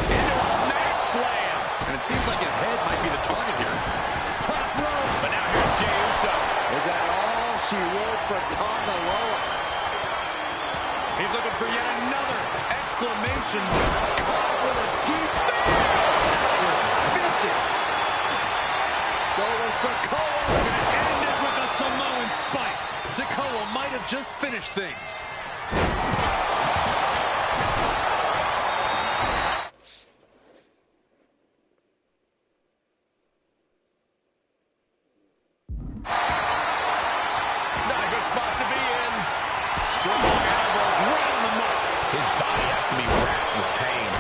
Into a mat slam. And it seems like his head might be the target here. Top rope. But now here's Jey Uso. Is that all she wrote for Tonga Loa? He's looking for yet another exclamation mark. Caught with a deep that was vicious. Solo Sikoa. Ended with a Samoan spike. Sikoa might have just finished things. Not a good spot to be in. Strong elbows round the mark. His body has to be racked with pain.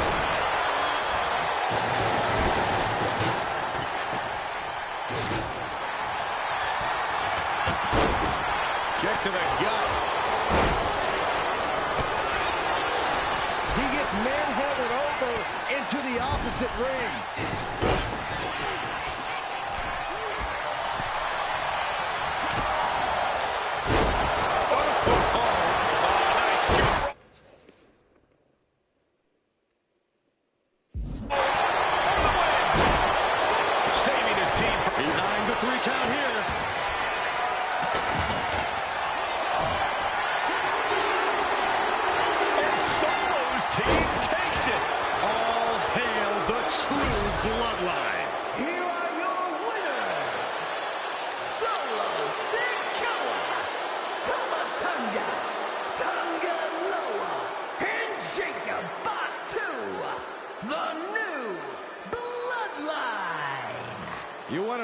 Kick to the gut. He gets manhandled over into the opposite ring. Saving his team from... He's eyeing the 3 count here. And Solo's team takes it. All hail the true blood.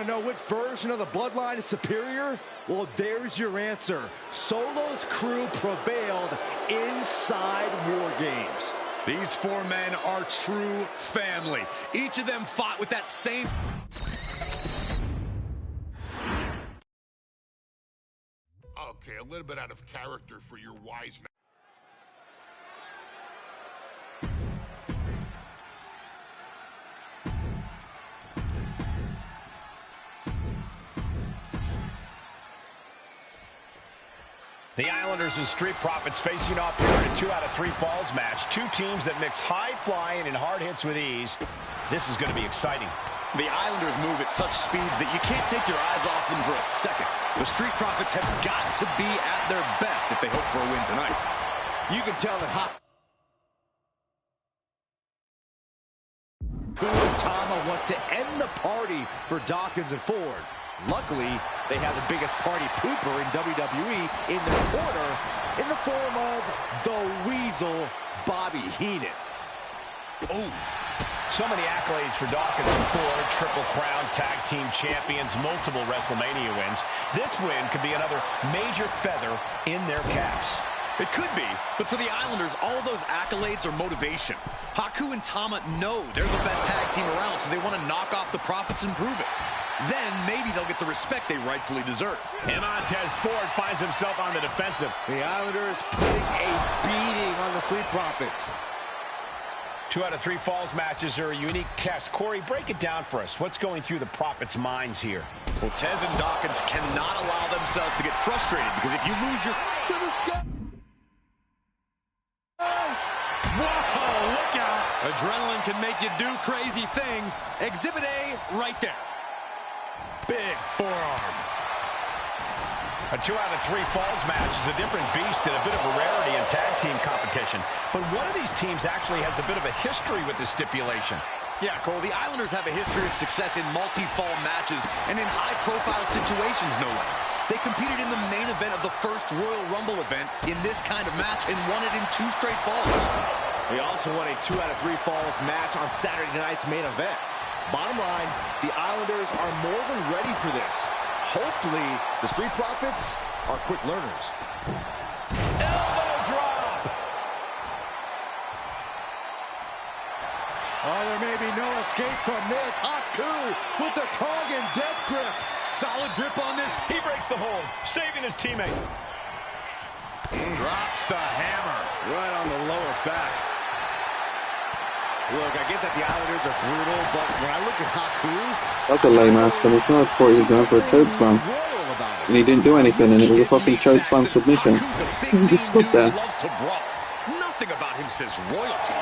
to know which version of the bloodline is superior? Well, there's your answer. Solo's crew prevailed inside War Games. These four men are true family. Each of them fought with that same... Okay, a little bit out of character for your wise man. The Islanders and Street Profits facing off here in a 2 out of 3 falls match. Two teams that mix high flying and hard hits with ease. This is going to be exciting. The Islanders move at such speeds that you can't take your eyes off them for a second. The Street Profits have got to be at their best if they hope for a win tonight. You can tell that Haku and Tama want to end the party for Dawkins and Ford. Luckily, they have the biggest party pooper in WWE in their corner in the form of the Weasel, Bobby Heenan. Oh, so many accolades for Dawkins and Ford. Triple Crown Tag Team Champions, multiple WrestleMania wins. This win could be another major feather in their caps. It could be, but for the Islanders, all of those accolades are motivation. Haku and Tama know they're the best tag team around, so they want to knock off the Profits and prove it. Then maybe they'll get the respect they rightfully deserve. And Montez Ford finds himself on the defensive. The Islanders putting a beating on the Street Profits. 2 out of 3 falls matches are a unique test. Corey, break it down for us. What's going through the Profits' minds here? Well, Tez and Dawkins cannot allow themselves to get frustrated, because if you lose your... To the sky! Whoa, look out! Adrenaline can make you do crazy things. Exhibit A right there. Big forearm. A 2 out of 3 falls match is a different beast and a bit of a rarity in tag team competition. But one of these teams actually has a bit of a history with this stipulation. Yeah, Cole, the Islanders have a history of success in multi-fall matches and in high-profile situations, no less. They competed in the main event of the first Royal Rumble event in this kind of match and won it in 2 straight falls. They also won a 2 out of 3 falls match on Saturday night's main event. Bottom line, the Islanders are more than ready for this. Hopefully, the Street Profits are quick learners. Elbow drop! Oh, there may be no escape from this. Haku with the Tongan death grip. Solid grip on this. He breaks the hold, saving his teammate. Drops the hammer. Right on the lower back. Look, I get that the Islanders are brutal, but when I look at Haku... That's a lame-ass finish. I thought he was going for a chokeslam. And he didn't do anything, and it was a fucking chokeslam submission. He just stood there. Nothing about him says royalty.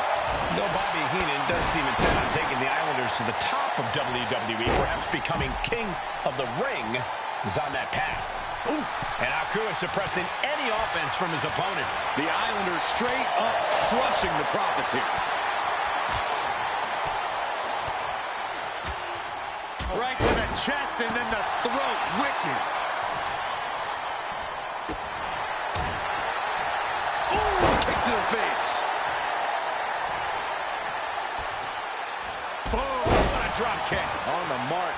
Though Bobby Heenan does seem intent on taking the Islanders to the top of WWE, perhaps becoming king of the ring, is on that path. Oof. And Haku is suppressing any offense from his opponent. The Islanders straight up crushing the Profits here. Right to the chest and then the throat. Wicked. Ooh, kick to the face. Boom, what a drop kick. On the mark.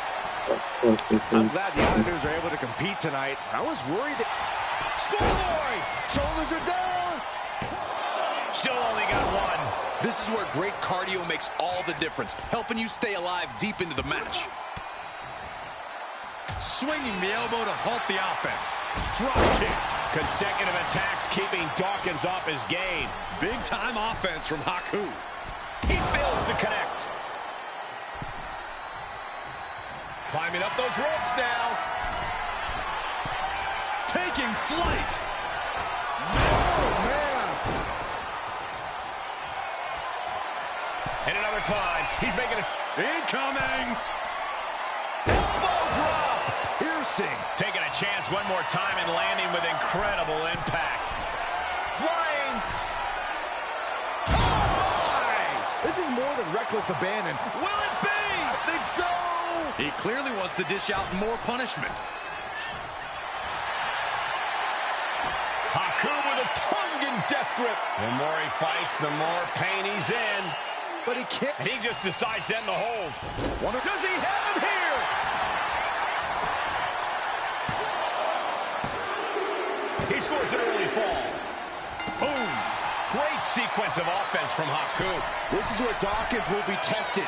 I'm glad the Islanders are able to compete tonight. I was worried that... Schoolboy! Shoulders are down! Still only got one. This is where great cardio makes all the difference, helping you stay alive deep into the match. Swinging the elbow to halt the offense. Drop kick. Consecutive attacks keeping Dawkins off his game. Big-time offense from Haku. He fails to connect. Climbing up those ropes now. Taking flight. Oh, man. And another climb. He's making a... Incoming. Elbow drop. Piercing. Taking a chance one more time and landing with incredible impact. Flying. Oh, my. This is more than reckless abandon. Will it be? I think so. He clearly wants to dish out more punishment. Haku with a Tongan death grip. The more he fights, the more pain he's in. But he can't. And he just decides to end the hold. Does he have him here? scores an early fall. Boom. Great sequence of offense from Haku. This is where Dawkins will be tested.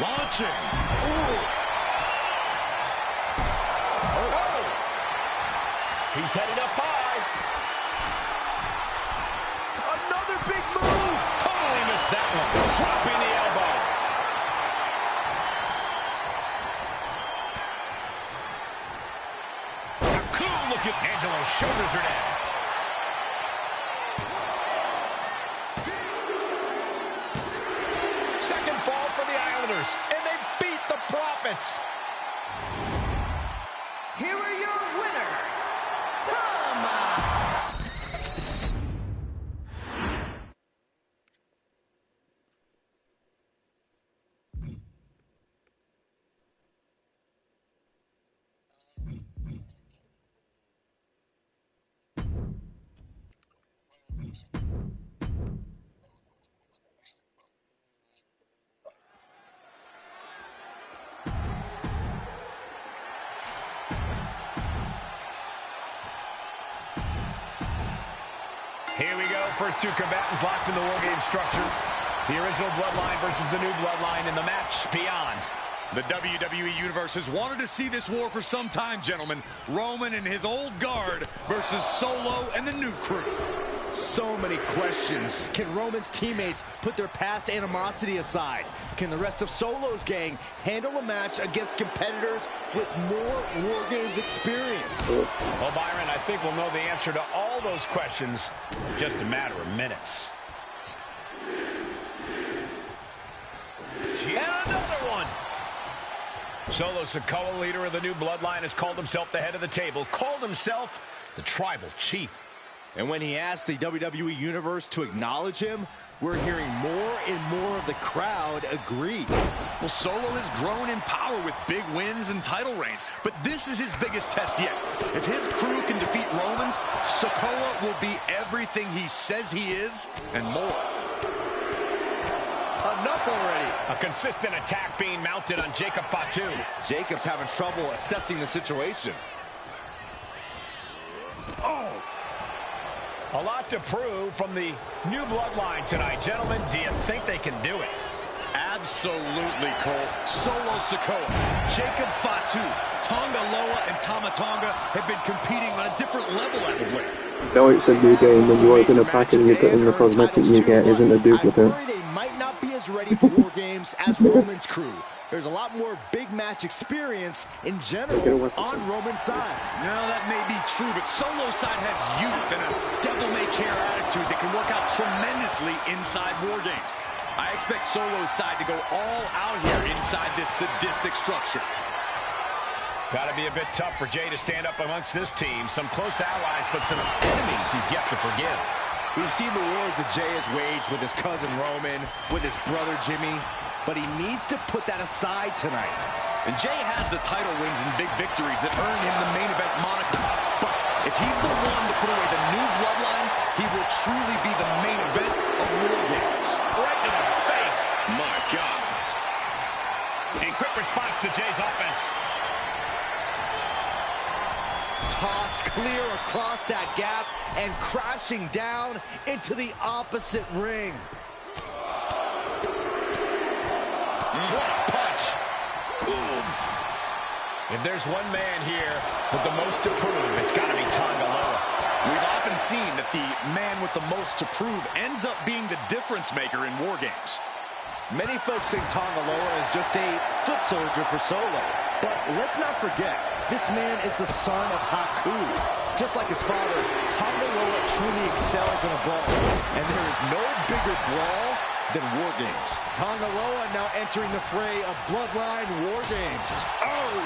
Launching. Ooh. Oh. He's heading up high. Another big move. Totally missed that one. Dropping the elbow. Haku, look at Angelo's shoulders are down. Second fall for the Islanders, and they beat the Profits. Here are your winners, Tama. Here we go. First two combatants locked in the War Game structure. The original Bloodline versus the new Bloodline in the match beyond. The WWE Universe has wanted to see this war for some time, gentlemen. Roman and his old guard versus Solo and the new crew. So many questions. Can Roman's teammates put their past animosity aside? Can the rest of Solo's gang handle a match against competitors with more War Games experience? Well, Byron, I think we'll know the answer to all those questions in just a matter of minutes. And another one. Solo Sikoa, leader of the new Bloodline, has called himself the head of the table, called himself the Tribal Chief. And when he asked the WWE Universe to acknowledge him, we're hearing more and more of the crowd agree. Well, Solo has grown in power with big wins and title reigns, but this is his biggest test yet. If his crew can defeat Roman's, Sikoa will be everything he says he is and more. Enough already. A consistent attack being mounted on Jacob Fatu. Jacob's having trouble assessing the situation. Oh! A lot to prove from the new Bloodline tonight. Gentlemen, do you think they can do it? Absolutely, Cole. Solo Sikoa, Jacob Fatu, Tonga Loa, and Tama Tonga have been competing on a different level as of late. No, it's a new game. When you open a pack and you put in the cosmetic you get isn't a duplicate. I worry they might not be as ready for War Games as Roman's crew. There's a lot more big match experience in general on Roman's side. No, that may be true, but Solo's side has youth and a devil-may-care attitude that can work out tremendously inside War Games. I expect Solo's side to go all out here inside this sadistic structure. Got to be a bit tough for Jay to stand up amongst this team. Some close allies, but some enemies he's yet to forgive. We've seen the wars that Jay has waged with his cousin Roman, with his brother Jimmy, but he needs to put that aside tonight. And Jay has the title wins and big victories that earn him the main event moniker. But if he's the one to put away the new Bloodline, he will truly be the main event of War Games. Right to the face. My God. A quick response to Jay's offense. Tossed clear across that gap and crashing down into the opposite ring. What a punch. Boom. If there's one man here with the most to prove, it's got to be Tonga Loa. We've often seen that the man with the most to prove ends up being the difference maker in War Games. Many folks think Tonga Loa is just a foot soldier for Solo. But let's not forget, this man is the son of Haku. Just like his father, Tonga Loa truly excels in a brawl. And there is no bigger brawl than War Games. Tonga Loa now entering the fray of Bloodline War Games. Oh!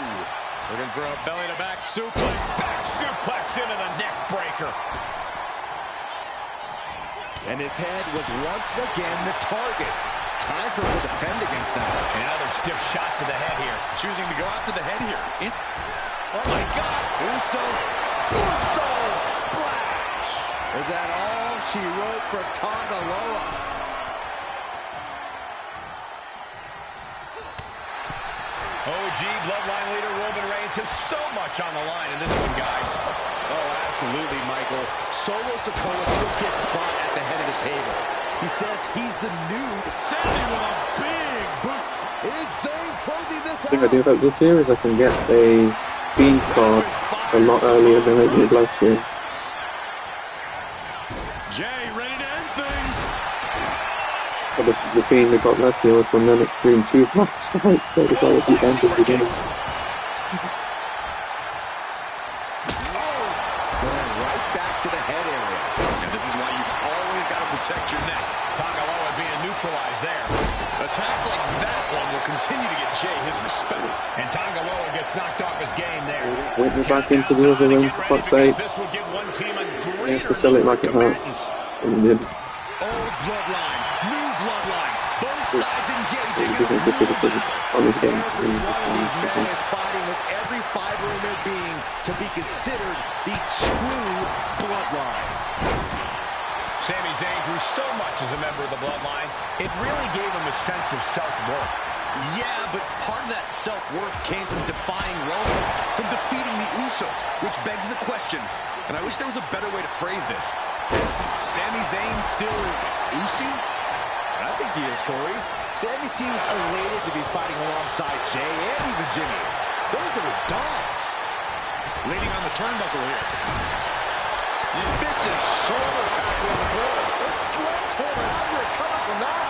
Looking for a belly-to-back suplex. Back suplex into the neck breaker. And his head was once again the target. Time for him to defend against that. Another stiff shot to the head here. Choosing to go after the head here. Oh, my God. Uso splash. Is that all she wrote for Tonga Loa? OG Bloodline leader Roman Reigns has so much on the line in this one, guys. Oh, absolutely, Michael. Solo Sikoa took his spot at the head of the table. He says he's the new Sammy with a big boot. Is Zayn closing this out? The thing I do hope this year is I can get a Fiend card a lot earlier than I did last year. Jay, ready to end things. But the Fiend we got last year was from an Extreme 2 last night, so it was like at the end of the game. Going right back to the head area. And this is why you've always got to protect your neck. Tagaloa being neutralized there. Attacks like that one will continue to get Jay his respect. And Tagaloa gets knocked off his game there. Went back into the other ring, for fuck's sake. This will give one team a He has to sell it like a hat. And he did. Old bloodline, new bloodline. Both sides engaging. He didn't just sort of put it on his game. Every one of these men is fighting with every fiber in their being to be considered the true bloodline. Sami Zayn grew so much as a member of the bloodline, it really gave him a sense of self-worth. Yeah, but part of that self-worth came from defying Roman, from defeating the Usos, which begs the question, and I wish there was a better way to phrase this. Is Sami Zayn still Usi? I think he is, Corey. Sami seems elated to be fighting alongside Jay and even Jimmy. Those are his dogs. Leaning on the turnbuckle here. Vicious shoulder tackle on the floor. A sledgehammer. How do you recover from that?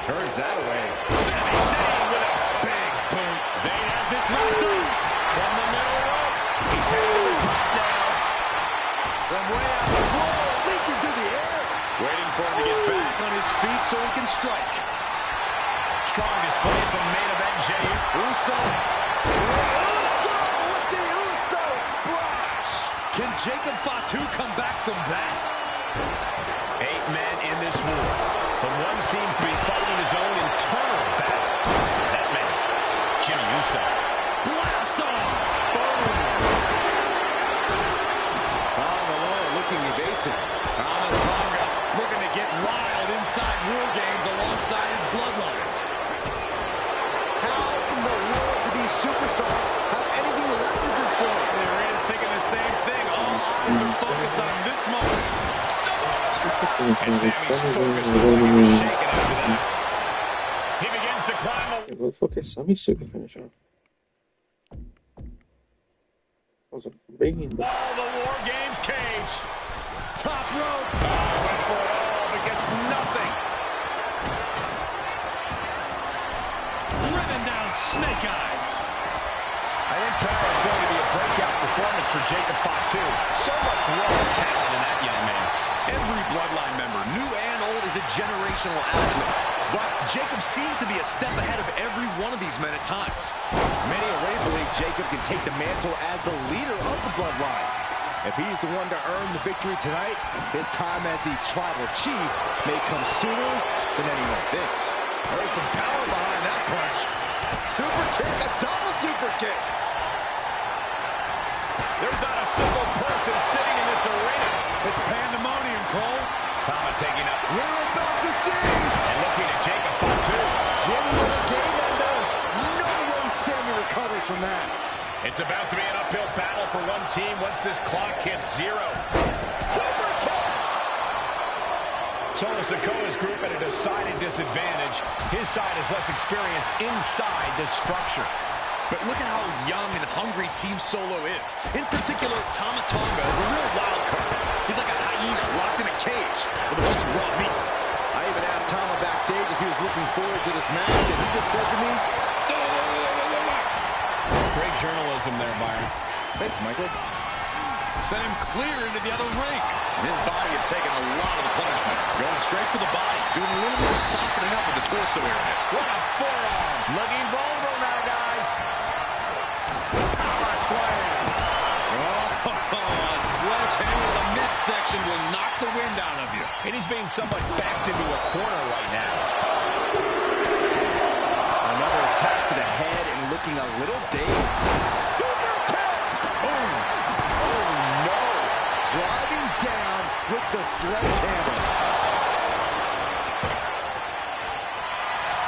Turns that away. Sami Zayn with a big boot. Zayn has this locked up from the middle rope. He's headed to the top now. From way out the floor, leaping through the air. Waiting for him to get back on his feet so he can strike. Strong display from main event Jey Uso. Uso with the Uso splash. Can Jacob Fatu come back from that? 8 men in this war, but one seems to be fighting his own internal battle. That man, Jimmy Uso. Blast off! Tonga looking evasive. Tonga looking to get wild inside War Games alongside his bloodline. How in the world do these superstars have anything left at this point? There he is thinking the same thing. All eyes are focused on this moment. And Sami's focused on shaking after that. He begins to climb the... What the fuck is Sammy's super finisher? Was it ringing? Wall the War Games cage. Top rope. Went for it all, but gets nothing. Driven down Snake Eyes. I think tonight is going to be a breakout performance for Jacob Fatu. So much raw talent in that young man. Every bloodline member, new and old, is a generational athlete. But Jacob seems to be a step ahead of every one of these men at times. Many already believe Jacob can take the mantle as the leader of the bloodline. If he's the one to earn the victory tonight, his time as the tribal chief may come sooner than anyone thinks. There's some power behind that punch. Super kick, a double super kick. There's not a single person sitting in this arena. It's pandemonium, Cole. Tama taking up. We're about to see. And looking at Jacob Fatu. Jimmy with a game ender. No way Sami recovers from that. It's about to be an uphill battle for one team once this clock hits 0. Super kick. Solo Sikoa's group at a decided disadvantage. His side has less experience inside this structure. But look at how young and hungry Team Solo is. In particular, Tama Tonga is a real wild card. He's like a hyena locked in a cage with a bunch of raw meat. I even asked Tama backstage if he was looking forward to this match, and he just said to me, Great journalism there, Byron. thanks, Michael. Sent him clear into the other ring. And his body has taken a lot of the punishment. Going straight for the body. Doing a little more softening up of the torso area. What a forearm. Looking vulnerable now, guys. Power slam. Oh, a sledgehammer to the midsection will knock the wind out of you. And he's being somewhat backed into a corner right now. Another attack to the head and looking a little dazed. Super kick! Oh no! Driving down with the sledgehammer.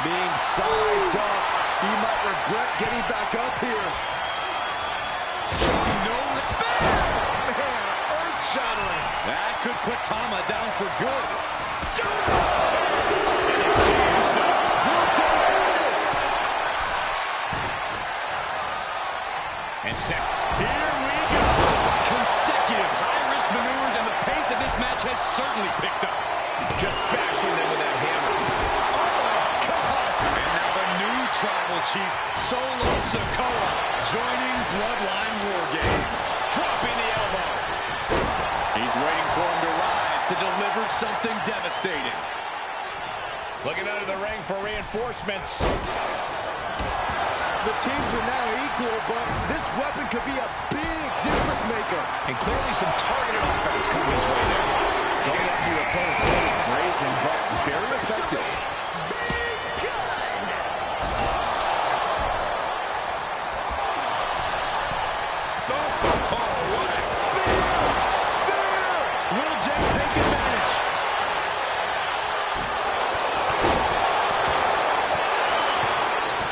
Being sized up. He might regret getting back up here. could put Tama down for good. And here we go. Consecutive high-risk maneuvers, and the pace of this match has certainly picked up. Just bashing them with that hammer. Oh, God. And now the new tribal chief, Solo Sikoa, joining Bloodline War Games. Dropping the elbow. He's waiting for him to rise to deliver something devastating. Looking under the ring for reinforcements. The teams are now equal, but this weapon could be a big difference maker. And clearly some targeted offense coming his way there. Going after your opponent's head is brazen, but very effective. Will Jay take advantage?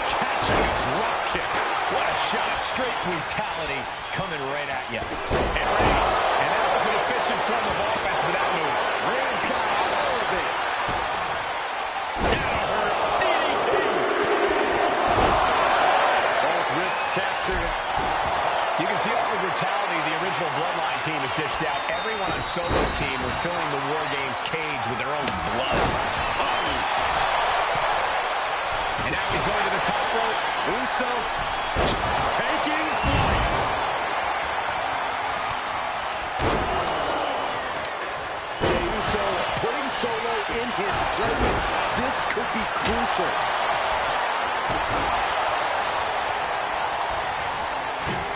Catching a drop kick. What a shot. Straight brutality coming right at you. And Reigns. And that was an efficient form of offense with that move. Reigns got all of it. Now her DDT. Both wrists captured. You can see all the brutality the original Bloodline team has dished out. Everyone on Solo's team were filling the War Games cage with their own blood. Oh. And now he's going to the top rope. Uso taking flight. Jey Uso putting Solo in his place. This could be crucial.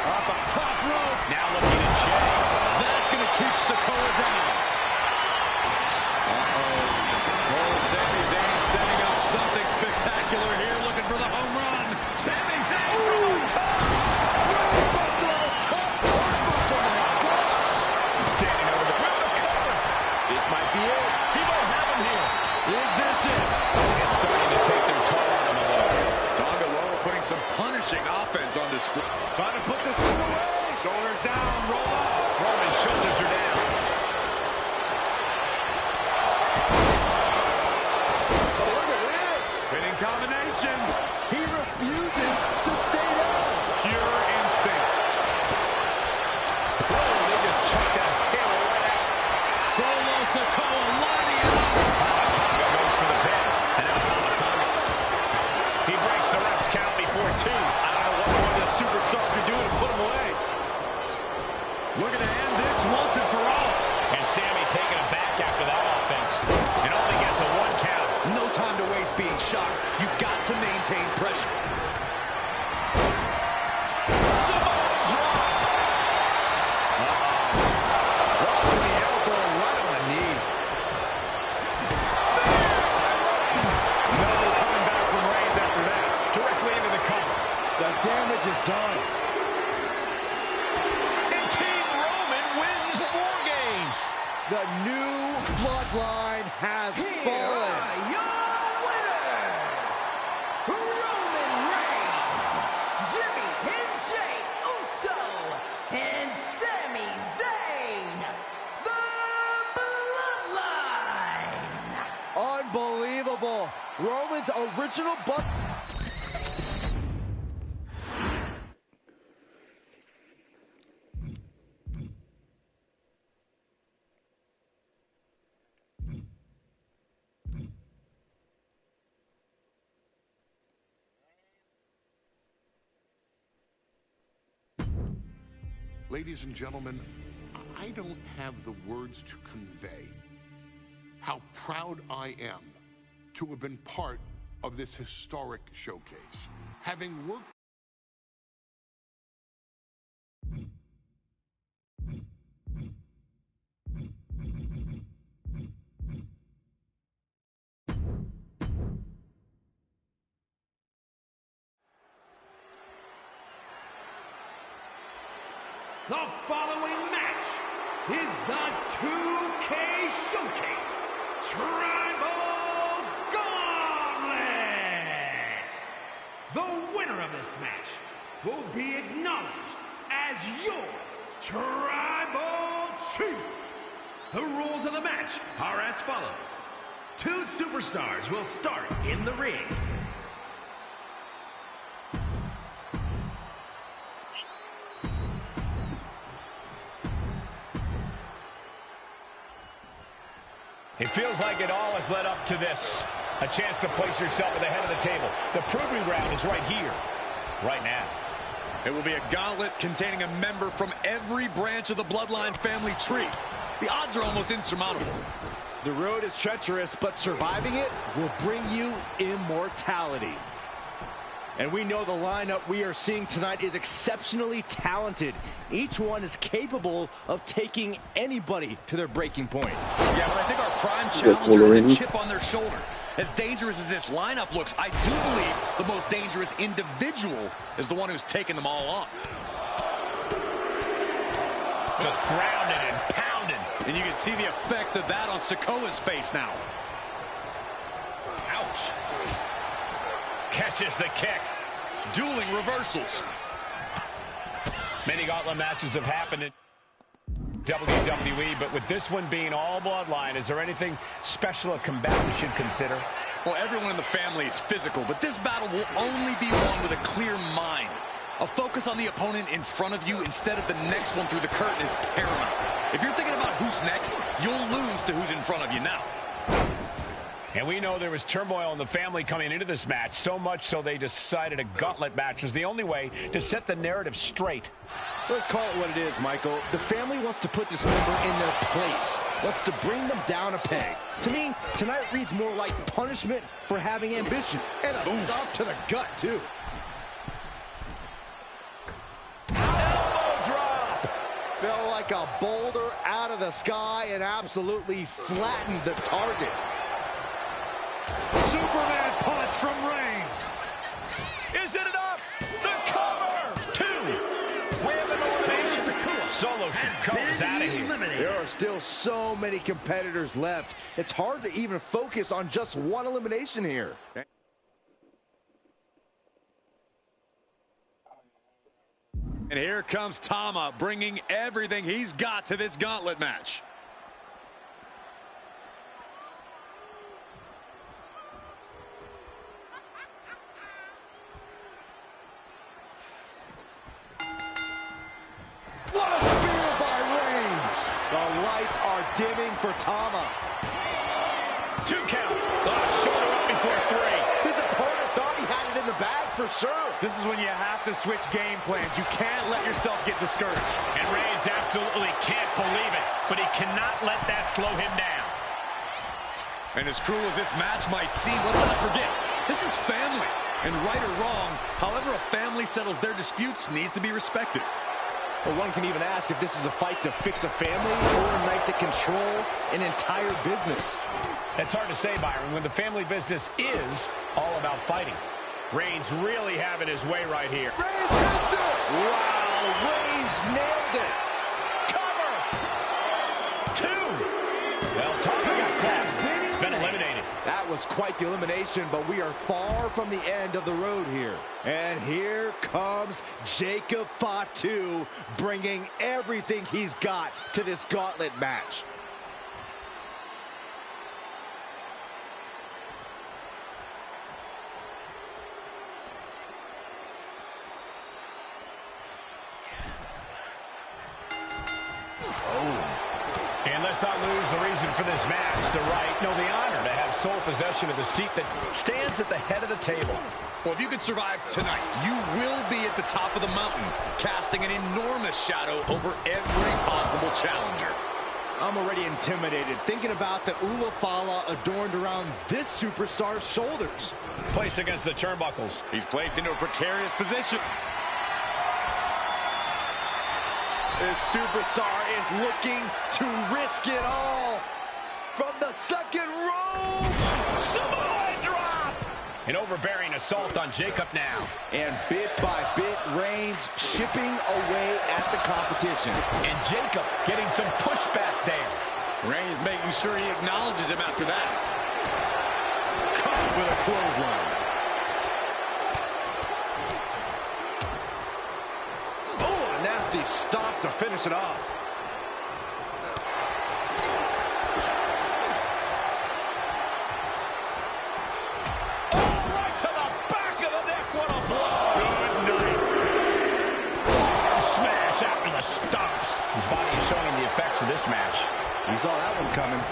Up a top rope. Now looking at Jey. That's going to keep Sikoa down. Oh, Sami Zayn setting up something spectacular here, looking for the home run. Sami Zayn from on top. Busted on the top turnbuckle. My gosh. Standing over the with the cover. This might be it. He might have him here. Is this it? It's starting to take their toll on him a little. Tonga Loa putting some punishing offense on display. Trying to put this thing away. Shoulders down, roll up. Roman's shoulders are down. Oh, look at this. Spinning combination. He refuses to stay down. Pure instinct. Oh, they just chucked that hammer right out. Solo Sikoa lining it up. Tonga goes for the pin. And now Tonga. He breaks the ref's count before two. I don't know what more the superstar could do to put him away. Looking to end this once and for all. And Sami taking it back after that offense. It only gets a one count. No time to waste being shocked. You've got to maintain pressure. Samoa drop. Dropping the elbow right on the knee. No coming back from Reigns after that. Directly into the cover. The damage is done. And Team Roman wins War Games. The new bloodline has fallen. Your winners, Roman Reigns, Jimmy Jey Uso, and Sami Zayn, the Bloodline. Unbelievable. Roman's original Ladies and gentlemen, I don't have the words to convey how proud I am to have been part of this historic showcase. Having worked The following match is the 2K Showcase Tribal Gauntlet. The winner of this match will be acknowledged as your Tribal Chief. The rules of the match are as follows. 2 superstars will start in the ring. It feels like it all has led up to this. A chance to place yourself at the head of the table. The proving ground is right here, right now. It will be a gauntlet containing a member from every branch of the Bloodline family tree. The odds are almost insurmountable. The road is treacherous, but surviving it will bring you immortality. And we know the lineup we are seeing tonight is exceptionally talented. Each one is capable of taking anybody to their breaking point. Yeah, but I think our prime challenger has a chip on their shoulder. As dangerous as this lineup looks, I do believe the most dangerous individual is the one who's taken them all on. Just grounded and pounded. And you can see the effects of that on Sikoa's face now. Ouch. Catches the kick. Dueling reversals. Many gauntlet matches have happened in WWE, but with this one being all bloodline, is there anything special a combatant should consider? Well, everyone in the family is physical, but this battle will only be won with a clear mind. A focus on the opponent in front of you instead of the next one through the curtain is paramount. If you're thinking about who's next, you'll lose to who's in front of you now. And we know there was turmoil in the family coming into this match, so much so they decided a gauntlet match was the only way to set the narrative straight. Let's call it what it is, Michael. The family wants to put this member in their place, wants to bring them down a peg. To me, tonight reads more like punishment for having ambition. And a stop to the gut, too. Elbow drop! Fell like a boulder out of the sky and absolutely flattened the target. Superman punch from Reigns. Is it enough? The cover! 2. Win the elimination. Solo Sikoa's out of here. There are still so many competitors left. It's hard to even focus on just one elimination here. And here comes Tama, bringing everything he's got to this gauntlet match. What a spear by Reigns! The lights are dimming for Tama. 2 count. Shoulder up before 3. His opponent thought he had it in the bag for sure. This is when you have to switch game plans. You can't let yourself get discouraged. And Reigns absolutely can't believe it, but he cannot let that slow him down. And as cruel as this match might seem, let's not forget, this is family. And right or wrong, however a family settles their disputes needs to be respected. Well, one can even ask if this is a fight to fix a family or a night to control an entire business. It's hard to say, Byron, when the family business is all about fighting. Reigns really having his way right here. Reigns hits it! Wow, Reigns nailed it! Cover! 2! Well, Tama got caught. Been eliminated. That was quite the elimination, but we are far from the end of the road here. And here comes Jacob Fatu, bringing everything he's got to this gauntlet match. And let's not lose the reason for this match, the right, no, the honor to have sole possession of the seat that stands at the head of the table. Well, if you can survive tonight, you will be at the top of the mountain, casting an enormous shadow over every possible challenger. I'm already intimidated thinking about the Ulafala adorned around this superstar's shoulders. Placed against the turnbuckles. He's placed into a precarious position. This superstar is looking to risk it all. From the second rope. Samoa drop. An overbearing assault on Jacob now. And bit by bit, Reigns chipping away at the competition. And Jacob getting some pushback there. Reigns making sure he acknowledges him after that. Caught with a clothesline. Oh, a nasty stop to finish it off. this match. You saw that one coming.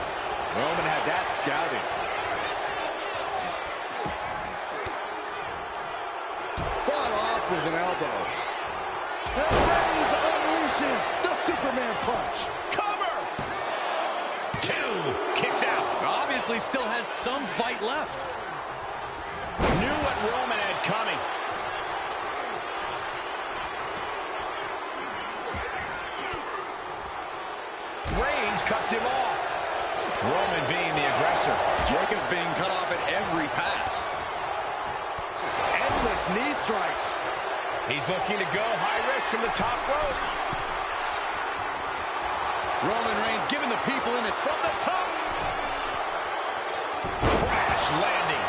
Roman had that scouted. Fought off with an elbow. And Reigns unleashes the Superman punch. Cover! 2, kicks out. Obviously still has some fight left. Knew what Roman had coming. Reigns cuts him off. Roman being the aggressor. Jacobs being cut off at every pass. Just endless knee strikes. He's looking to go high risk from the top rope. Roman Reigns giving the people in it from the top. Crash landing.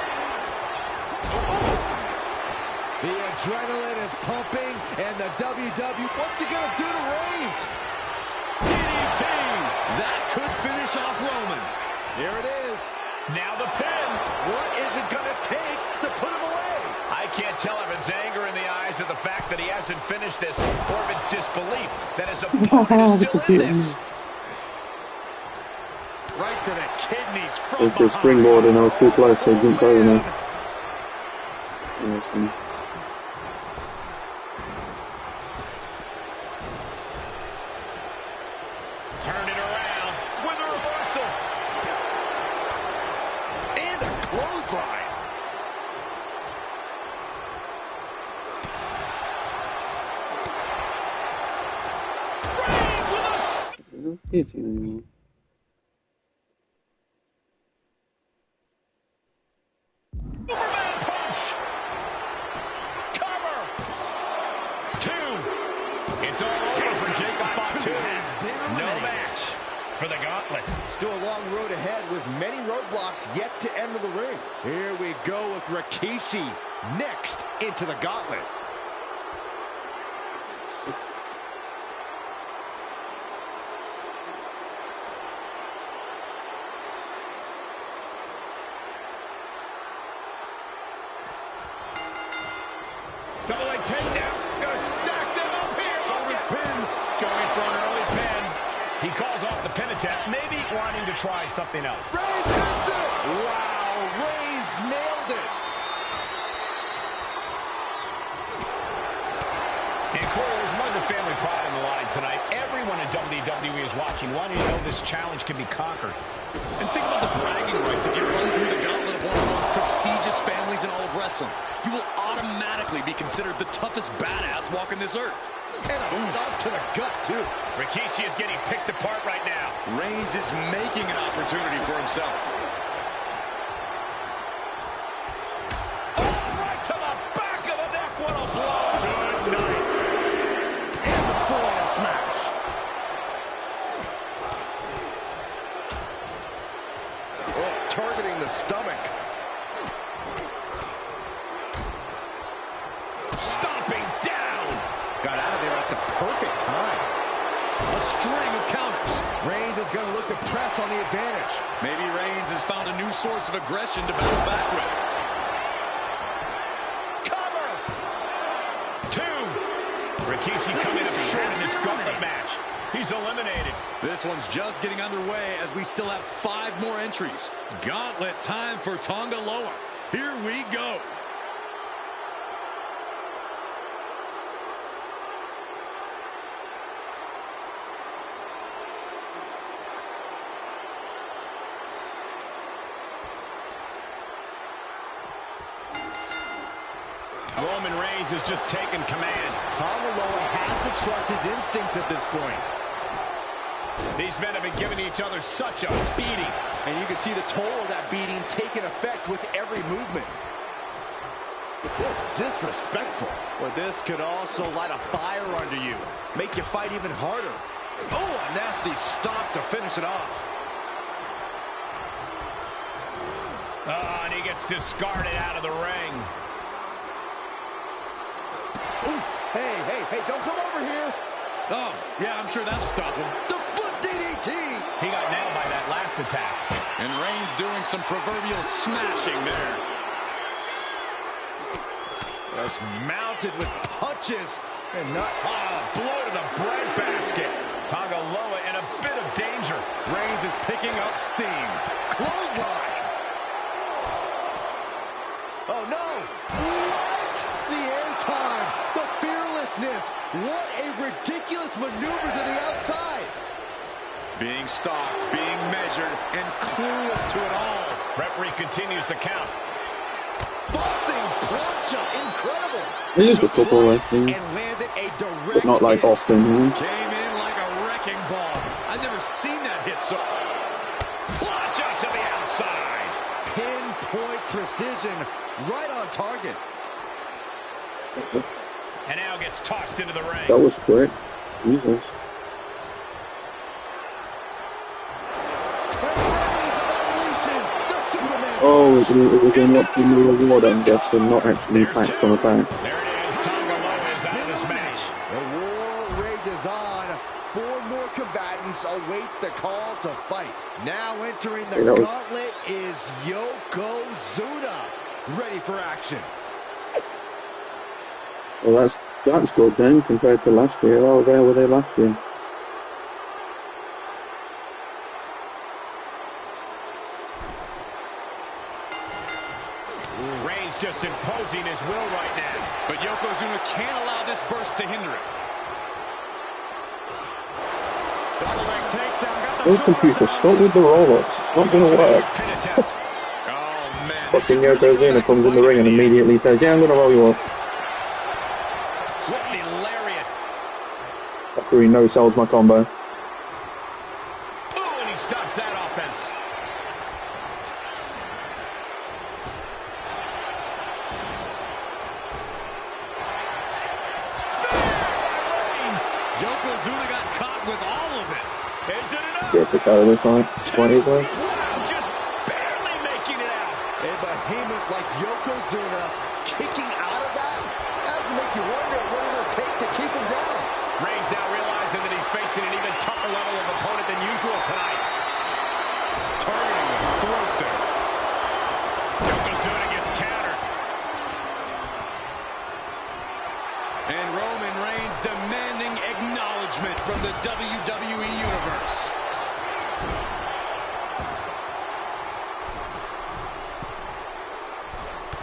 The adrenaline is pumping, and the WWE, what's he gonna do to Reigns? DDT! That could finish off Roman. Here it is. Now the pin. What is it gonna take to put him away? I can't tell if it's anger in the eyes of the fact that he hasn't finished this, or if it's disbelief that his opponent is still in this. Right to the kidneys from Went for a springboard and I was too close, so it didn't go in there. Yeah, that's funny. Turn it around with a reversal. And a clothesline. Reigns with a I don't think it's anymore. Superman punch. Cover. 2. It's all over for Jacob Fatu. No match for the gauntlet. Still a long road ahead with many roadblocks yet to enter the ring. Here we go with Rikishi next into the gauntlet. Double leg takedown. Gonna stack them up here. Shoulders pin. Going for an early pin. He calls off the pin attempt, maybe wanting to try something else. Reigns hits it! Wow, Reigns nailed it! And Corey, there's more than family pride on the line tonight. Everyone in WWE is watching, wanting to know this challenge can be conquered. And think about the bragging rights if you run through the gauntlet of one of the most prestigious families in all of wrestling. You will automatically be considered the toughest badass walking this earth. And a stomp to the gut, too. Rikishi is getting picked apart right now. Reigns is making an opportunity for himself. Oh, right to the back of the neck. What a blow. Good night. And the full-on smash. Oh, targeting the stomach. Stomping down. Got out of there at the perfect time. A string of counters. Reigns is going to look to press on the advantage. Maybe Reigns has found a new source of aggression to battle back with. Cover! 2. Rikishi coming up short in this gauntlet match. He's eliminated. This one's just getting underway as we still have 5 more entries. Gauntlet time for Tonga Loa. Here we go. Roman Reigns has just taken command. Tonga Loa has to trust his instincts at this point. These men have been giving each other such a beating. And you can see the toll of that beating taking effect with every movement. Just disrespectful. But this could also light a fire under you. Make you fight even harder. Oh, a nasty stomp to finish it off. And he gets discarded out of the ring. Oof. Hey, don't come over here. Oh, yeah, I'm sure that'll stop him. The foot DDT. He got nailed by that last attack. And Reigns doing some proverbial smashing there. Just mounted with punches and not Blow to the breadbasket. Tonga Loa in a bit of danger. Reigns is picking up steam. Clothesline. Oh, no. What? The airtime. The fearlessness. What a ridiculous maneuver to the outside. Being stalked, being measured, and clueless to it all. Referee continues the count. Vaulting plancha. Incredible. He used a couple, I think. And landed a direct But not like hit. often. Came in like a wrecking ball. I've never seen that hit so... Plancha to the outside. Pinpoint precision. Right on target. And now gets tossed into the ring. That was quick. Jesus. Oh, it was in what's in the reward, I'm guessing, not actually packed from a bag. There it is. Tonga Loa is out of this match. The war rages on. 4 more combatants await the call to fight. Now entering the gauntlet is Yokozuna. Ready for action. Well, that's good then, compared to last year. How rare were they last year? Reigns just imposing his will right now. But Yokozuna can't allow this burst to hinder it. Double leg takedown. Got Oh, computer, stop with the roll-ups. Not gonna work. Oh, man. Fucking Yokozuna comes in the ring and immediately says, yeah, I'm gonna roll you up. What a lariat. After he no-sells my combo. Ooh, and he stops that offense. Yokozuna got caught with all of it. Is it enough? Get pick out of this one quite easily. Wow, just barely making it out. A behemoth like Yokozuna kicking out of that has to make you wonder what it will take to keep him down. Reigns now realizing that he's facing an even tougher level of opponent than usual tonight. Targeting the throat there. Yokozuna gets countered. And Roman Reigns demanding acknowledgement from the WWE Universe.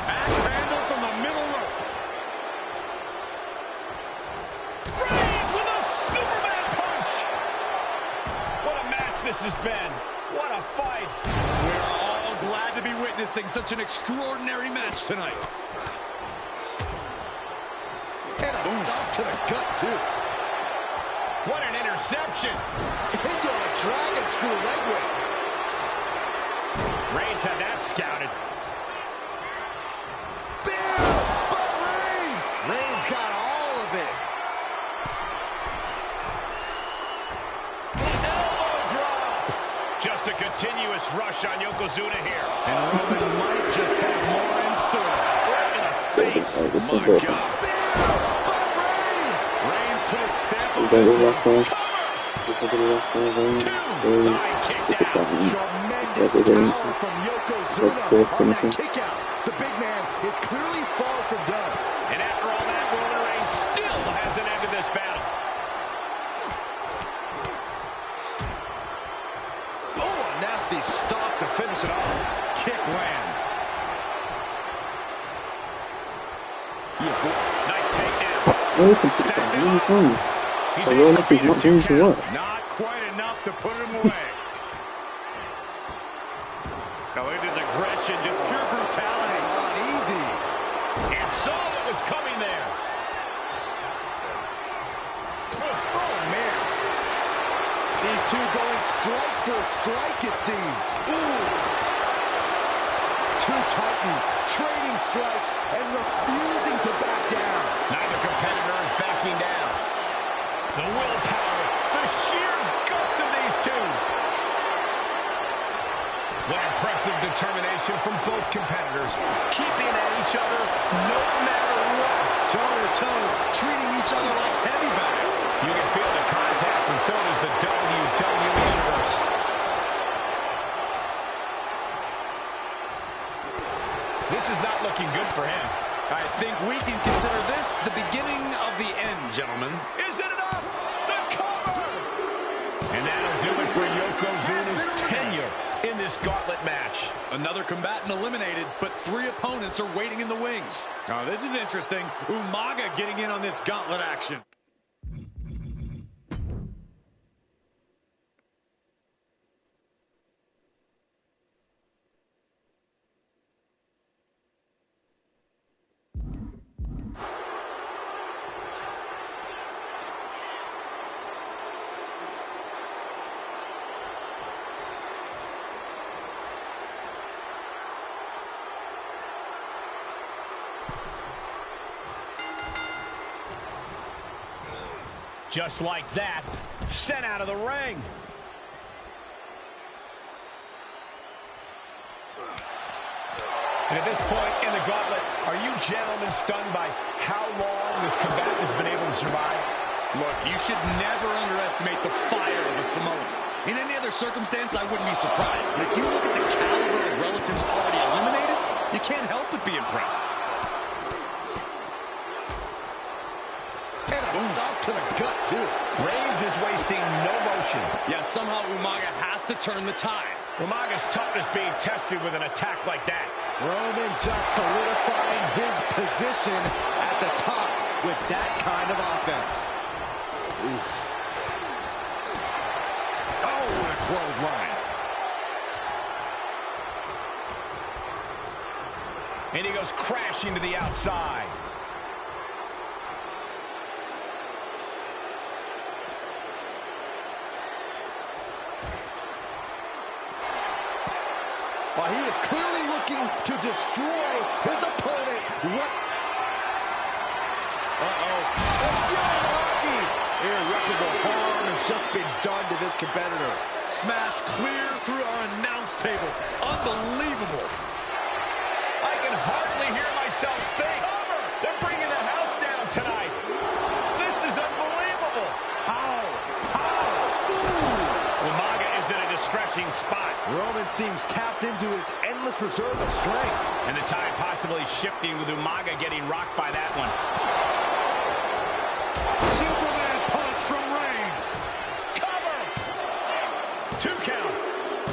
Axe handle from the middle rope. Reigns with a Superman punch. What a match this has been. What a fight. We're all glad to be witnessing such an extraordinary match tonight. And a stop to the gut, too. What an interception. Into a dragon screw leg whip. Reigns had that scouted. Bam! By Reigns! Reigns got all of it. Elbow drop. Just a continuous rush on Yokozuna here. And Roman might just have more in store. Right in the face. My God. Reigns put his stamp on The this. last one. The last one. Tremendous power from Yokozuna on that kick out. The big man is clearly far from done. And after all that, Roman Reigns still hasn't ended this battle. Oh, a nasty stop to finish it off. Kick lands. Nice takedown. Oh, computer, really fun. He's I able roll to up beat is not a going to 2 count. work. Not quite enough to put him away. Oh, look at his aggression, just pure brutality. Easy. And saw what was coming there. Oh, man. These two going strike for strike, it seems. Ooh. Two titans trading strikes and refusing to back down. Neither competitor is backing down. The willpower, the sheer guts of these two. What impressive determination from both competitors, keeping at each other no matter what. Toe-to-toe, treating each other like heavy bags. You can feel the contact, and so does the WWE Universe. This is not looking good for him. I think we can consider this the beginning of the end, gentlemen. Is it enough? The cover! And that'll do it for Yokozuna's tenure in this gauntlet match. Another combatant eliminated, but 3 opponents are waiting in the wings. Oh, this is interesting. Umaga getting in on this gauntlet action. Just like that, sent out of the ring. And at this point in the gauntlet, are you gentlemen stunned by how long this combatant has been able to survive? Look, you should never underestimate the fire of the Samoan. In any other circumstance, I wouldn't be surprised. But if you look at the caliber of relatives already eliminated, you can't help but be impressed. And a stop to the gut, too. Reigns is wasting no motion. Yeah, somehow Umaga has to turn the tide. Umaga's toughness being tested with an attack like that. Roman just solidifying his position at the top with that kind of offense. Oof. Oh, what a clothesline. And he goes crashing to the outside. Well, he is clearly looking to destroy his opponent. What? Irreparable harm has just been done to this competitor. Smashed clear through our announce table. Unbelievable. I can hardly hear myself think. They're bringing the house down tonight. This is unbelievable. How? Umaga is in a distressing spot. Roman seems tapped into his endless reserve of strength. And the tide possibly shifting with Umaga getting rocked by that one. Superman punch from Reigns. Cover! 2 count.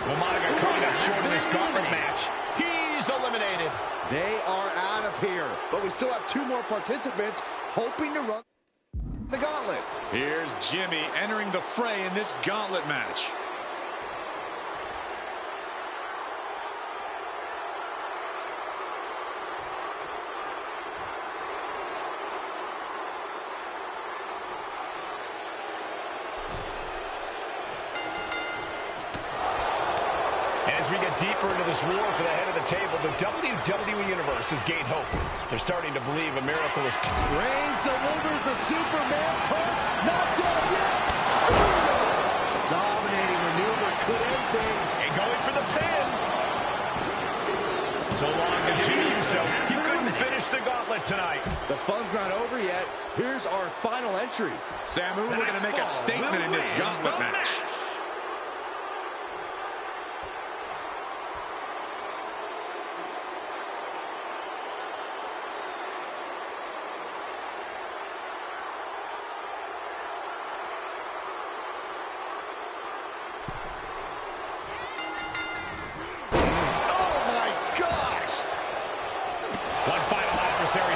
Umaga coming up short of this gauntlet match. He's eliminated. They are out of here, but we still have 2 more participants hoping to run the gauntlet. Here's Jimmy entering the fray in this gauntlet match. As we get deeper into this war for the head of the table, the WWE Universe has gained hope. They're starting to believe a miracle is... Reigns delivers a Superman punch. Not dead yet. Spear. Dominating maneuver could end things. And going for the pin. So long to Jimmy Uso. He couldn't finish the gauntlet tonight. The fun's not over yet. Here's our final entry. Samu looking to make a statement in this gauntlet match.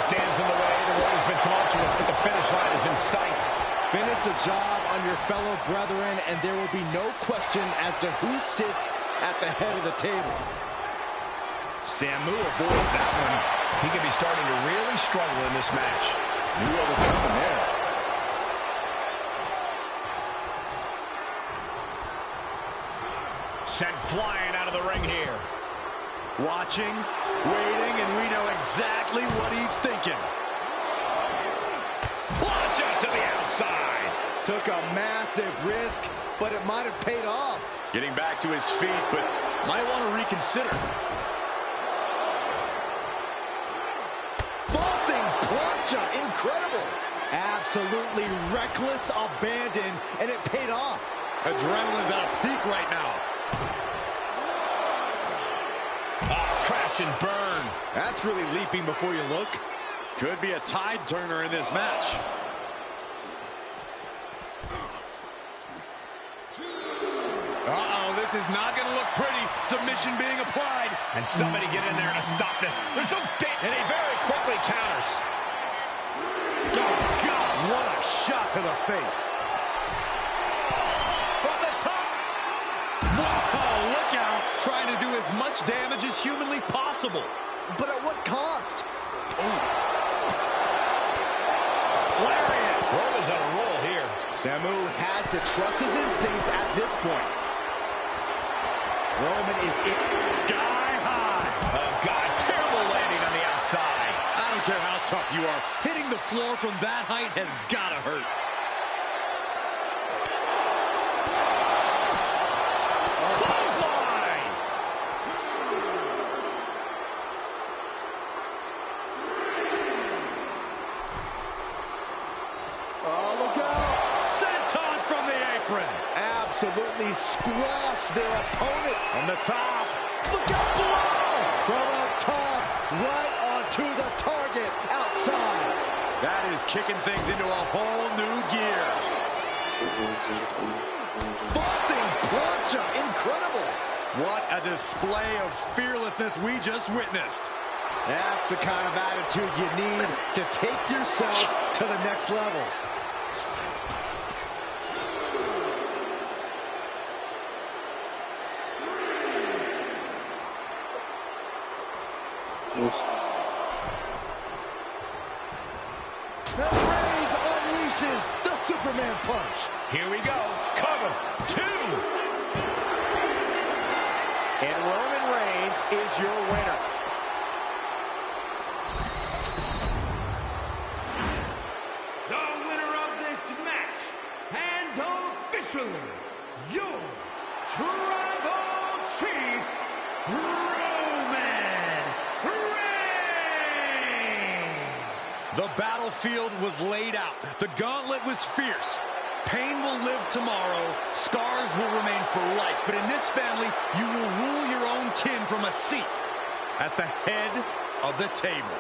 Stands in the way. The road has been tumultuous, but the finish line is in sight. Finish the job on your fellow brethren, and there will be no question as to who sits at the head of the table. Samu avoids that one. He could be starting to really struggle in this match. Knew what was coming there. Sent flying out of the ring here. Watching, waiting, and we know exactly what he's thinking. Launch out to the outside. Took a massive risk, but it might have paid off. Getting back to his feet, but might want to reconsider. Vaulting plancha, incredible. Absolutely reckless abandon, and it paid off. Adrenaline's at a peak right now. Crash and burn. That's really leaping before you look. Could be a tide turner in this match. This is not going to look pretty. Submission being applied. And somebody get in there to stop this. There's no date. And he very quickly counters. Oh, God, what a shot to the face. From the top. Whoa, look out. Trying to do as much damage as humanly possible. But at what cost? Oh. Lariat. Roman's on a roll here. Samu has to trust his instincts at this point. Roman is in Sky high. Oh, God, terrible landing on the outside. I don't care how tough you are. Hitting the floor from that height has got to hurt. Clothesline. Oh, look out. Senton from the apron. Absolutely squashed their opponent. From the top. Look out below. From up top, right onto the target outside. That is kicking things into a whole new gear. Vaulting plancha, incredible. What a display of fearlessness we just witnessed. That's the kind of attitude you need to take yourself to the next level. And Reigns unleashes the Superman punch. Here we go. Cover. 2. And Roman Reigns is your winner. The winner of this match, and officially, your Tribal Chief, Roman Reigns! The battlefield was laid out. The gauntlet was fierce. Pain will live tomorrow. Scars will remain for life. But in this family, you will rule your own kin from a seat at the head of the table.